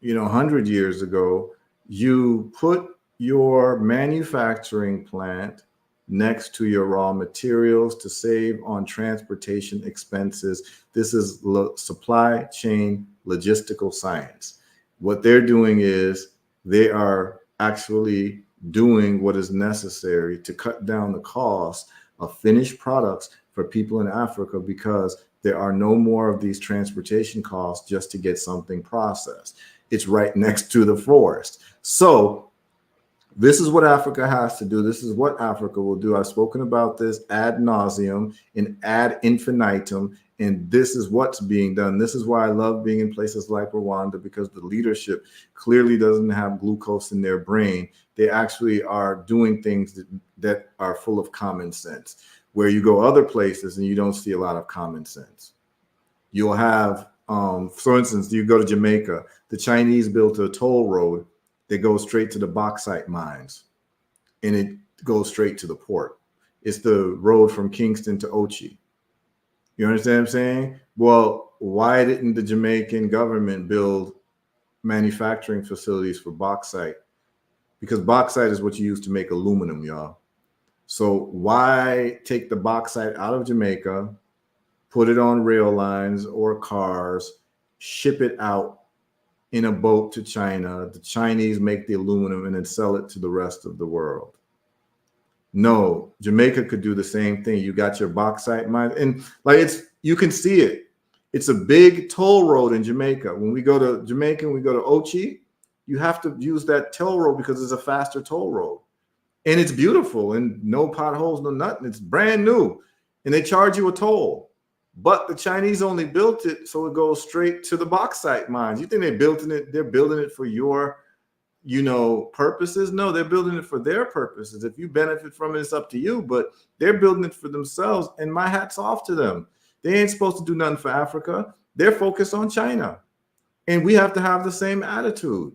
Speaker 1: 100 years ago. You put your manufacturing plant next to your raw materials to save on transportation expenses. This is supply chain logistical science. What they're doing is they are actually doing what is necessary to cut down the cost of finished products for people in Africa, because there are no more of these transportation costs just to get something processed. It's right next to the forest. So this is what Africa has to do. This is what Africa will do. I've spoken about this ad nauseum and ad infinitum, and this is what's being done. This is why I love being in places like Rwanda, because the leadership clearly doesn't have glucose in their brain. They actually are doing things that are full of common sense, where you go other places and you don't see a lot of common sense. You'll have, for instance, you go to Jamaica, the Chinese built a toll road that goes straight to the bauxite mines, and it goes straight to the port. It's the road from Kingston to Ochi. You understand what I'm saying? Well, why didn't the Jamaican government build manufacturing facilities for bauxite, because bauxite is what you use to make aluminum, y'all. So why take the bauxite out of Jamaica, put it on rail lines or cars, ship it out in a boat to China? The Chinese make the aluminum and then sell it to the rest of the world. No, Jamaica could do the same thing. You got your bauxite mine, and like you can see it. It's a big toll road in Jamaica. When we go to Jamaica and we go to Ochi, you have to use that toll road because it's a faster toll road. And it's beautiful and no potholes, no nothing. It's brand new. And they charge you a toll. But the Chinese only built it so it goes straight to the bauxite mines. You think they're building it for your purposes? No, they're building it for their purposes. If you benefit from it, it's up to you, but they're building it for themselves, and my hat's off to them. They ain't supposed to do nothing for Africa. They're focused on China, and we have to have the same attitude.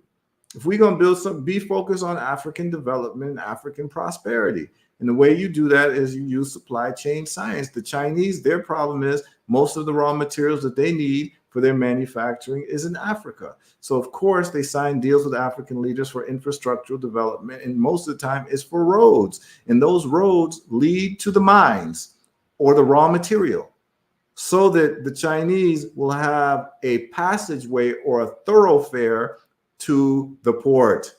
Speaker 1: If we're going to be focused on African development and African prosperity. And the way you do that is you use supply chain science. The Chinese, their problem is most of the raw materials that they need for their manufacturing is in Africa. So of course they sign deals with African leaders for infrastructural development, and most of the time it's for roads, and those roads lead to the mines or the raw material, so that the Chinese will have a passageway or a thoroughfare to the port.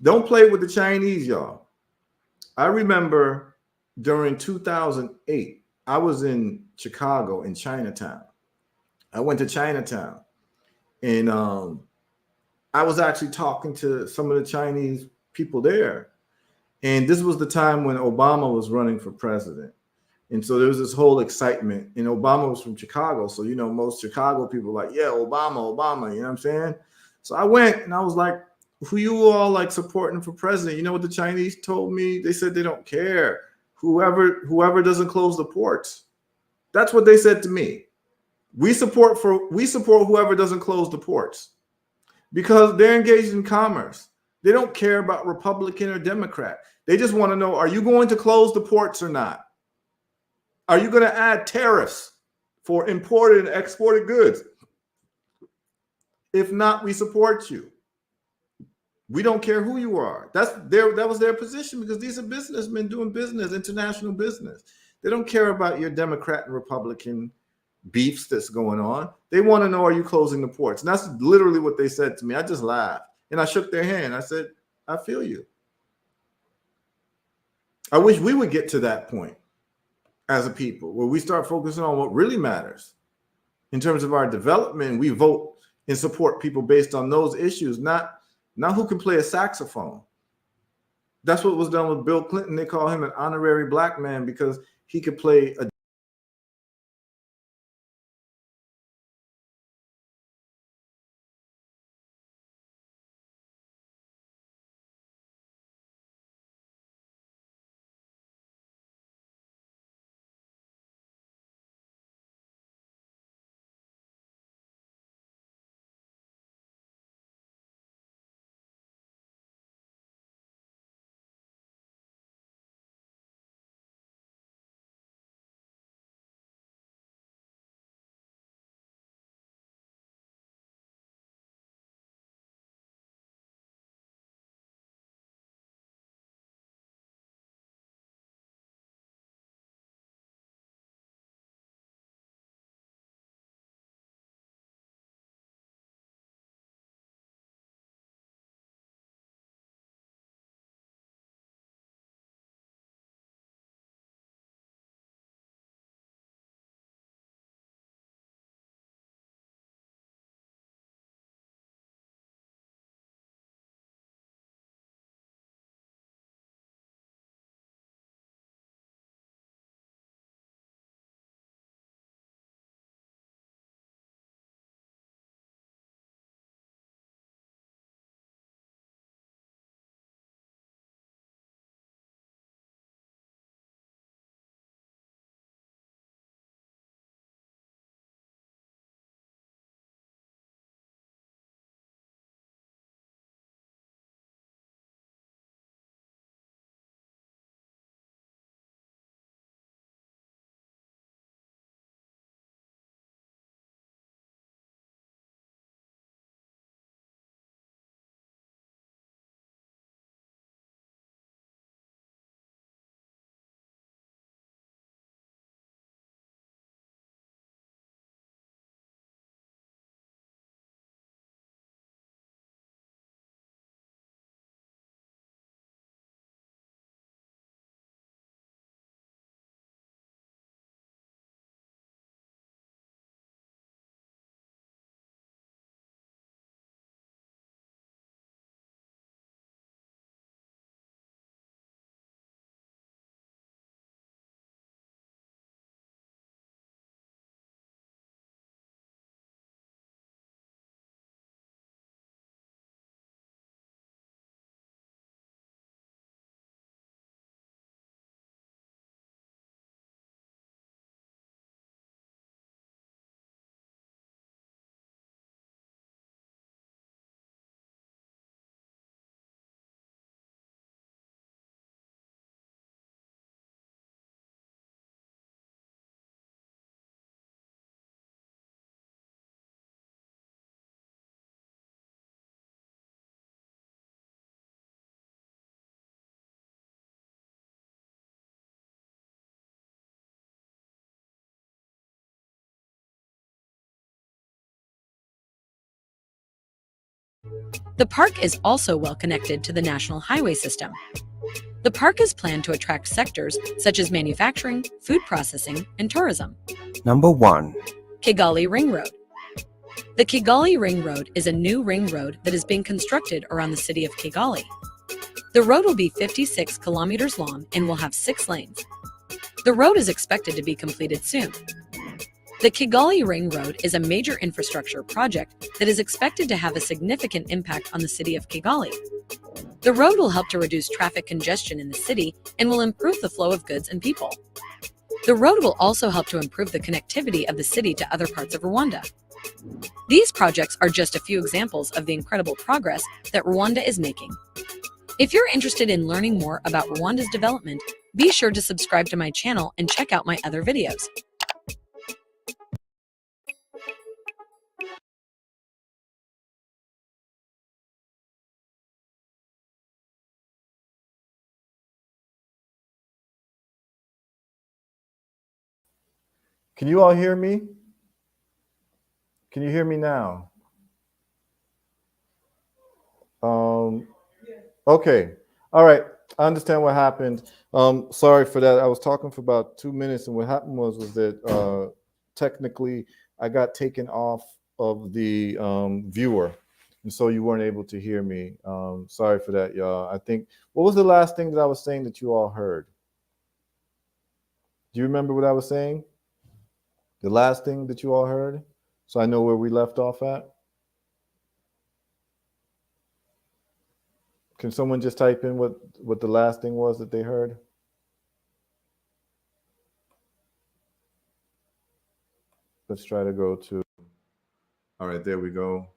Speaker 1: Don't play with the Chinese, y'all. I remember during 2008, I was in Chicago in Chinatown. I went to Chinatown, and I was actually talking to some of the Chinese people there. And this was the time when Obama was running for president. And so there was this whole excitement. And Obama was from Chicago. So, most Chicago people were like, yeah, Obama, you know what I'm saying? So I went and I was like, who you all like supporting for president? You know what the Chinese told me? They said they don't care. Whoever doesn't close the ports. That's what they said to me. We support whoever doesn't close the ports, because they're engaged in commerce. They don't care about Republican or Democrat. They just want to know, are you going to close the ports or not? Are you going to add tariffs for imported and exported goods? If not, we support you. We don't care who you are. That was their position, because these are businessmen doing business, international business. They don't care about your Democrat and Republican beefs that's going on. They want to know, are you closing the ports? And that's literally what they said to me. I just laughed and I shook their hand. I said, I feel you. I wish we would get to that point as a people where we start focusing on what really matters in terms of our development. We vote and support people based on those issues, not who can play a saxophone. That's what was done with Bill Clinton. They call him an honorary black man because he could play a
Speaker 4: The park is also well connected to the national highway system. The park is planned to attract sectors such as manufacturing, food processing, and tourism.
Speaker 5: Number 1.
Speaker 4: Kigali Ring Road. The Kigali Ring Road is a new ring road that is being constructed around the city of Kigali. The road will be 56 kilometers long and will have 6 lanes. The road is expected to be completed soon. The Kigali Ring Road is a major infrastructure project that is expected to have a significant impact on the city of Kigali. The road will help to reduce traffic congestion in the city and will improve the flow of goods and people. The road will also help to improve the connectivity of the city to other parts of Rwanda. These projects are just a few examples of the incredible progress that Rwanda is making. If you're interested in learning more about Rwanda's development, be sure to subscribe to my channel and check out my other videos.
Speaker 1: Can you all hear me? Can you hear me now? Okay. All right. I understand what happened. Sorry for that. I was talking for about 2 minutes, and what happened was that technically I got taken off of the viewer, and so you weren't able to hear me. Sorry for that, y'all. I think, what was the last thing that I was saying that you all heard? Do you remember what I was saying? The last thing that you all heard? So I know where we left off at. Can someone just type in what the last thing was that they heard? Let's try to go to, all right, there we go.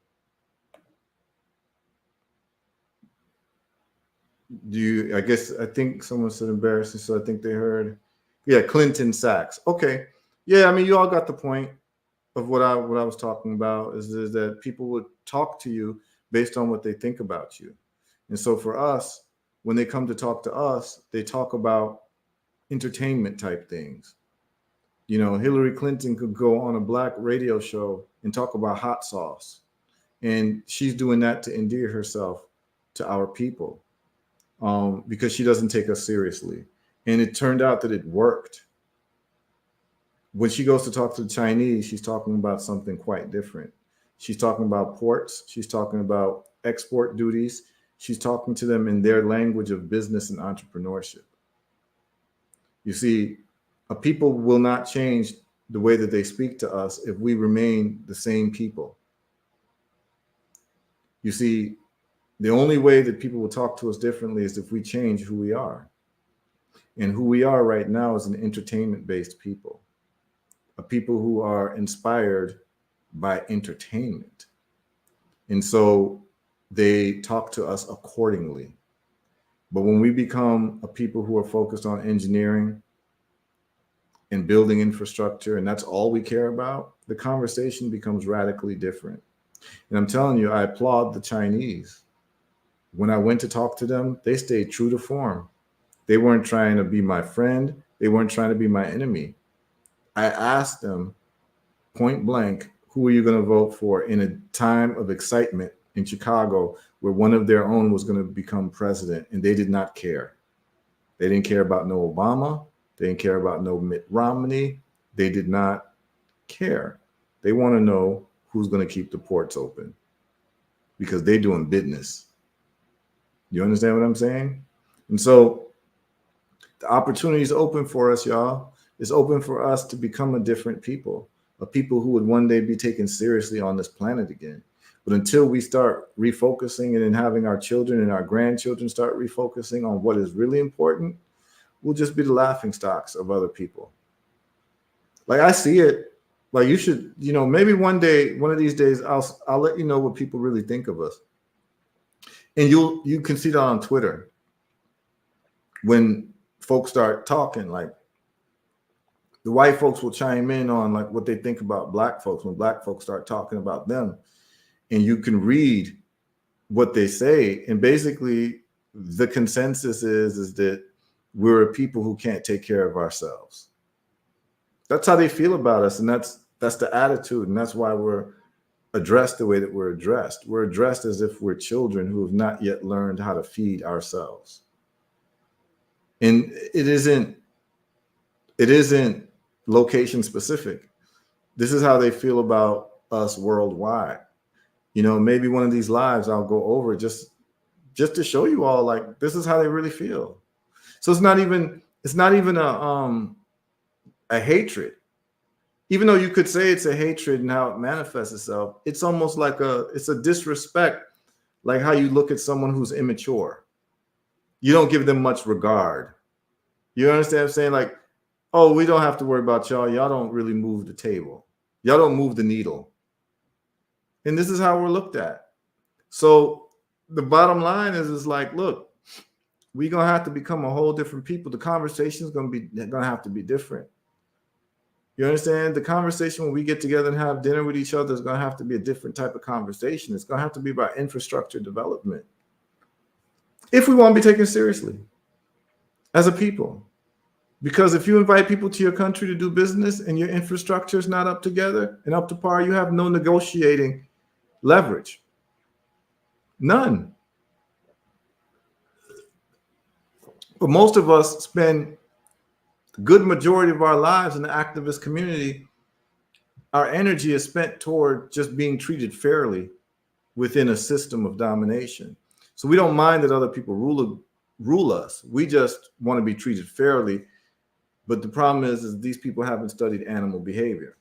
Speaker 1: I think someone said embarrassing, so I think they heard, yeah, Clinton Sachs. Okay. Yeah, I mean, you all got the point of what I was talking about is that people would talk to you based on what they think about you. And so for us, when they come to talk to us, they talk about entertainment type things. You know, Hillary Clinton could go on a black radio show and talk about hot sauce. And she's doing that to endear herself to our people because she doesn't take us seriously. And it turned out that it worked. When she goes to talk to the Chinese, she's talking about something quite different. She's talking about ports. She's talking about export duties. She's talking to them in their language of business and entrepreneurship. You see, a people will not change the way that they speak to us if we remain the same people. You see, the only way that people will talk to us differently is if we change who we are. And who we are right now is an entertainment-based people, a people who are inspired by entertainment. And so they talk to us accordingly. But when we become a people who are focused on engineering and building infrastructure, and that's all we care about, the conversation becomes radically different. And I'm telling you, I applaud the Chinese. When I went to talk to them, they stayed true to form. They weren't trying to be my friend. They weren't trying to be my enemy. I asked them point blank, who are you going to vote for in a time of excitement in Chicago where one of their own was going to become president? And they did not care. They didn't care about no Obama. They didn't care about no Mitt Romney. They did not care. They want to know who's going to keep the ports open because they're doing business. You understand what I'm saying? And so the opportunity is open for us, y'all. It's open for us to become a different people, a people who would one day be taken seriously on this planet again. But until we start refocusing and then having our children and our grandchildren start refocusing on what is really important, we'll just be the laughing stocks of other people. Like I see it. Like you should, you know, maybe one day, one of these days, I'll let you know what people really think of us. And you can see that on Twitter when folks start talking, like the white folks will chime in on like what they think about black folks when black folks start talking about them. And you can read what they say. And basically the consensus is that we're a people who can't take care of ourselves. That's how they feel about us. And that's the attitude. And that's why we're addressed the way that we're addressed. We're addressed as if we're children who have not yet learned how to feed ourselves. And it isn't location specific. This is how they feel about us worldwide. You know, maybe one of these lives I'll go over just to show you all, like, this is how they really feel. So it's not even a hatred. Even though you could say it's a hatred and how it manifests itself, it's almost like it's a disrespect, like how you look at someone who's immature. You don't give them much regard. You understand what I'm saying? Like, oh, we don't have to worry about y'all. Y'all don't really move the table. Y'all don't move the needle. And this is how we're looked at. So the bottom line is like, look, we're going to have to become a whole different people. The conversation is going to have to be different. You understand? The conversation when we get together and have dinner with each other is going to have to be a different type of conversation. It's going to have to be about infrastructure development. If we want to be taken seriously as a people. Because if you invite people to your country to do business and your infrastructure is not up together and up to par, you have no negotiating leverage. None. But most of us spend a good majority of our lives in the activist community. Our energy is spent toward just being treated fairly within a system of domination. So we don't mind that other people rule us. We just want to be treated fairly. But the problem is these people haven't studied animal behavior.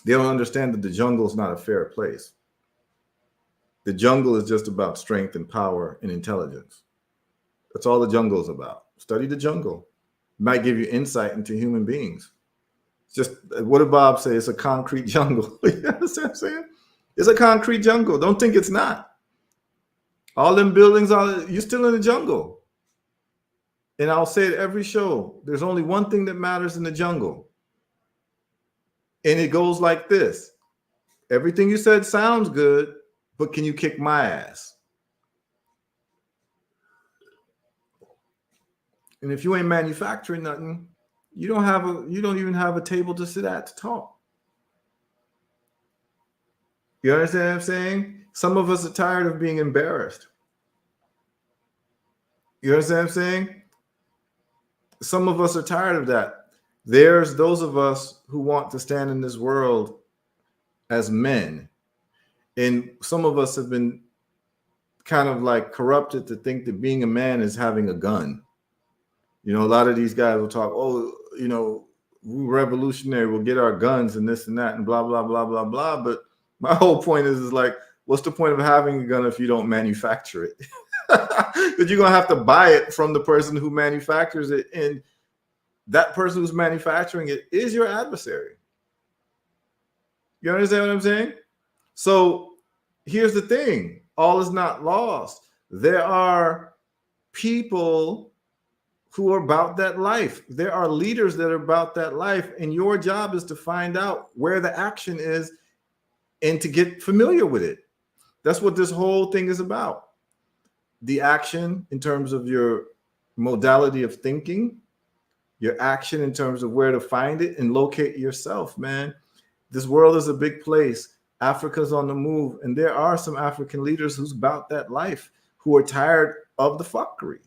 Speaker 1: They don't understand that the jungle is not a fair place. The jungle is just about strength and power and intelligence. That's all the jungle is about. Study the jungle. It might give you insight into human beings. It's just, what did Bob say? It's a concrete jungle. You understand what I'm saying? It's a concrete jungle. Don't think it's not. All them buildings, you're still in the jungle. And I'll say it every show. There's only one thing that matters in the jungle. And it goes like this. Everything you said sounds good, but can you kick my ass? And if you ain't manufacturing nothing, you don't even have a table to sit at to talk. You understand what I'm saying? Some of us are tired of being embarrassed. You understand what I'm saying? Some of us are tired of that. There's those of us who want to stand in this world as men. And some of us have been kind of like corrupted to think that being a man is having a gun. You know, a lot of these guys will talk, oh, you know, we're revolutionary, we'll get our guns and this and that and blah, blah, blah, blah, blah. But my whole point is like, what's the point of having a gun if you don't manufacture it? Because you're going to have to buy it from the person who manufactures it. And that person who's manufacturing it is your adversary. You understand what I'm saying? So here's the thing. All is not lost. There are people who are about that life. There are leaders that are about that life. And your job is to find out where the action is and to get familiar with it. That's what this whole thing is about. The action in terms of your modality of thinking, your action in terms of where to find it and locate yourself, man. This world is a big place. Africa's on the move. And there are some African leaders who's about that life, who are tired of the fuckery,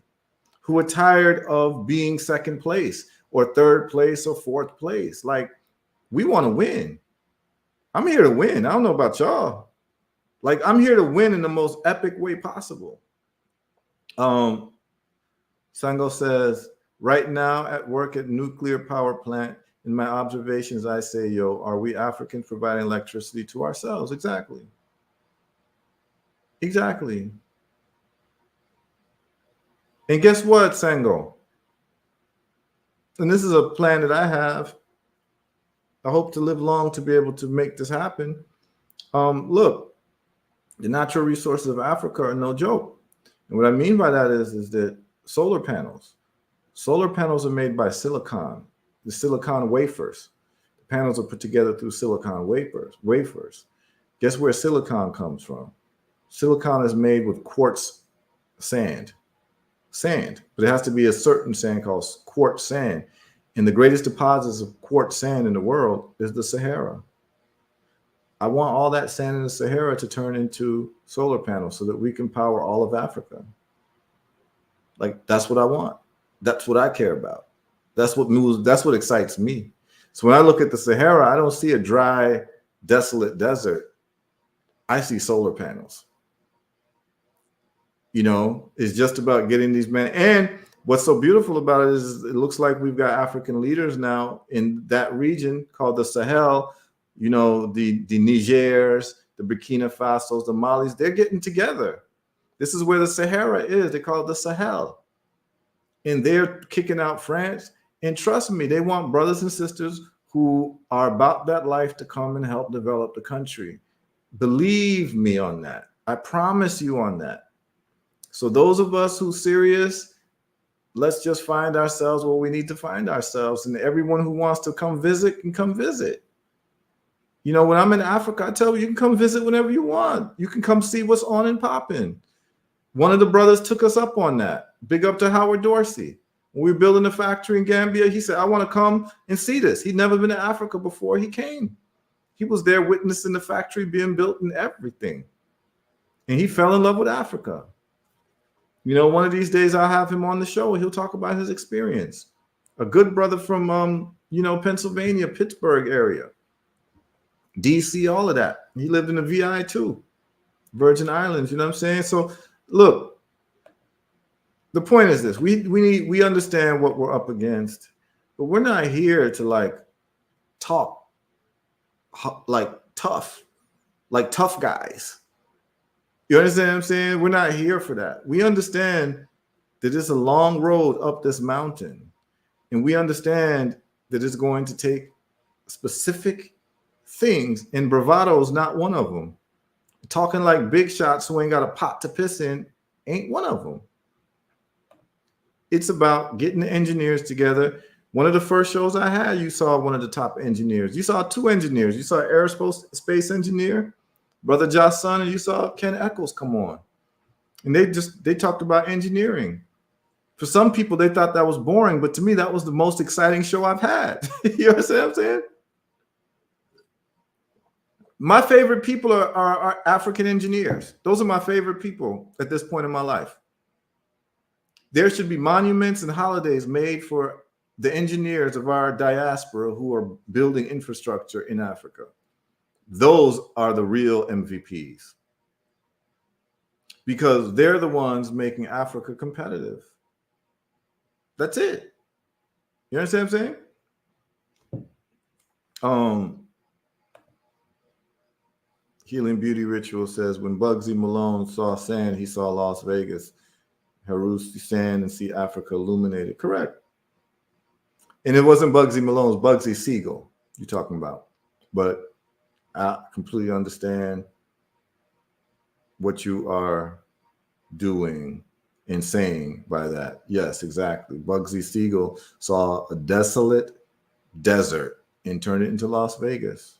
Speaker 1: who are tired of being second place or third place or fourth place. Like, we want to win. I'm here to win. I don't know about y'all. Like, I'm here to win in the most epic way possible. Sango says, right now at work at nuclear power plant, in my observations, I say, yo, are we Africans providing electricity to ourselves? Exactly. Exactly. And guess what, Sango? And this is a plan that I have. I hope to live long to be able to make this happen. Look, the natural resources of Africa are no joke. And what I mean by that is that solar panels are made by silicon, the silicon wafers. The panels are put together through silicon wafers. Guess where silicon comes from? Silicon is made with quartz sand, but it has to be a certain sand called quartz sand. And the greatest deposits of quartz sand in the world is the Sahara. I want all that sand in the Sahara to turn into solar panels so that we can power all of Africa. Like, that's what I want. That's what I care about. That's what moves. That's what excites me. So when I look at the Sahara, I don't see a dry, desolate desert. I see solar panels. You know, it's just about getting these men. And what's so beautiful about it is it looks like we've got African leaders now in that region called the Sahel. You know, the Nigers, the Burkina Fasos, the Malis, they're getting together. This is where the Sahara is. They call it the Sahel. And they're kicking out France. And trust me, they want brothers and sisters who are about that life to come and help develop the country. Believe me on that. I promise you on that. So those of us who serious, let's just find ourselves where we need to find ourselves. And everyone who wants to come visit can come visit. You know, when I'm in Africa, I tell you can come visit whenever you want. You can come see what's on and popping. One of the brothers took us up on that. Big up to Howard Dorsey. When we were building the factory in Gambia, he said, I want to come and see this. He'd never been to Africa before he came. He was there witnessing the factory being built and everything. And he fell in love with Africa. You know, one of these days I'll have him on the show and he'll talk about his experience. A good brother from, Pennsylvania, Pittsburgh area, DC, all of that. He lived in the VI too, Virgin Islands, you know what I'm saying? So look, the point is this, we understand what we're up against, but we're not here to talk tough guys. You understand what I'm saying? We're not here for that. We understand that it's a long road up this mountain. And we understand that it's going to take specific things, and bravado is not one of them. Talking like big shots who ain't got a pot to piss in ain't one of them. It's about getting the engineers together. One of the first shows I had, you saw one of the top engineers. You saw two engineers. You saw an aerospace engineer, Brother Josh Son, and you saw Ken Eccles come on. And they talked about engineering. For some people, they thought that was boring, but to me, that was the most exciting show I've had. You understand what I'm saying? My favorite people are African engineers. Those are my favorite people at this point in my life. There should be monuments and holidays made for the engineers of our diaspora who are building infrastructure in Africa. Those are the real MVPs because they're the ones making Africa competitive. That's it. You understand what I'm saying? Healing Beauty Ritual says, when Bugsy Malone saw sand, he saw Las Vegas. Heru see sand and see Africa illuminated. Correct. And it wasn't Bugsy Malone, it was Bugsy Siegel you're talking about. But I completely understand what you are doing and saying by that. Yes, exactly. Bugsy Siegel saw a desolate desert and turned it into Las Vegas.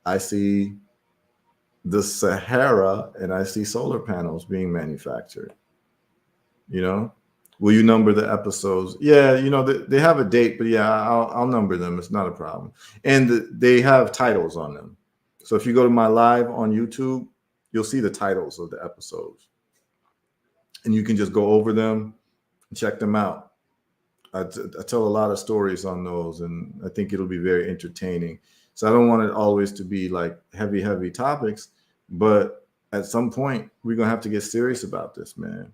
Speaker 1: I see the Sahara and I see solar panels being manufactured. You know, will you number the episodes? Yeah, they have a date, but yeah, I'll number them. It's not a problem. And they have titles on them. So if you go to my live on YouTube, you'll see the titles of the episodes. And you can just go over them and check them out. I tell a lot of stories on those, and I think it'll be very entertaining. So I don't want it always to be like heavy topics, but at some point, we're going to have to get serious about this, man.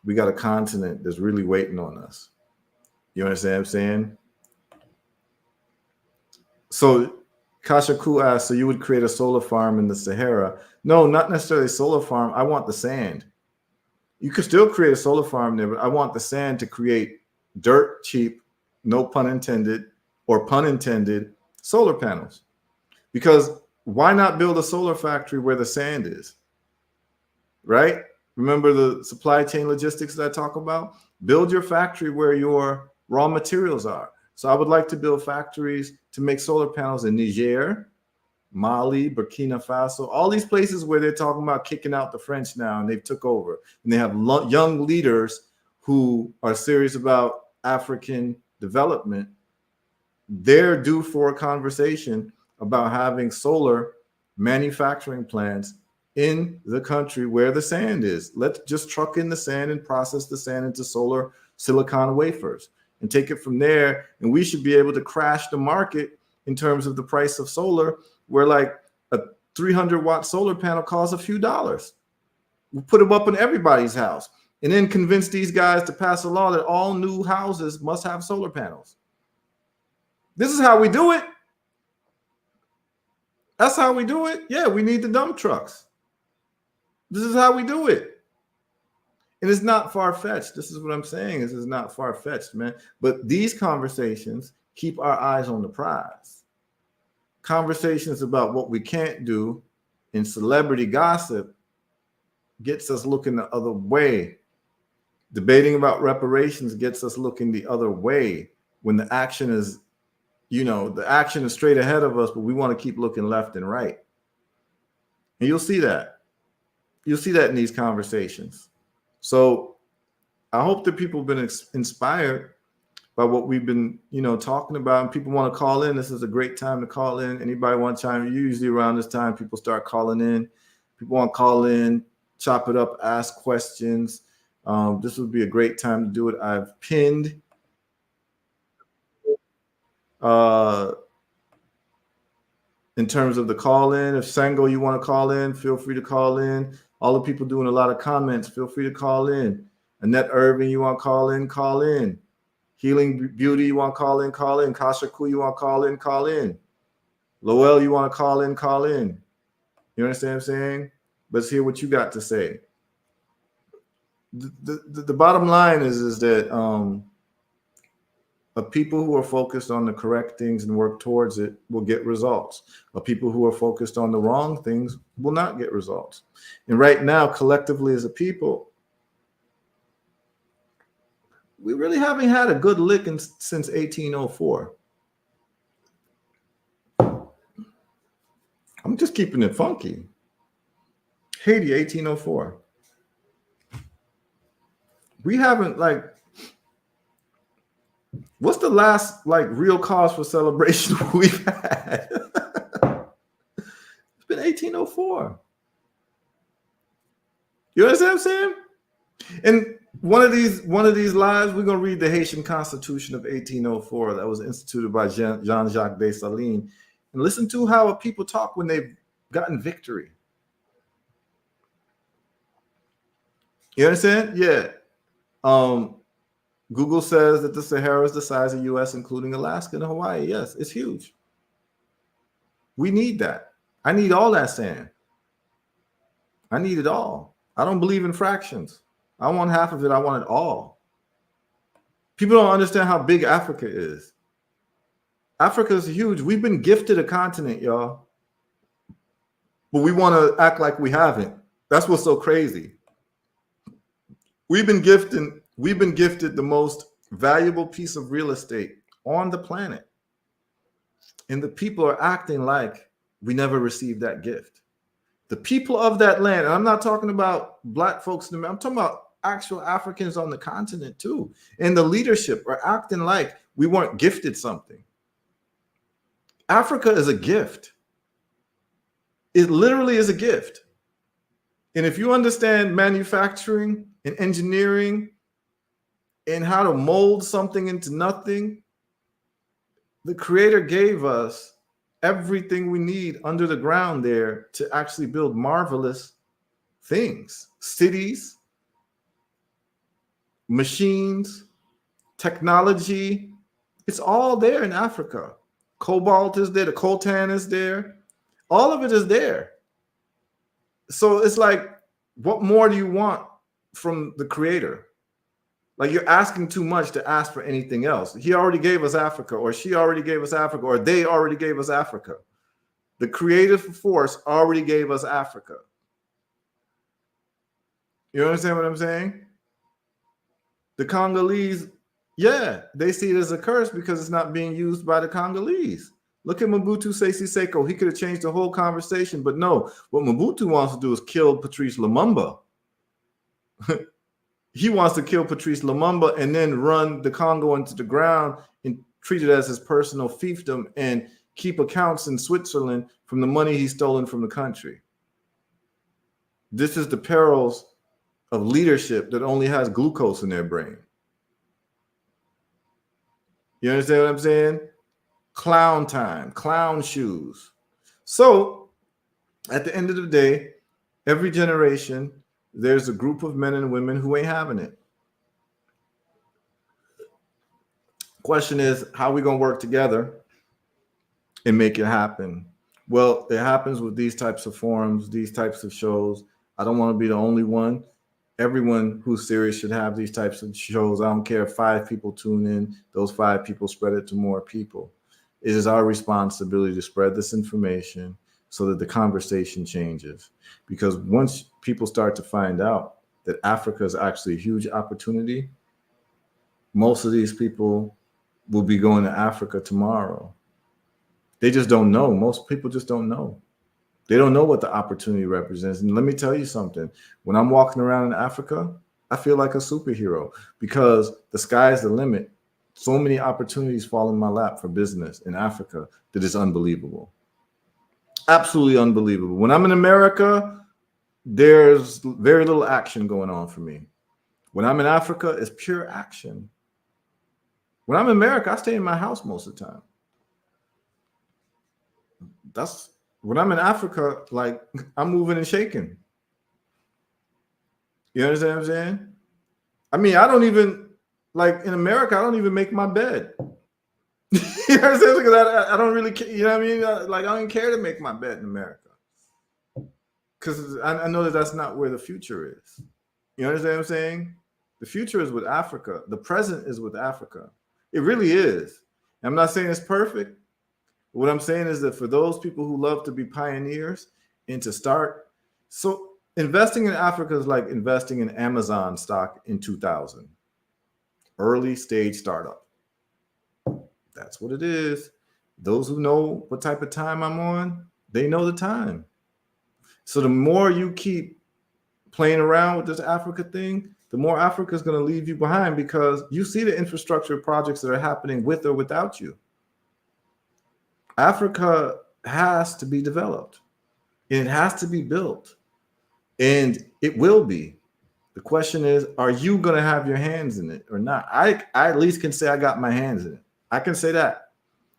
Speaker 1: We got a continent that's really waiting on us. You understand what I'm saying? So Kasha Ku asked, so you would create a solar farm in the Sahara? No, not necessarily a solar farm. I want the sand. You could still create a solar farm there, but I want the sand to create dirt cheap, no pun intended, or pun intended, solar panels. Because why not build a solar factory where the sand is? Right? Remember the supply chain logistics that I talk about? Build your factory where your raw materials are. So I would like to build factories to make solar panels in Niger, Mali, Burkina Faso, all these places where they're talking about kicking out the French now and they've took over. And they have young leaders who are serious about African development. They're due for a conversation about having solar manufacturing plants in the country where the sand is. Let's just truck in the sand and process the sand into solar silicon wafers and take it from there. And we should be able to crash the market in terms of the price of solar, where like a 300-watt solar panel costs a few dollars. We'll put them up in everybody's house and then convince these guys to pass a law that all new houses must have solar panels. This is how we do it. That's how we do it. Yeah, we need the dump trucks. This is how we do it. And it's not far-fetched. This is what I'm saying. This is not far-fetched, man. But these conversations keep our eyes on the prize. Conversations about what we can't do in celebrity gossip gets us looking the other way. Debating about reparations gets us looking the other way when the action is, the action is straight ahead of us, but we want to keep looking left and right. And you'll see that. You'll see that in these conversations. So I hope that people have been inspired by what we've been, talking about. And people want to call in. This is a great time to call in. Anybody want to chime in? Usually around this time, people start calling in. People want to call in, chop it up, ask questions. This would be a great time to do it. I've pinned in terms of the call in. If Sango, you want to call in, feel free to call in. All the people doing a lot of comments, feel free to call in. Annette Irving, you want to call in, call in. Healing Beauty, you want to call in, call in. Kasha Ku, you want to call in, call in. Lowell, you want to call in, call in. You understand what I'm saying? Let's hear what you got to say. The bottom line is that people who are focused on the correct things and work towards it will get results. But people who are focused on the wrong things will not get results. And right now, collectively as a people, we really haven't had a good lick since 1804. I'm just keeping it funky. Haiti, 1804. We haven't, what's the last real cause for celebration we've had? It's been 1804. You understand what I'm saying? And one of these lives, we're gonna read the Haitian Constitution of 1804 that was instituted by Jean-Jacques Dessalines, and listen to how people talk when they've gotten victory. You understand? Yeah. Google says that the Sahara is the size of U.S., including Alaska and Hawaii. Yes, it's huge. We need that. I need all that sand. I need it all. I don't believe in fractions. I want half of it. I want it all. People don't understand how big Africa is. Africa is huge. We've been gifted a continent, y'all. But we want to act like we haven't. That's what's so crazy. We've been gifted the most valuable piece of real estate on the planet. And the people are acting like we never received that gift. The people of that land, and I'm not talking about Black folks, I'm talking about actual Africans on the continent too. And the leadership are acting like we weren't gifted something. Africa is a gift. It literally is a gift. And if you understand manufacturing and engineering and how to mold something into nothing, the Creator gave us everything we need under the ground there to actually build marvelous things. Cities, machines, technology. It's all there in Africa. Cobalt is there. The coltan is there. All of it is there. So it's like, what more do you want from the Creator? Like, you're asking too much to ask for anything else. He already gave us Africa, or she already gave us Africa, or they already gave us Africa. The creative force already gave us Africa. You understand what I'm saying? The Congolese, yeah, they see it as a curse because it's not being used by the Congolese. Look at Mobutu Sese Seko. He could have changed the whole conversation, but no. What Mobutu wants to do is kill Patrice Lumumba. He wants to kill Patrice Lumumba and then run the Congo into the ground and treat it as his personal fiefdom and keep accounts in Switzerland from the money he's stolen from the country. This is the perils of leadership that only has glucose in their brain. You understand what I'm saying? Clown time, clown shoes. So at the end of the day, every generation, there's a group of men and women who ain't having it. Question is, how are we going to work together and make it happen? Well, it happens with these types of forums, these types of shows. I don't want to be the only one. Everyone who's serious should have these types of shows. I don't care if 5 people tune in, those 5 people spread it to more people. It is our responsibility to spread this information so that the conversation changes. Because once people start to find out that Africa is actually a huge opportunity, most of these people will be going to Africa tomorrow. They just don't know. Most people just don't know. They don't know what the opportunity represents. And let me tell you something. When I'm walking around in Africa, I feel like a superhero because the sky is the limit. So many opportunities fall in my lap for business in Africa that is unbelievable. Absolutely unbelievable. When I'm in America, there's very little action going on for me. When I'm in Africa, it's pure action. When I'm in America, I stay in my house most of the time. That's when I'm in Africa, like I'm moving and shaking. You understand what I'm saying? I mean, I don't even, like in America, I don't even make my bed. You know what I'm saying? Because I don't really care, you know what I mean? Like I don't care to make my bed in America. Because I know that that's not where the future is. You understand what I'm saying? The future is with Africa. The present is with Africa. It really is. I'm not saying it's perfect. What I'm saying is that for those people who love to be pioneers and to start, so investing in Africa is like investing in Amazon stock in 2000. Early stage startup. That's what it is. Those who know what type of time I'm on, they know the time. So the more you keep playing around with this Africa thing, the more Africa is going to leave you behind because you see the infrastructure projects that are happening with or without you. Africa has to be developed and it has to be built and it will be. The question is, are you going to have your hands in it or not? I at least can say I got my hands in it. I can say that.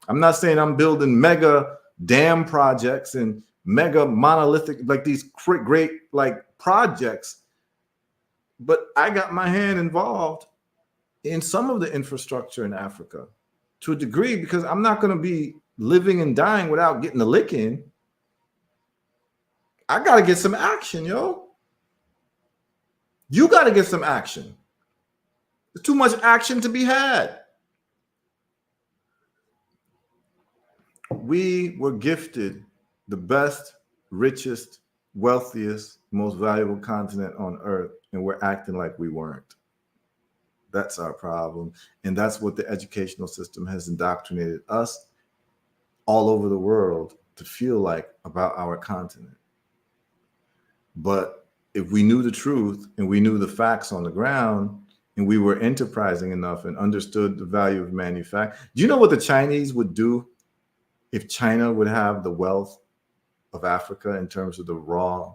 Speaker 1: I'm not saying I'm building mega dam projects and mega monolithic, like these great like projects, but I got my hand involved in some of the infrastructure in Africa to a degree because I'm not going to be living and dying without getting a lick in. I got to get some action, yo. You got to get some action. There's too much action to be had. We were gifted the best, richest, wealthiest, most valuable continent on earth, and we're acting like we weren't. That's our problem. And that's what the educational system has indoctrinated us all over the world to feel like about our continent. But if we knew the truth and we knew the facts on the ground and we were enterprising enough and understood the value of manufacturing, do you know what the Chinese would do if China would have the wealth of Africa in terms of the raw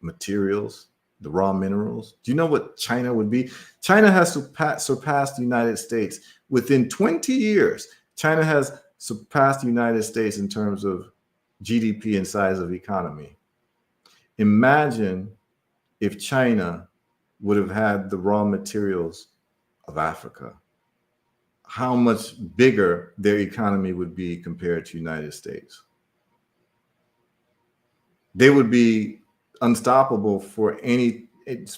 Speaker 1: materials, the raw minerals? Do you know what China would be? China has surpassed the United States. Within 20 years, China has surpassed the United States in terms of GDP and size of economy. Imagine if China would have had the raw materials of Africa, how much bigger their economy would be compared to the United States. They would be unstoppable for any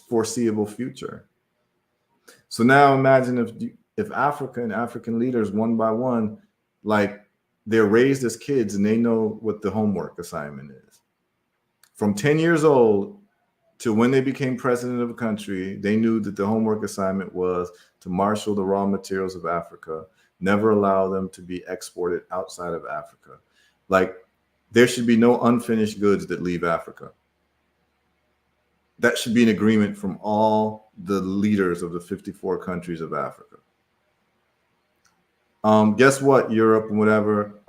Speaker 1: foreseeable future. So now imagine if Africa and African leaders one by one, like they're raised as kids and they know what the homework assignment is. From 10 years old to when they became president of a country, they knew that the homework assignment was to marshal the raw materials of Africa, never allow them to be exported outside of Africa. Like there should be no unfinished goods that leave Africa. That should be an agreement from all the leaders of the 54 countries of Africa. Guess what, Europe and whatever?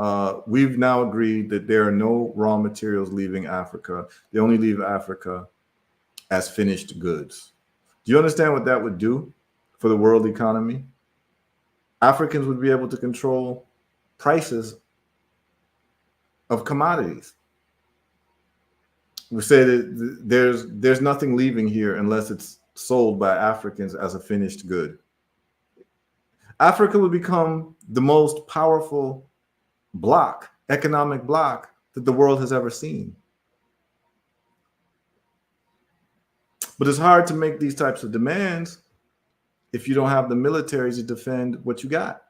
Speaker 1: We've now agreed that there are no raw materials leaving Africa. They only leave Africa as finished goods. Do you understand what that would do for the world economy? Africans would be able to control prices of commodities. We say that there's nothing leaving here unless it's sold by Africans as a finished good. Africa would become the most powerful bloc, economic bloc that the world has ever seen. But it's hard to make these types of demands if you don't have the military to defend what you got.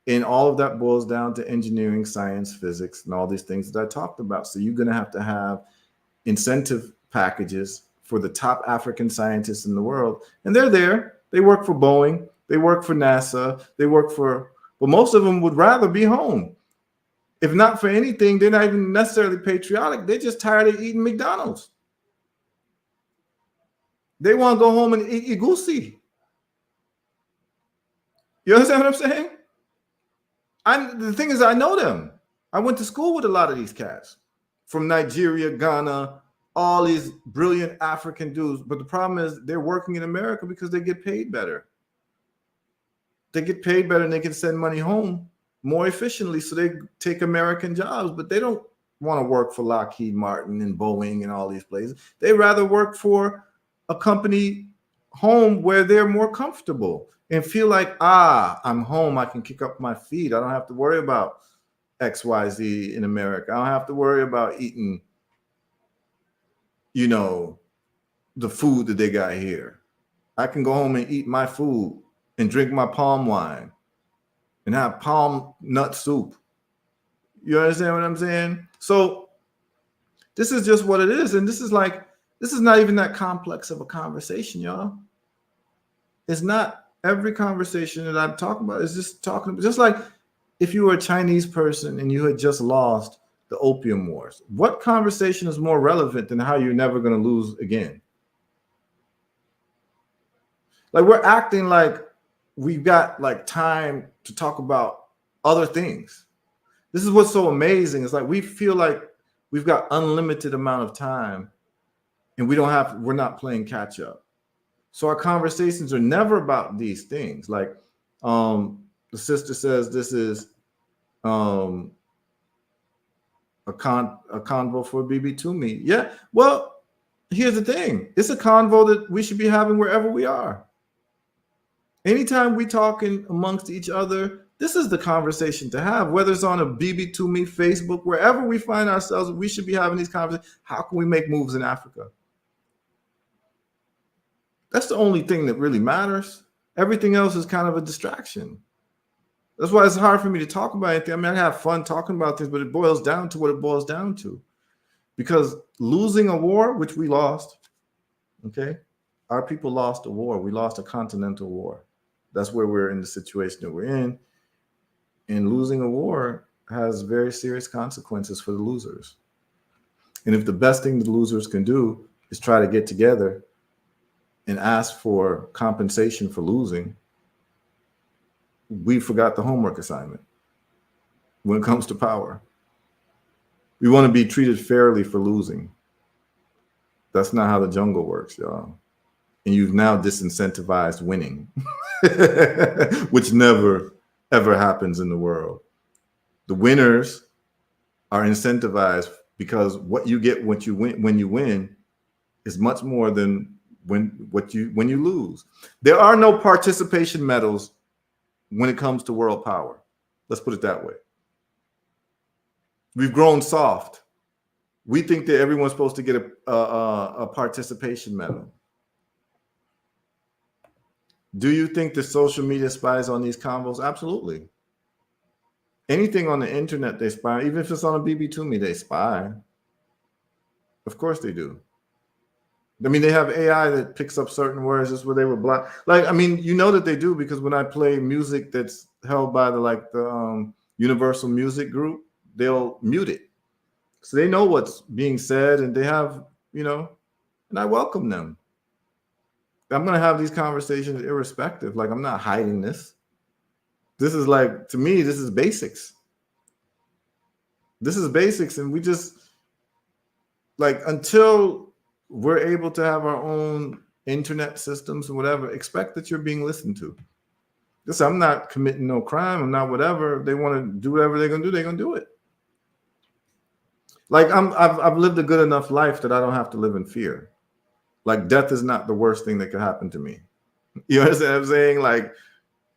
Speaker 1: And all of that boils down to engineering, science, physics, and all these things that I talked about. So you're going to have incentive packages for the top African scientists in the world. And they're there. They work for Boeing. They work for NASA. They work for, well, most of them would rather be home. If not for anything, they're not even necessarily patriotic. They're just tired of eating McDonald's. They want to go home and eat egusi. You understand what I'm saying? The thing is, I know them. I went to school with a lot of these cats from Nigeria, Ghana, all these brilliant African dudes. But the problem is they're working in America because they get paid better. They get paid better and they can send money home more efficiently. So they take American jobs, but they don't want to work for Lockheed Martin and Boeing and all these places. They rather work for a company home where they're more comfortable and feel like, I'm home. I can kick up my feet. I don't have to worry about XYZ in America. I don't have to worry about eating, the food that they got here. I can go home and eat my food and drink my palm wine and have palm nut soup. You understand what I'm saying? So this is just what it is. And this is not even that complex of a conversation, y'all. It's not. Every conversation that I'm talking about is just like if you were a Chinese person and you had just lost the Opium Wars. What conversation is more relevant than how you're never going to lose again? Like, we're acting like we've got like time to talk about other things. This is what's so amazing. It's like we feel like we've got unlimited amount of time and we're not playing catch up. So our conversations are never about these things. Like the sister says, this is a convo for BB Toomey. Yeah. Well, here's the thing. It's a convo that we should be having wherever we are. Anytime we talking amongst each other, this is the conversation to have, whether it's on a BB Toomey, Facebook, wherever we find ourselves, we should be having these conversations. How can we make moves in Africa? That's the only thing that really matters. Everything else is kind of a distraction. That's why it's hard for me to talk about anything. I mean, I have fun talking about things, but it boils down to what it boils down to. Because losing a war, which we lost, okay? Our people lost a war. We lost a continental war. That's where we're in the situation that we're in. And losing a war has very serious consequences for the losers. And if the best thing the losers can do is try to get together and ask for compensation for losing, we forgot the homework assignment when it comes to power. We want to be treated fairly for losing. That's not how the jungle works, y'all. And you've now disincentivized winning, which never, ever happens in the world. The winners are incentivized because what you get when you win is much more than when you lose. There are no participation medals when it comes to world power. Let's put it that way. We've grown soft. We think that everyone's supposed to get a participation medal. Do you think the social media spies on these convos? Absolutely. Anything on the internet, they spy. Even if it's on a BB Toomey, they spy. Of course they do. I mean, they have AI that picks up certain words just where they were black. Like, I mean, you know that they do, because when I play music that's held by the Universal Music Group, they'll mute it. So they know what's being said, and they have, and I welcome them. I'm going to have these conversations irrespective. Like, I'm not hiding this. This is like, to me, this is basics. This is basics. And we just, like, until we're able to have our own internet systems and whatever, expect that you're being listened to. Listen, I'm not committing no crime. I'm not whatever. If they want to do whatever they're going to do, they're going to do it. Like, I've lived a good enough life that I don't have to live in fear. Like, death is not the worst thing that could happen to me. You understand what I'm saying? Like,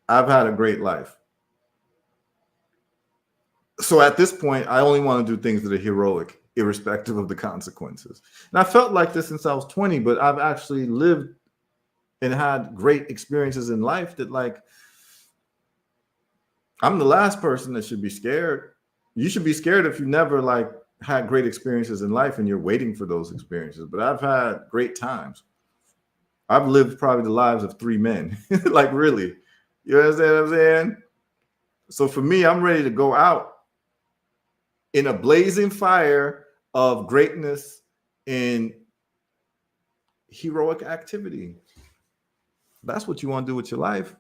Speaker 1: I've had a great life. So at this point, I only want to do things that are heroic, irrespective of the consequences. And I felt like this since I was 20, but I've actually lived and had great experiences in life that, like, I'm the last person that should be scared. You should be scared if you never, like, had great experiences in life and you're waiting for those experiences. But I've had great times. I've lived probably the lives of 3 men. Like, really. You understand what I'm saying? So for me, I'm ready to go out in a blazing fire of greatness and heroic activity. That's what you want to do with your life.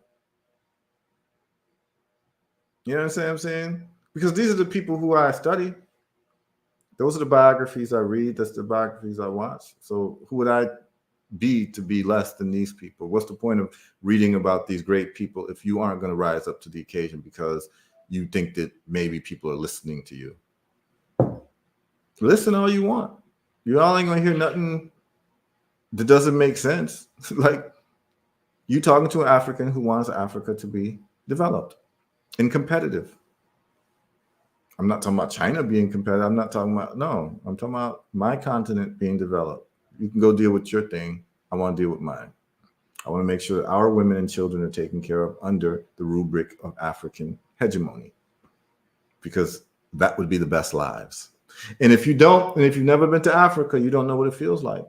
Speaker 1: You know what I'm saying? Because these are the people who I study. Those are the biographies I read. That's the biographies I watch. So who would I be to be less than these people? What's the point of reading about these great people if you aren't going to rise up to the occasion because you think that maybe people are listening to you? Listen all you want. You all ain't going to hear nothing that doesn't make sense. Like, you talking to an African who wants Africa to be developed and competitive. I'm not talking about China being competitive. I'm not talking about, no, I'm talking about my continent being developed. You can go deal with your thing. I want to deal with mine. I want to make sure that our women and children are taken care of under the rubric of African hegemony, because that would be the best lives. And if you don't, and if you've never been to Africa, you don't know what it feels like.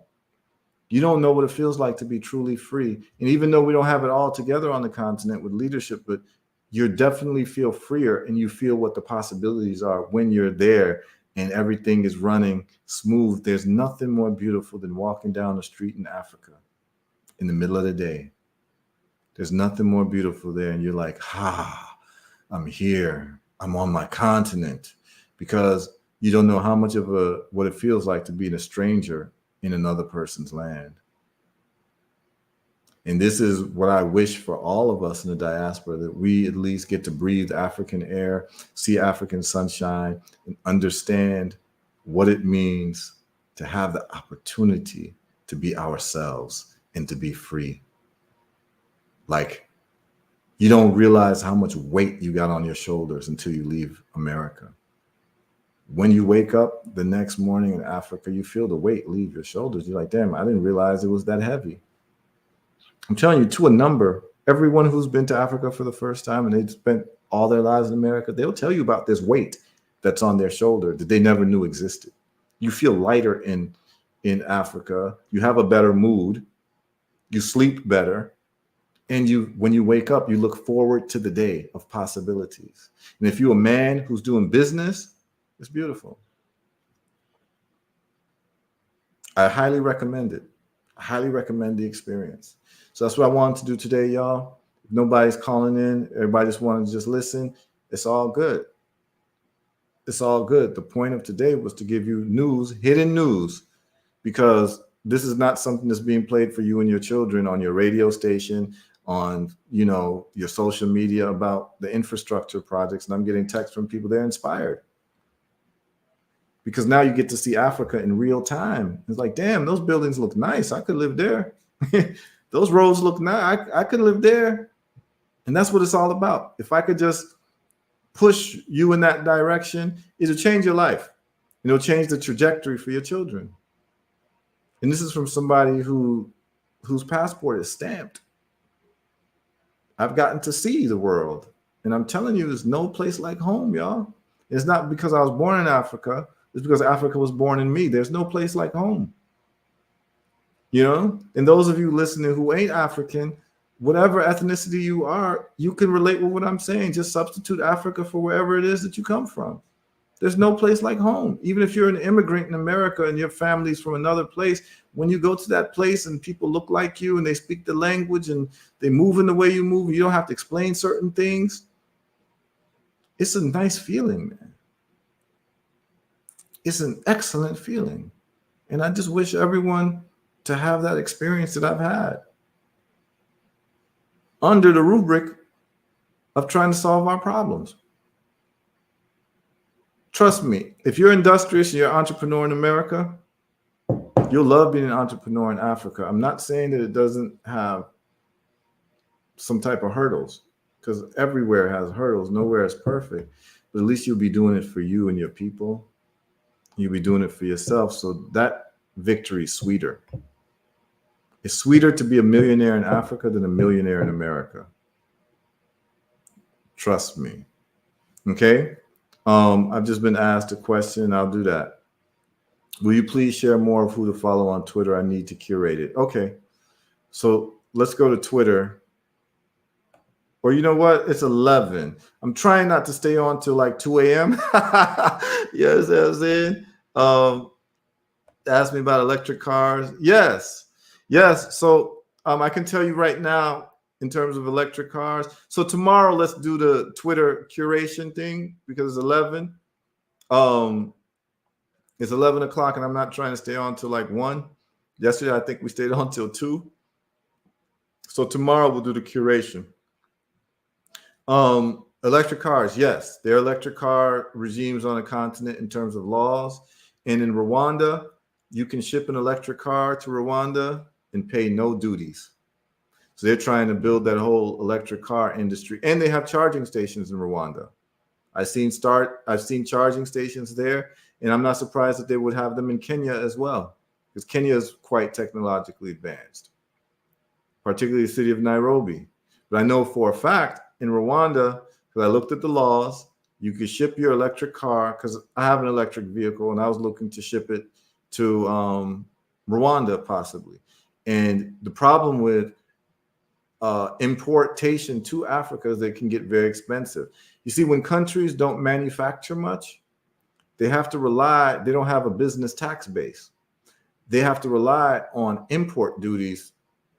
Speaker 1: You don't know what it feels like to be truly free. And even though we don't have it all together on the continent with leadership, but you definitely feel freer and you feel what the possibilities are when you're there and everything is running smooth. There's nothing more beautiful than walking down the street in Africa in the middle of the day. There's nothing more beautiful there. And you're like, I'm here. I'm on my continent, because you don't know how much of what it feels like to be a stranger in another person's land. And this is what I wish for all of us in the diaspora, that we at least get to breathe African air, see African sunshine, and understand what it means to have the opportunity to be ourselves and to be free. Like, you don't realize how much weight you got on your shoulders until you leave America. When you wake up the next morning in Africa, you feel the weight leave your shoulders. You're like, damn, I didn't realize it was that heavy. I'm telling you, to a number, everyone who's been to Africa for the first time and they've spent all their lives in America, they'll tell you about this weight that's on their shoulder that they never knew existed. You feel lighter in Africa. You have a better mood. You sleep better. And when you wake up, you look forward to the day of possibilities. And if you're a man who's doing business, it's beautiful. I highly recommend it. I highly recommend the experience. So that's what I wanted to do today, y'all. If nobody's calling in, everybody just wanted to just listen. It's all good. It's all good. The point of today was to give you news, hidden news, because this is not something that's being played for you and your children on your radio station, on, you know, your social media about the infrastructure projects. And I'm getting texts from people, they're inspired. Because now you get to see Africa in real time. It's like, damn, those buildings look nice. I could live there. Those roads look nice. I could live there. And that's what it's all about. If I could just push you in that direction, it'll change your life. It'll change the trajectory for your children. And this is from somebody whose passport is stamped. I've gotten to see the world. And I'm telling you, there's no place like home, y'all. It's not because I was born in Africa. It's because Africa was born in me. There's no place like home. You know? And those of you listening who ain't African, whatever ethnicity you are, you can relate with what I'm saying. Just substitute Africa for wherever it is that you come from. There's no place like home. Even if you're an immigrant in America and your family's from another place, when you go to that place and people look like you and they speak the language and they move in the way you move, you don't have to explain certain things. It's a nice feeling, man. It's an excellent feeling. And I just wish everyone to have that experience that I've had under the rubric of trying to solve our problems. Trust me, if you're industrious and you're an entrepreneur in America, you'll love being an entrepreneur in Africa. I'm not saying that it doesn't have some type of hurdles, because everywhere has hurdles. Nowhere is perfect. But at least you'll be doing it for you and your people. You'll be doing it for yourself. So that victory is sweeter. It's sweeter to be a millionaire in Africa than a millionaire in America. Trust me. Okay? I've just been asked a question. I'll do that. Will you please share more of who to follow on Twitter? I need to curate it. Okay. So let's go to Twitter. Or you know what? It's 11. I'm trying not to stay on till like 2 a.m. You know what I'm saying? Ask me about electric cars. Yes. So I can tell you right now, in terms of electric cars. So tomorrow, let's do the Twitter curation thing because it's 11. It's 11 o'clock and I'm not trying to stay on till like 1. Yesterday, I think we stayed on till 2. So tomorrow we'll do the curation. Electric cars, yes, there are electric car regimes on the continent in terms of laws. And in Rwanda, you can ship an electric car to Rwanda and pay no duties. So they're trying to build that whole electric car industry. And they have charging stations in Rwanda. I've seen charging stations there, and I'm not surprised that they would have them in Kenya as well, because Kenya is quite technologically advanced, particularly the city of Nairobi. But I know for a fact in Rwanda, because I looked at the laws, you could ship your electric car, because I have an electric vehicle and I was looking to ship it to Rwanda possibly. And the problem with importation to Africa is they can get very expensive. You see, when countries don't manufacture much, they have to rely, they don't have a business tax base. They have to rely on import duties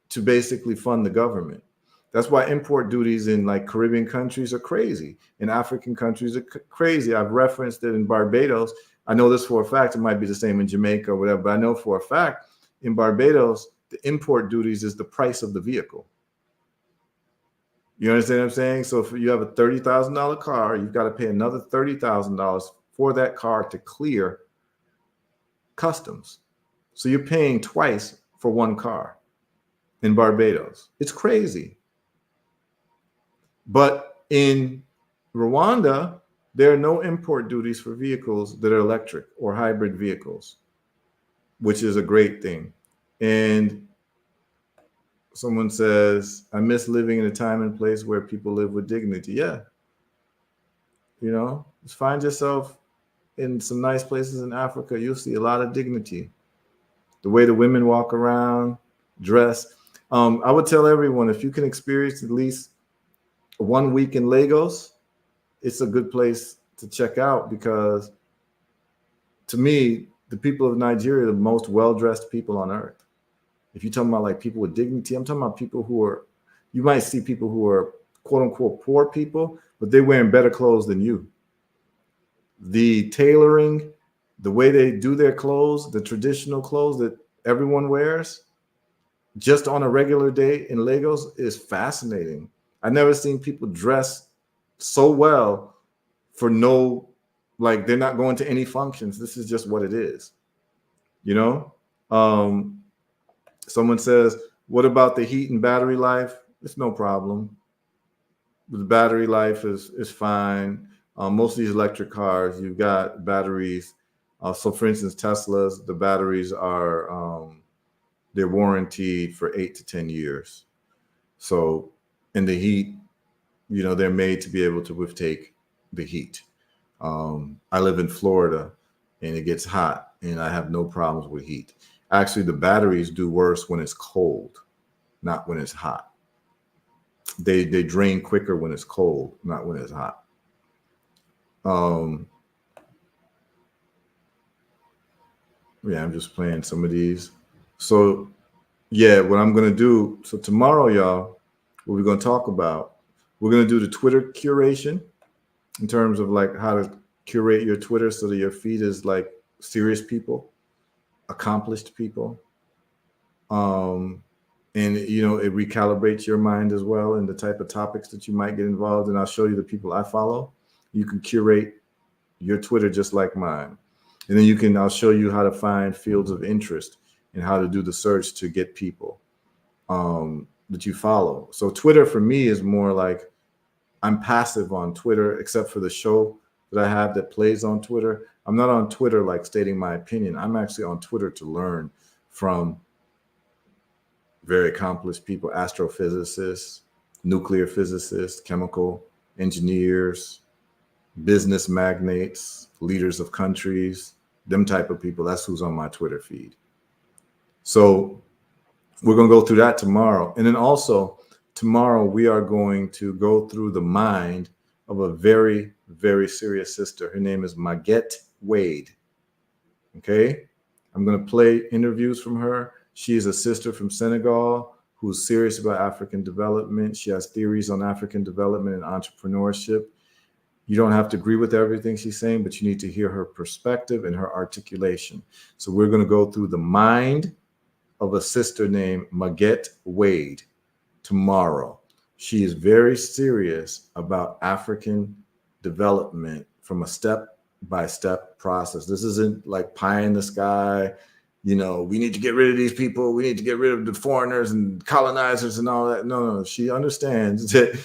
Speaker 1: to basically fund the government. That's why import duties in like Caribbean countries are crazy. In African countries are crazy. I've referenced it in Barbados. I know this for a fact. It might be the same in Jamaica or whatever, but I know for a fact in Barbados, the import duties is the price of the vehicle. You understand what I'm saying? So if you have a $30,000 car, you've got to pay another $30,000 for that car to clear customs. So you're paying twice for one car in Barbados. It's crazy. But in Rwanda, there are no import duties for vehicles that are electric or hybrid vehicles, which is a great thing. And someone says, I miss living in a time and place where people live with dignity. Yeah. You know, just find yourself in some nice places in Africa. You'll see a lot of dignity. The way the women walk around, dress. I would tell everyone, if you can experience at least 1 week in Lagos, it's a good place to check out, because to me, the people of Nigeria are the most well-dressed people on earth. If you're talking about like people with dignity, I'm talking about people who are, you might see people who are quote unquote poor people, but they're wearing better clothes than you. The tailoring, the way they do their clothes, the traditional clothes that everyone wears just on a regular day in Lagos is fascinating. I've never seen people dress so well for no, like they're not going to any functions. This is just what it is, you know? Someone says, what about the heat and battery life? It's no problem. The battery life is fine. Most of these electric cars, you've got batteries. So for instance, Teslas, the batteries are, they're warranted for 8 to 10 years. So in the heat, you know, they're made to be able to withtake the heat. I live in Florida and it gets hot and I have no problems with heat. Actually, the batteries do worse when it's cold, not when it's hot. They drain quicker when it's cold, not when it's hot. Yeah, I'm just playing some of these. So yeah, what I'm going to do, so tomorrow, y'all, what we're going to talk about, we're going to do the Twitter curation. in terms of like how to curate your Twitter so that your feed is like serious people, accomplished people. Um, and it recalibrates your mind as well and the type of topics that you might get involved in. I'll show you the people I follow. You can curate your Twitter just like mine. And then I'll show you how to find fields of interest and how to do the search to get people that you follow. So Twitter for me is more like I'm passive on Twitter, except for the show that I have that plays on Twitter. I'm not on Twitter like stating my opinion. I'm actually on Twitter to learn from very accomplished people, astrophysicists, nuclear physicists, chemical engineers, business magnates, leaders of countries, them type of people. That's who's on my Twitter feed. So we're going to go through that tomorrow. And then also tomorrow we are going to go through the mind of a very, very serious sister. Her name is Maguette Wade. Okay. I'm going to play interviews from her. She is a sister from Senegal who's serious about African development. She has theories on African development and entrepreneurship. You don't have to agree with everything she's saying, but you need to hear her perspective and her articulation. So we're going to go through the mind of a sister named Maguette Wade tomorrow. She is very serious about African development from a step-by-step process. This isn't like pie in the sky. We need to get rid of these people. We need to get rid of the foreigners and colonizers and all that. No. She understands that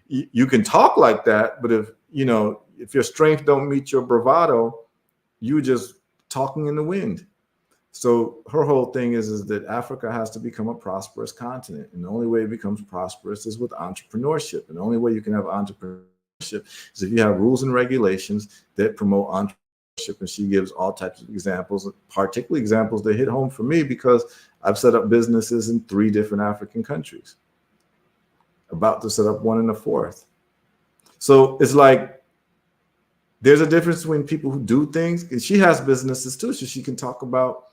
Speaker 1: you can talk like that, but if your strength don't meet your bravado, you just talking in the wind. So her whole thing is that Africa has to become a prosperous continent. And the only way it becomes prosperous is with entrepreneurship. And the only way you can have entrepreneurship is if you have rules and regulations that promote entrepreneurship. And she gives all types of examples, particularly examples that hit home for me because I've set up businesses in 3 different African countries, about to set up one in the 4th. So it's like there's a difference between people who do things, and she has businesses too, so she can talk about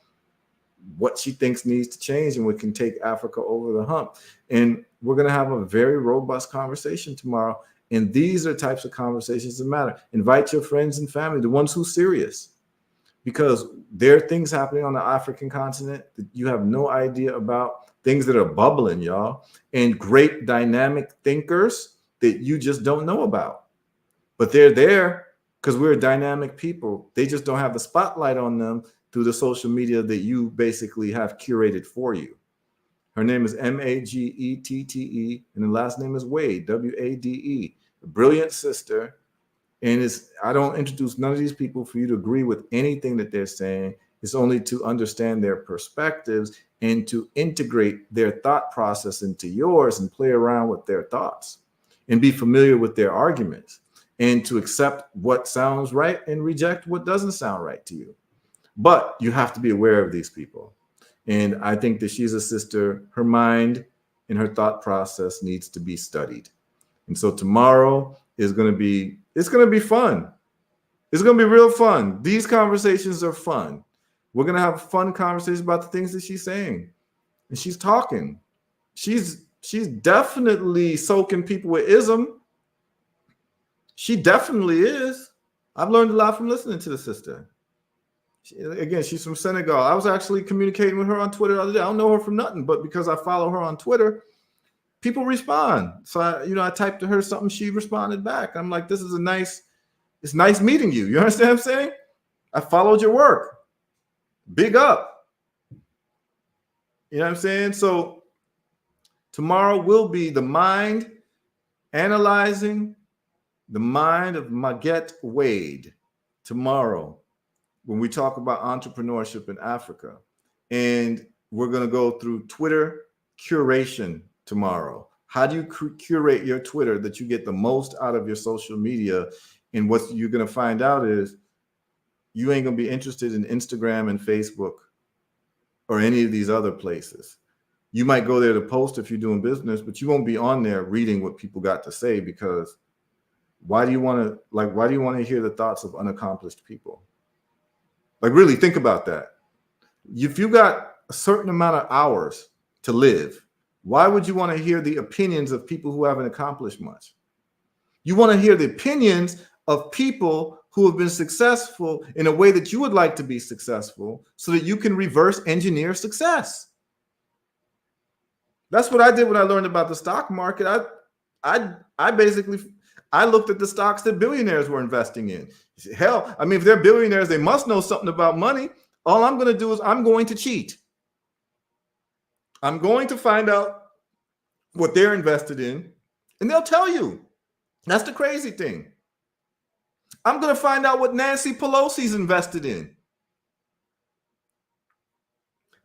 Speaker 1: what she thinks needs to change and what can take Africa over the hump. And we're going to have a very robust conversation tomorrow. And these are types of conversations that matter. Invite your friends and family, the ones who are serious, because there are things happening on the African continent that you have no idea about, things that are bubbling, y'all, and great dynamic thinkers that you just don't know about. But they're there because we're dynamic people. They just don't have the spotlight on them through the social media that you basically have curated for you. Her name is Maguette, and the last name is Wade, Wade, a brilliant sister. And I don't introduce none of these people for you to agree with anything that they're saying. It's only to understand their perspectives and to integrate their thought process into yours and play around with their thoughts and be familiar with their arguments and to accept what sounds right and reject what doesn't sound right to you. But you have to be aware of these people. And I think that she's a sister. Her mind and her thought process needs to be studied. And so tomorrow is going to be, it's going to be fun. It's going to be real fun. These conversations are fun. We're going to have fun conversations about the things that she's saying. And she's talking. She's definitely soaking people with ism. She definitely is. I've learned a lot from listening to the sister. Again, she's from Senegal. I was actually communicating with her on Twitter the other day. I don't know her from nothing, but because I follow her on Twitter, people respond. So I typed to her something, she responded back. I'm like, it's nice meeting you. You understand what I'm saying? I followed your work. Big up. You know what I'm saying? So tomorrow will be the mind, analyzing the mind of Maguette Wade. Tomorrow, when we talk about entrepreneurship in Africa. And we're going to go through Twitter curation tomorrow. How do you curate your Twitter that you get the most out of your social media? And what you're going to find out is you ain't going to be interested in Instagram and Facebook or any of these other places. You might go there to post if you're doing business, but you won't be on there reading what people got to say, because why do you want to hear the thoughts of unaccomplished people? Like, really think about that. If you got a certain amount of hours to live, why would you want to hear the opinions of people who haven't accomplished much? You want to hear the opinions of people who have been successful in a way that you would like to be successful so that you can reverse engineer success. That's what I did when I learned about the stock market. I basically looked at the stocks that billionaires were investing in. Hell, I mean, if they're billionaires, they must know something about money. All I'm going to do is I'm going to cheat. I'm going to find out what they're invested in, and they'll tell you. That's the crazy thing. I'm going to find out what Nancy Pelosi's invested in.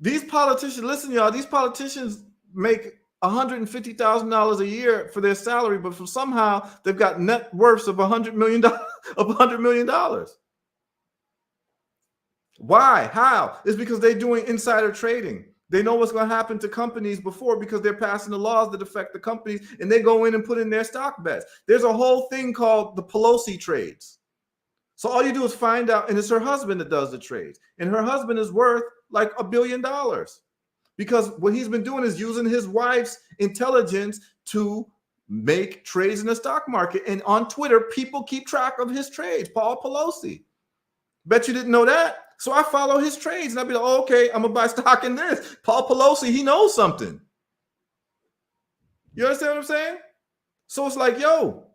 Speaker 1: These politicians, listen, y'all, these politicians make $150,000 a year for their salary, but for somehow they've got net worths of $100 million. Why? How? It's because they're doing insider trading. They know what's going to happen to companies before because they're passing the laws that affect the companies, and they go in and put in their stock bets. There's a whole thing called the Pelosi trades. So all you do is find out, and it's her husband that does the trades, and her husband is worth like $1 billion because what he's been doing is using his wife's intelligence to make trades in the stock market. And on Twitter, people keep track of his trades. Paul Pelosi. Bet you didn't know that. So I follow his trades and I'll be like, oh, okay, I'm gonna buy stock in this. Paul Pelosi, he knows something. You understand what I'm saying? So it's like, yo,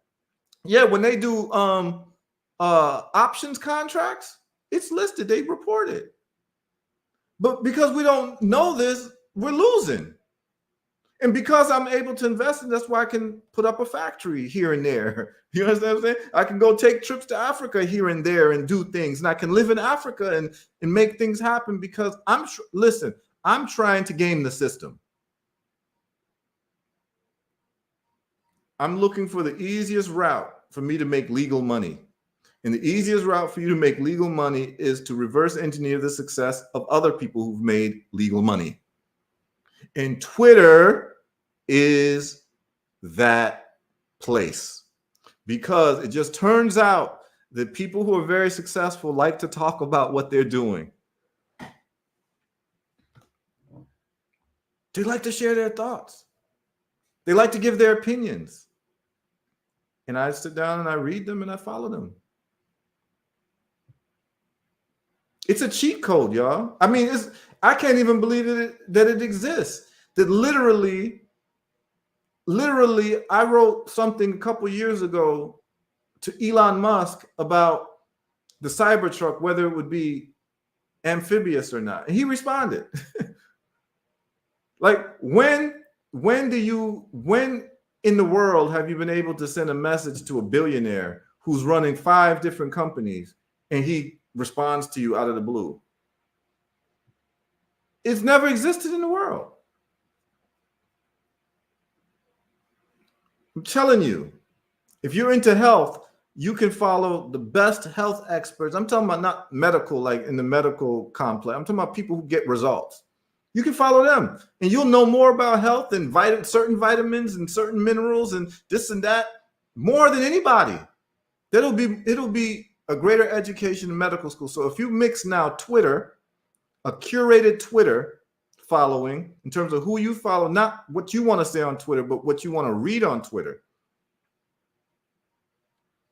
Speaker 1: yeah, when they do options contracts, it's listed, they report it. But because we don't know this, we're losing. And because I'm able to invest in, that's why I can put up a factory here and there. You understand what I'm saying? I can go take trips to Africa here and there and do things. And I can live in Africa and make things happen because listen, I'm trying to game the system. I'm looking for the easiest route for me to make legal money. And the easiest route for you to make legal money is to reverse engineer the success of other people who've made legal money. And Twitter is that place because it just turns out that people who are very successful like to talk about what they're doing. They like to share their thoughts. They like to give their opinions. And I sit down and I read them and I follow them. It's a cheat code, y'all. I mean, I can't even believe that it exists. That literally, I wrote something a couple years ago to Elon Musk about the Cybertruck, whether it would be amphibious or not. And he responded. Like, when in the world have you been able to send a message to a billionaire who's running 5 different companies and he responds to you out of the blue? It's never existed in the world. I'm telling you, if you're into health, you can follow the best health experts. I'm talking about not medical, like in the medical complex. I'm talking about people who get results. You can follow them and you'll know more about health and certain vitamins and certain minerals and this and that more than anybody. It'll be a greater education in medical school. So if you mix now Twitter, a curated Twitter following in terms of who you follow, not what you want to say on Twitter, but what you want to read on Twitter.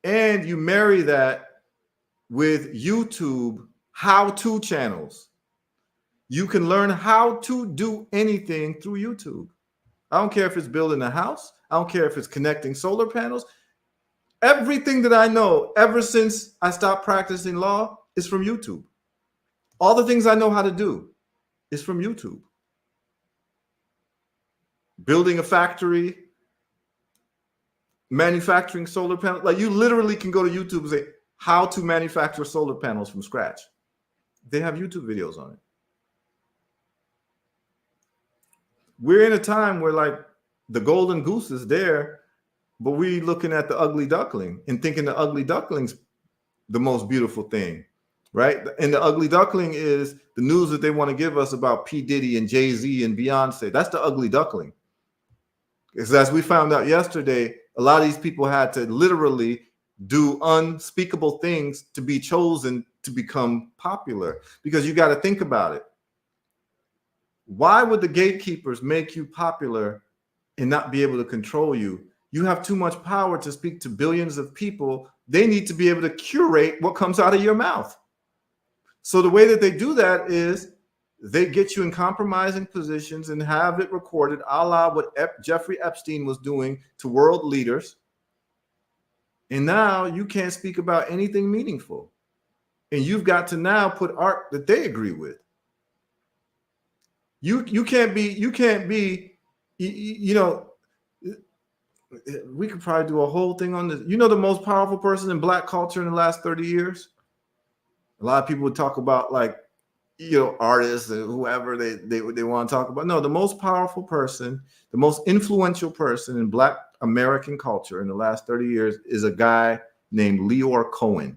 Speaker 1: And you marry that with YouTube how-to channels. You can learn how to do anything through YouTube. I don't care if it's building a house. I don't care if it's connecting solar panels. Everything that I know ever since I stopped practicing law is from YouTube. All the things I know how to do is from YouTube. Building a factory, manufacturing solar panels. Like, you literally can go to YouTube and say how to manufacture solar panels from scratch. They have YouTube videos on it. We're in a time where like the golden goose is there, but we're looking at the ugly duckling and thinking the ugly duckling's the most beautiful thing, right? And the ugly duckling is the news that they want to give us about P. Diddy and Jay-Z and Beyonce. That's the ugly duckling. Because as we found out yesterday, a lot of these people had to literally do unspeakable things to be chosen to become popular. Because you got to think about it. Why would the gatekeepers make you popular and not be able to control you? You have too much power to speak to billions of people. They need to be able to curate what comes out of your mouth. So the way that they do that is they get you in compromising positions and have it recorded, a la what Jeffrey Epstein was doing to world leaders. And now you can't speak about anything meaningful. And you've got to now put art that they agree with. You can't be, you know, we could probably do a whole thing on this. You know, the most powerful person in Black culture in the last 30 years? A lot of people would talk about, like, you know, artists and whoever they want to talk about. No, the most powerful person, the most influential person in Black American culture in the last 30 years is a guy named Leor Cohen.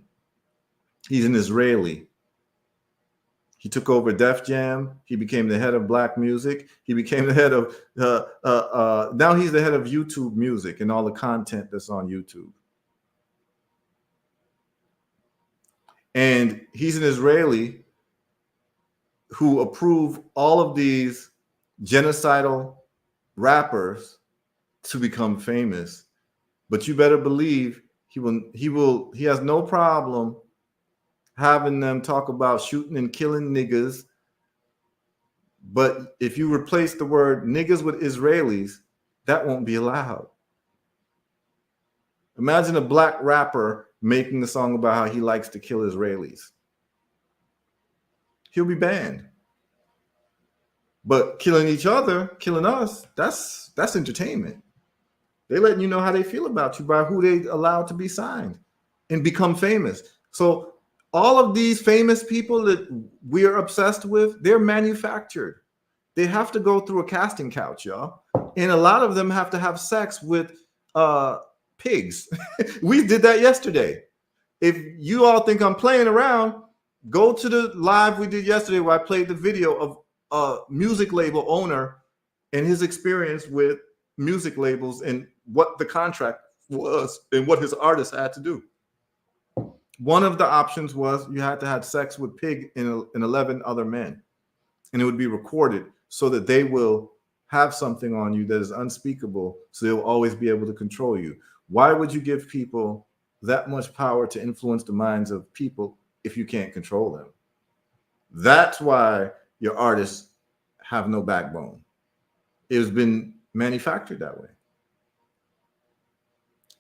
Speaker 1: He's an Israeli. He took over Def Jam. He became the head of Black music. He became the head of, now he's the head of YouTube music and all the content that's on YouTube. And he's an Israeli who approved all of these genocidal rappers to become famous. But you better believe he has no problem having them talk about shooting and killing niggas. But if you replace the word niggas with Israelis, that won't be allowed. Imagine a Black rapper making a song about how he likes to kill Israelis. He'll be banned. But killing each other, killing us, that's entertainment. They're letting you know how they feel about you by who they allow to be signed and become famous. So all of these famous people that we're obsessed with, they're manufactured. They have to go through a casting couch, y'all. And a lot of them have to have sex with pigs. We did that yesterday. If you all think I'm playing around, go to the live we did yesterday where I played the video of a music label owner and his experience with music labels and what the contract was and what his artists had to do. One of the options was you had to have sex with Pig and 11 other men, and it would be recorded so that they will have something on you that is unspeakable, so they'll always be able to control you. Why would you give people that much power to influence the minds of people if you can't control them? That's why your artists have no backbone. It has been manufactured that way.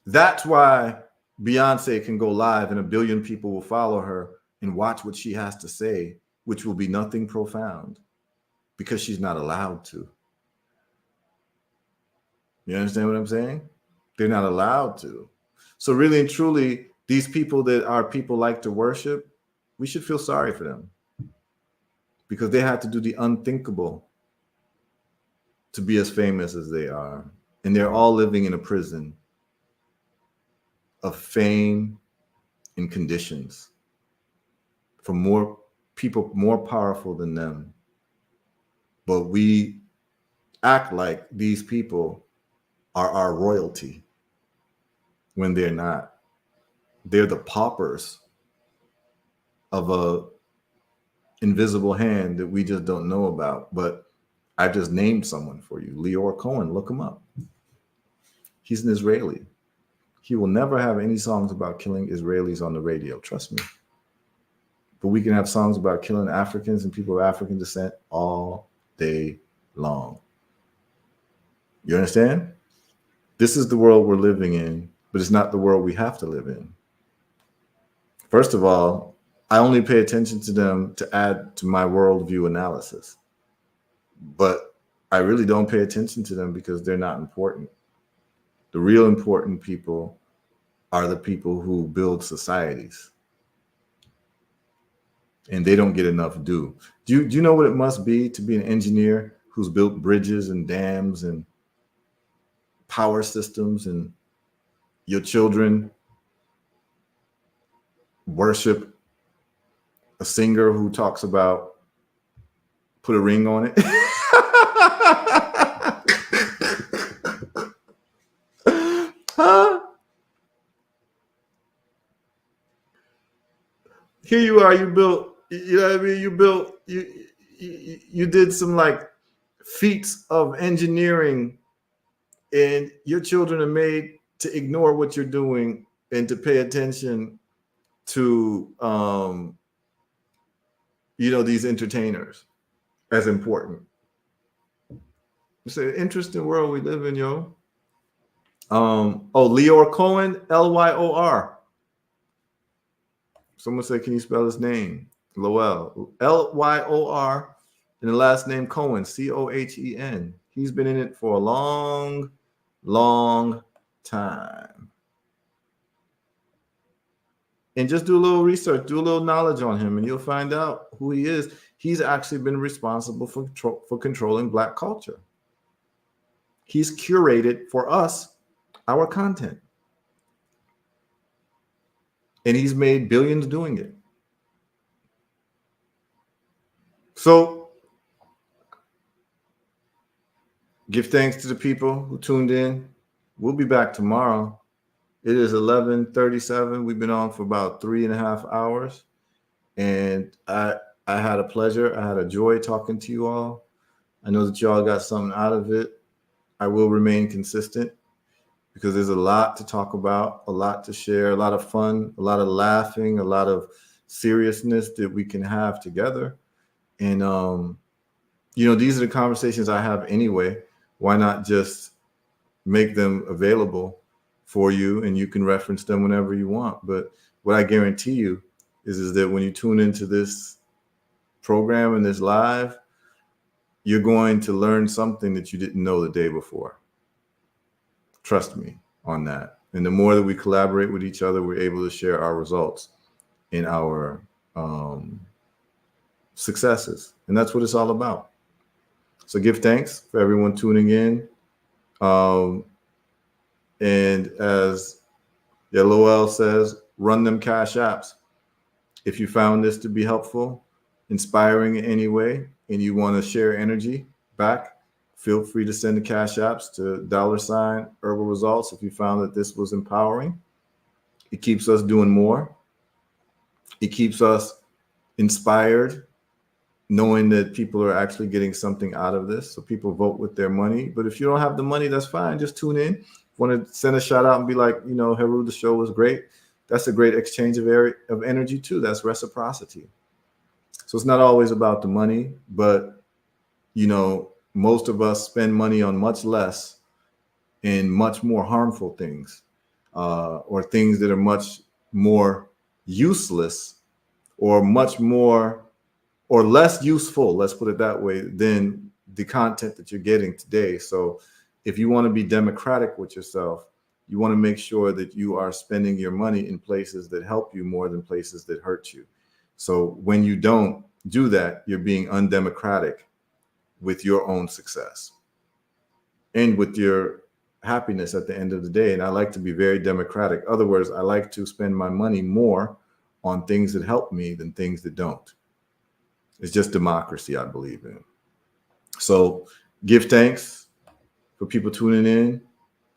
Speaker 1: That's why Beyonce can go live and 1 billion people will follow her and watch what she has to say, which will be nothing profound because she's not allowed to. You understand what I'm saying? They're not allowed to. So really and truly, these people that our people like to worship, we should feel sorry for them because they had to do the unthinkable to be as famous as they are. And they're all living in a prison of fame and conditions for more people more powerful than them. But we act like these people are our royalty when they're not. They're the paupers of a invisible hand that we just don't know about. But I just named someone for you, Leor Cohen. Look him up. He's an Israeli. He will never have any songs about killing Israelis on the radio. Trust me. But we can have songs about killing Africans and people of African descent all day long. You understand? This is the world we're living in, but it's not the world we have to live in. First of all, I only pay attention to them to add to my worldview analysis. But I really don't pay attention to them because they're not important. The real important people are the people who build societies. And they don't get enough due. Do you know what it must be to be an engineer who's built bridges and dams and power systems, and your children worship a singer who talks about put a ring on it? Huh? Here you are, you built, you know what I mean? You did some like feats of engineering And your children are made to ignore what you're doing and to pay attention to, these entertainers as important. It's an interesting world we live in, yo. Leor Cohen, Lyor. Someone said, can you spell his name? Lowell, Lyor, and the last name Cohen, Cohen. He's been in it for a long, long time. And just do a little research, do a little knowledge on him, and you'll find out who he is. He's actually been responsible for controlling Black culture. He's curated for us our content. And he's made billions doing it. So give thanks to the people who tuned in. We'll be back tomorrow. It is 11:37. We've been on for about 3.5 hours. And I had a pleasure. I had a joy talking to you all. I know that you all got something out of it. I will remain consistent because there's a lot to talk about, a lot to share, a lot of fun, a lot of laughing, a lot of seriousness that we can have together. And, these are the conversations I have anyway. Why not just make them available for you and you can reference them whenever you want? But what I guarantee you is that when you tune into this program and this live, you're going to learn something that you didn't know the day before. Trust me on that. And the more that we collaborate with each other, we're able to share our results in our successes. And that's what it's all about. So give thanks for everyone tuning in. And as Lowell says, run them cash apps. If you found this to be helpful, inspiring in any way, and you want to share energy back, feel free to send the cash apps to $ Herbal Results if you found that this was empowering. It keeps us doing more. It keeps us inspired, knowing that people are actually getting something out of this. So people vote with their money. But if you don't have the money, that's fine. Just tune in. If you want to send a shout out and be like, Heru, the show was great. That's a great exchange of energy too. That's reciprocity. So it's not always about the money, but, most of us spend money on much less and much more harmful things, or things that are much more useless or much more or less useful, let's put it that way, than the content that you're getting today. So if you want to be democratic with yourself, you want to make sure that you are spending your money in places that help you more than places that hurt you. So when you don't do that, you're being undemocratic with your own success and with your happiness at the end of the day. And I like to be very democratic. In other words, I like to spend my money more on things that help me than things that don't. It's just democracy I believe in. So give thanks for people tuning in.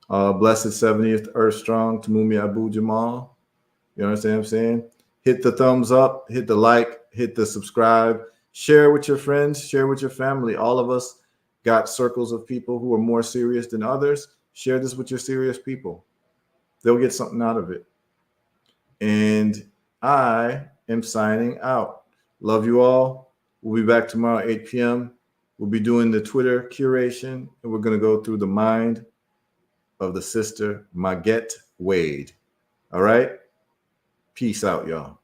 Speaker 1: Blessed 70th Earth Strong, Tamumi Abu Jamal. You understand what I'm saying? Hit the thumbs up, hit the like, hit the subscribe, share with your friends, share with your family. All of us got circles of people who are more serious than others. Share this with your serious people. They'll get something out of it. And I am signing out. Love you all. We'll be back tomorrow, 8 p.m. We'll be doing the Twitter curation, and we're going to go through the mind of the sister Maget Wade. All right? Peace out, y'all.